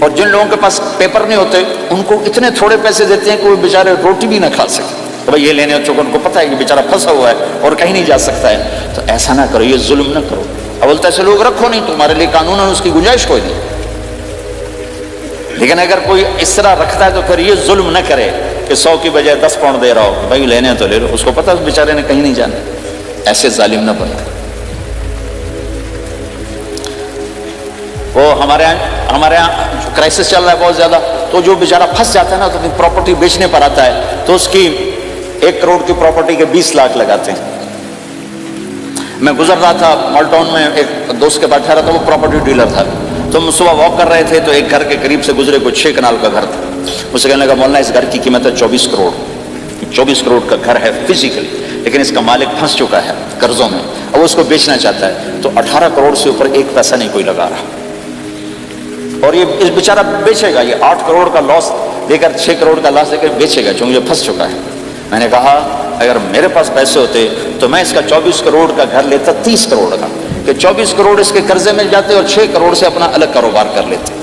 اور جن لوگوں کے پاس پیپر نہیں ہوتے، ان کو اتنے تھوڑے پیسے دیتے ہیں کہ وہ بیچارے روٹی بھی نہ کھا سکتے، تو بھائی یہ لینے چونکہ ان کو پتہ ہے کہ بیچارہ پھنسا ہوا ہے اور کہیں نہیں جا سکتا ہے۔ تو ایسا نہ کرو، یہ ظلم نہ کرو، اول تو ایسے لوگ رکھو نہیں، تمہارے لیے قانون ہے، اس کی گنجائش کوئی نہیں۔ لیکن اگر کوئی اس طرح رکھتا ہے تو پھر یہ ظلم نہ کرے کہ 100 کی بجائے 10 پاؤنڈ دے رہا ہو، بھائی لینے تو لے لو، اس کو پتہ ہے بیچارے نے کہیں نہیں جانا، ایسے ظالم نہ بنے۔ وہ ہمارے یہاں کرائسس چل رہا ہے بہت زیادہ، تو جو بیچارہ پھنس جاتا ہے نا، تو اپنی پراپرٹی بیچنے پر آتا ہے، تو اس کی 1 کروڑ کی پراپرٹی کے 20 لاکھ لگاتے ہیں۔ میں گزر رہا تھا مال ٹاؤن میں، ایک دوست کے پاس ٹھہرا تھا، وہ پراپرٹی ڈیلر تھا، تو ہم صبح واک کر رہے تھے، تو ایک گھر کے قریب سے گزرے، کوئی 6 کنال کا گھر تھا، اسے کہنے لگا مولانا اس گھر کی قیمت ہے 24 کروڑ، 24 کروڑ کا گھر ہے فزیکلی، لیکن اس کا مالک پھنس چکا ہے قرضوں میں، اب اس کو بیچنا چاہتا ہے، تو 18 کروڑ سے اوپر 1 پیسہ نہیں کوئی لگا رہا، اور یہ اس بیچارہ بیچے گا، یہ 8 کروڑ کا لاس دے کر، 6 کروڑ کا لاس دے کر بیچے گا، چونکہ یہ پھنس چکا ہے۔ میں نے کہا اگر میرے پاس پیسے ہوتے تو میں اس کا 24 کروڑ کا گھر لیتا 30 کروڑ کا، کہ 24 کروڑ اس کے قرضے میں جاتے اور 6 کروڑ سے اپنا الگ کاروبار کر لیتے۔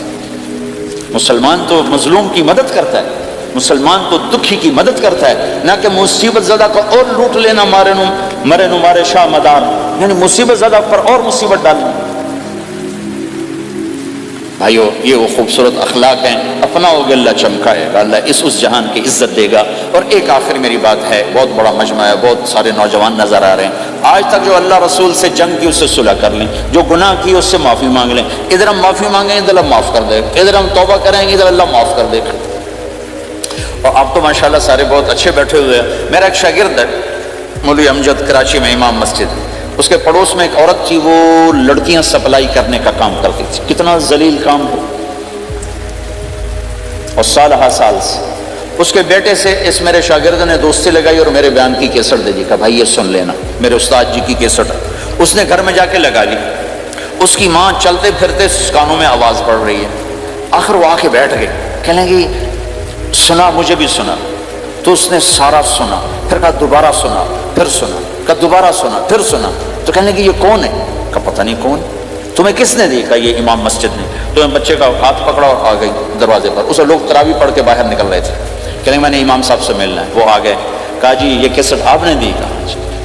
مسلمان تو مظلوم کی مدد کرتا ہے، مسلمان تو دکھی کی مدد کرتا ہے، نہ کہ مصیبت زدہ کو اور لوٹ لینا، مرے نو مارے شاہ مدار، یعنی مصیبت زدہ پر اور مصیبت ڈالنا۔ بھائیو، یہ وہ خوبصورت اخلاق ہیں، اپناؤ گے اللہ چمکائے گا، اللہ اس جہان کی عزت دے گا۔ اور ایک آخر میری بات ہے، بہت بڑا مجمع ہے، بہت سارے نوجوان نظر آ رہے ہیں، آج تک جو اللہ رسول سے جنگ کی اس سے صلح کر لیں، جو گناہ کی اس سے معافی مانگ لیں، ادھر ہم معافی مانگیں ادھر اللہ معاف کر دے، ادھر ہم توبہ کریں ادھر اللہ معاف کر دے۔ اور آپ تو ماشاءاللہ سارے بہت اچھے بیٹھے ہوئے ہیں۔ میرا ایک شاگرد ہے مولوی امجد، کراچی میں امام مسجد، اس کے پڑوس میں ایک عورت تھی، وہ لڑکیاں سپلائی کرنے کا کام کرتی تھی، کتنا ذلیل کام ہو، اور سال سے اس کے بیٹے سے اس میرے شاگرد نے دوستی لگائی اور میرے بیان کی کیسٹ دے دی، کہا بھائی یہ سن لینا، میرے استاد جی کی کیسٹ۔ اس نے گھر میں جا کے لگا لی، اس کی ماں چلتے پھرتے کانوں میں آواز پڑ رہی ہے، آخر وہ آ کے بیٹھ گئے، کہنے لگی سنا، مجھے بھی سنا، تو اس نے سارا سنا، پھر کہا دوبارہ سنا، پھر سنا، کہا دوبارہ سنا، پھر سنا، تو کہنے لگی یہ کون ہے؟ کہا پتہ نہیں کون، تمہیں کس نے دی؟ کہا یہ امام مسجد نے۔ تو میں بچے کا ہاتھ پکڑا اور آ گئی دروازے پر، اسے لوگ تراویح پڑھ کے باہر نکل رہے تھے، کہنے میں نے امام صاحب سے ملنا ہے، وہ آ گئے، کہا جی یہ کیسٹ آپ نے دی؟ کہا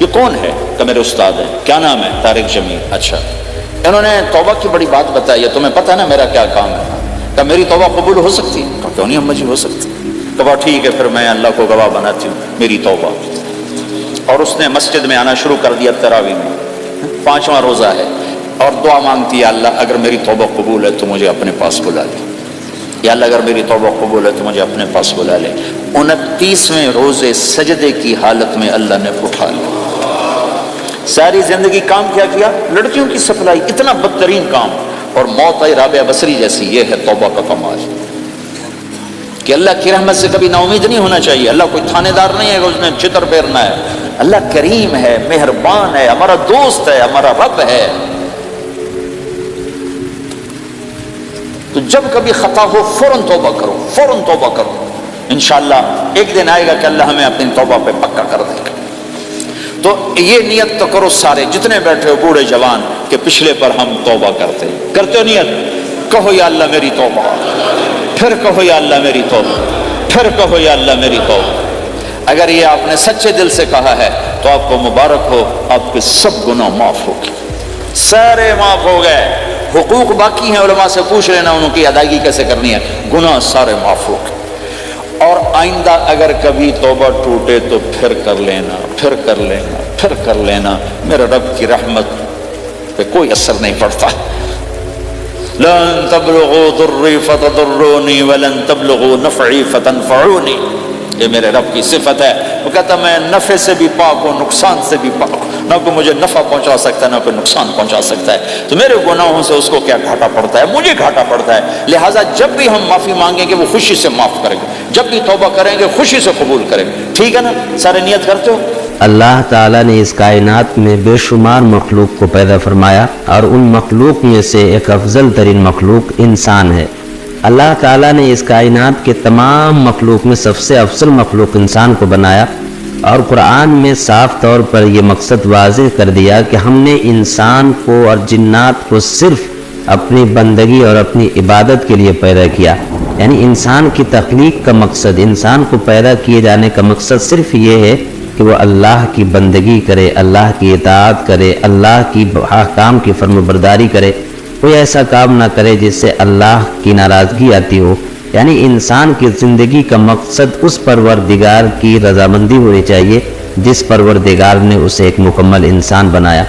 یہ کون ہے؟ کہا میرے استاد ہے۔ کیا نام ہے؟ طارق جمیل۔ اچھا، انہوں نے توبہ کی بڑی بات بتائی ہے، تمہیں پتہ ہے نا میرا کیا کام ہے؟ کہ میری توبہ قبول ہو سکتی ہے؟ کہا کیوں نہیں اما جی ہو سکتی. کہا ٹھیک ہے پھر میں اللہ کو گواہ بناتی ہوں میری توبہ. اور اس نے مسجد میں آنا شروع کر دیا تراویح میں. 5واں روزہ ہے اور دعا مانگتی ہے اللہ اگر میری توبہ قبول ہے تو مجھے اپنے پاس بلا لے. یا اللہ اگر میری توبہ قبول ہے تو مجھے اپنے پاس بلا لے. 29ویں روزے سجدے کی حالت میں اللہ نے اٹھا لیا. ساری زندگی کام کیا کیا؟ لڑکیوں کی سپلائی، اتنا بدترین کام. اور موت آئی رابعہ بصری جیسی. یہ ہے توبہ کا کمال کہ اللہ کی رحمت سے کبھی نا امید نہیں ہونا چاہیے. اللہ کوئی تھانے دار نہیں ہے کہ اس نے چتر پھیرنا ہے. اللہ کریم ہے، مہربان ہے، ہمارا دوست ہے، ہمارا رب ہے. تو جب کبھی خطا ہو فوراً توبہ کرو، فوراً توبہ کرو. انشاءاللہ ایک دن آئے گا کہ اللہ ہمیں اپنی توبہ پہ پکا کر دے گا. تو یہ نیت تو کرو سارے جتنے بیٹھے ہو بوڑھے جوان کہ پچھلے پر ہم توبہ کرتے ہو نیت. کہو یا اللہ میری توبہ، پھر کہو یا اللہ میری توبہ، پھر کہو یا اللہ میری توبہ. اگر یہ آپ نے سچے دل سے کہا ہے تو آپ کو مبارک ہو، آپ کے سب گناہ معاف ہو گئے، سارے معاف ہو گئے. حقوق باقی ہیں، علماء سے پوچھ لینا ان کی ادائیگی کیسے کرنی ہے. گناہ سارے معاف ہو گئے. اور آئندہ اگر کبھی توبہ ٹوٹے تو پھر کر لینا، پھر کر لینا، پھر کر لینا. میرے رب کی رحمت پہ کوئی اثر نہیں پڑتا. لن تبلغوا ضری فتضرونی ولن تبلغوا نفعی فتنفعونی. یہ میرے رب کی صفت ہے. وہ کہتا میں نفع سے بھی پاک ہوں، نقصان سے بھی پاک ہوں. نہ کوئی مجھے نفع پہنچا سکتا ہے نہ کوئی نقصان پہنچا سکتا ہے. تو میرے گناہوں سے اس کو کیا گھاٹا پڑتا ہے؟ مجھے گھاٹا پڑتا ہے. لہٰذا جب بھی ہم معافی مانگیں گے وہ خوشی سے معاف کریں گے، جب بھی توبہ کریں گے خوشی سے قبول کریں گے. ٹھیک ہے نا؟ سارے نیت کرتے ہو. اللہ تعالیٰ نے اس کائنات میں بے شمار مخلوق کو پیدا فرمایا اور ان مخلوق میں سے ایک افضل ترین مخلوق انسان ہے. اللہ تعالیٰ نے اس کائنات کے تمام مخلوق میں سب سے افضل مخلوق انسان کو بنایا اور قرآن میں صاف طور پر یہ مقصد واضح کر دیا کہ ہم نے انسان کو اور جنات کو صرف اپنی بندگی اور اپنی عبادت کے لیے پیدا کیا. یعنی انسان کی تخلیق کا مقصد، انسان کو پیدا کیے جانے کا مقصد صرف یہ ہے کہ وہ اللہ کی بندگی کرے، اللہ کی اطاعت کرے، اللہ کی احکام کی فرمانبرداری کرے. کوئی ایسا کام نہ کرے جس سے اللہ کی ناراضگی آتی ہو. یعنی انسان کی زندگی کا مقصد اس پروردگار کی رضامندی ہونی چاہیے جس پروردگار نے اسے ایک مکمل انسان بنایا.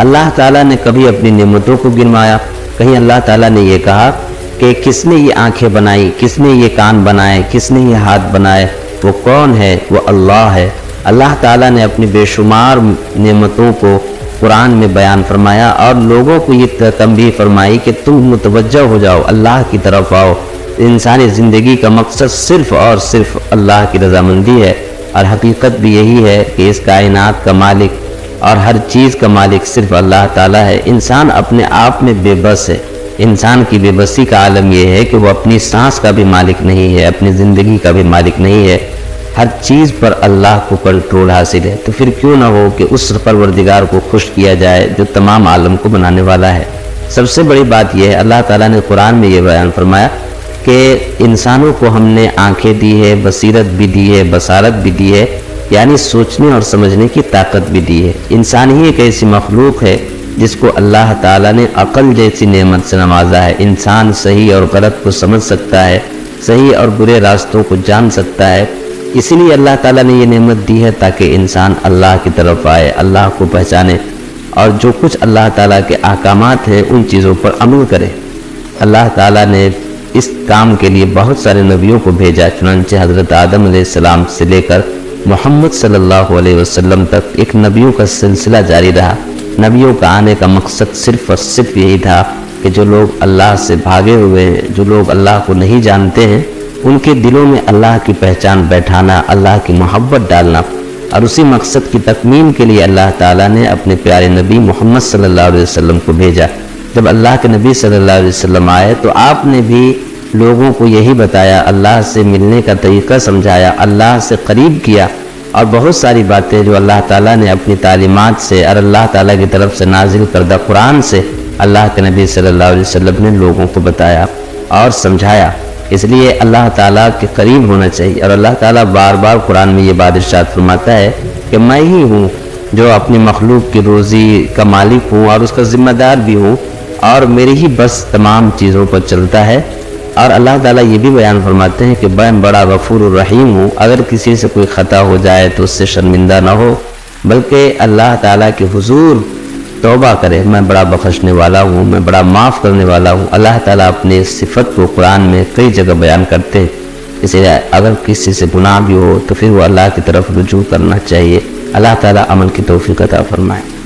اللہ تعالیٰ نے کبھی اپنی نعمتوں کو گنوایا؟ کہیں اللہ تعالیٰ نے یہ کہا کہ کس نے یہ آنکھیں بنائی، کس نے یہ کان بنائے، کس نے یہ ہاتھ بنائے؟ وہ کون ہے؟ وہ اللہ ہے. اللہ تعالیٰ نے اپنی بے شمار نعمتوں کو قرآن میں بیان فرمایا اور لوگوں کو یہ تنبیہ فرمائی کہ تم متوجہ ہو جاؤ، اللہ کی طرف آؤ. انسانی زندگی کا مقصد صرف اور صرف اللہ کی رضامندی ہے. اور حقیقت بھی یہی ہے کہ اس کائنات کا مالک اور ہر چیز کا مالک صرف اللہ تعالیٰ ہے. انسان اپنے آپ میں بے بس ہے. انسان کی بے بسی کا عالم یہ ہے کہ وہ اپنی سانس کا بھی مالک نہیں ہے، اپنی زندگی کا بھی مالک نہیں ہے. ہر چیز پر اللہ کو کنٹرول حاصل ہے. تو پھر کیوں نہ ہو کہ اس پروردگار کو خوش کیا جائے جو تمام عالم کو بنانے والا ہے. سب سے بڑی بات یہ ہے اللہ تعالیٰ نے قرآن میں یہ بیان فرمایا کہ انسانوں کو ہم نے آنکھیں دی ہے، بصیرت بھی دی ہے، بصارت بھی دی ہے، یعنی سوچنے اور سمجھنے کی طاقت بھی دی ہے. انسان ہی ایک ایسی مخلوق ہے جس کو اللہ تعالیٰ نے عقل جیسی نعمت سے نوازا ہے. انسان صحیح اور غلط کو سمجھ سکتا ہے، صحیح اور برے راستوں کو جان سکتا ہے. اسی لیے اللہ تعالیٰ نے یہ نعمت دی ہے تاکہ انسان اللہ کی طرف آئے، اللہ کو پہچانے اور جو کچھ اللہ تعالیٰ کے احکامات ہیں ان چیزوں پر عمل کرے. اللہ تعالیٰ نے اس کام کے لیے بہت سارے نبیوں کو بھیجا. چنانچہ حضرت آدم علیہ السلام سے لے کر محمد صلی اللہ علیہ وسلم تک ایک نبیوں کا سلسلہ جاری رہا. نبیوں کا آنے کا مقصد صرف اور صرف یہی تھا کہ جو لوگ اللہ سے بھاگے ہوئے ہیں، جو لوگ اللہ کو نہیں جانتے ہیں، ان کے دلوں میں اللہ کی پہچان بیٹھانا، اللہ کی محبت ڈالنا. اور اسی مقصد کی تکمیل کے لیے اللہ تعالیٰ نے اپنے پیارے نبی محمد صلی اللہ علیہ وسلم کو بھیجا. جب اللہ کے نبی صلی اللہ علیہ وسلم آئے تو آپ نے بھی لوگوں کو یہی بتایا، اللہ سے ملنے کا طریقہ سمجھایا، اللہ سے قریب کیا اور بہت ساری باتیں جو اللہ تعالیٰ نے اپنی تعلیمات سے اور اللہ تعالیٰ کی طرف سے نازل کردہ قرآن سے اللہ کے نبی صلی اللہ علیہ وسلم نے لوگوں کو بتایا اور سمجھایا. اس لیے اللہ تعالیٰ کے قریب ہونا چاہیے. اور اللہ تعالیٰ بار بار قرآن میں یہ بات ارشاد فرماتا ہے کہ میں ہی ہوں جو اپنی مخلوق کی روزی کا مالک ہوں اور اس کا ذمہ دار بھی ہوں، اور میری ہی بس تمام چیزوں پر چلتا ہے. اور اللہ تعالیٰ یہ بھی بیان فرماتے ہیں کہ میں بڑا غفور الرحیم ہوں، اگر کسی سے کوئی خطا ہو جائے تو اس سے شرمندہ نہ ہو، بلکہ اللہ تعالیٰ کے حضور توبہ کرے، میں بڑا بخشنے والا ہوں، میں بڑا معاف کرنے والا ہوں۔ اللہ تعالیٰ اپنے اس صفت کو قرآن میں کئی جگہ بیان کرتے ہیں، اس لیے اگر کسی سے گناہ بھی ہو تو پھر وہ اللہ کی طرف رجوع کرنا چاہیے۔ اللہ تعالیٰ عمل کی توفیق عطا فرمائے۔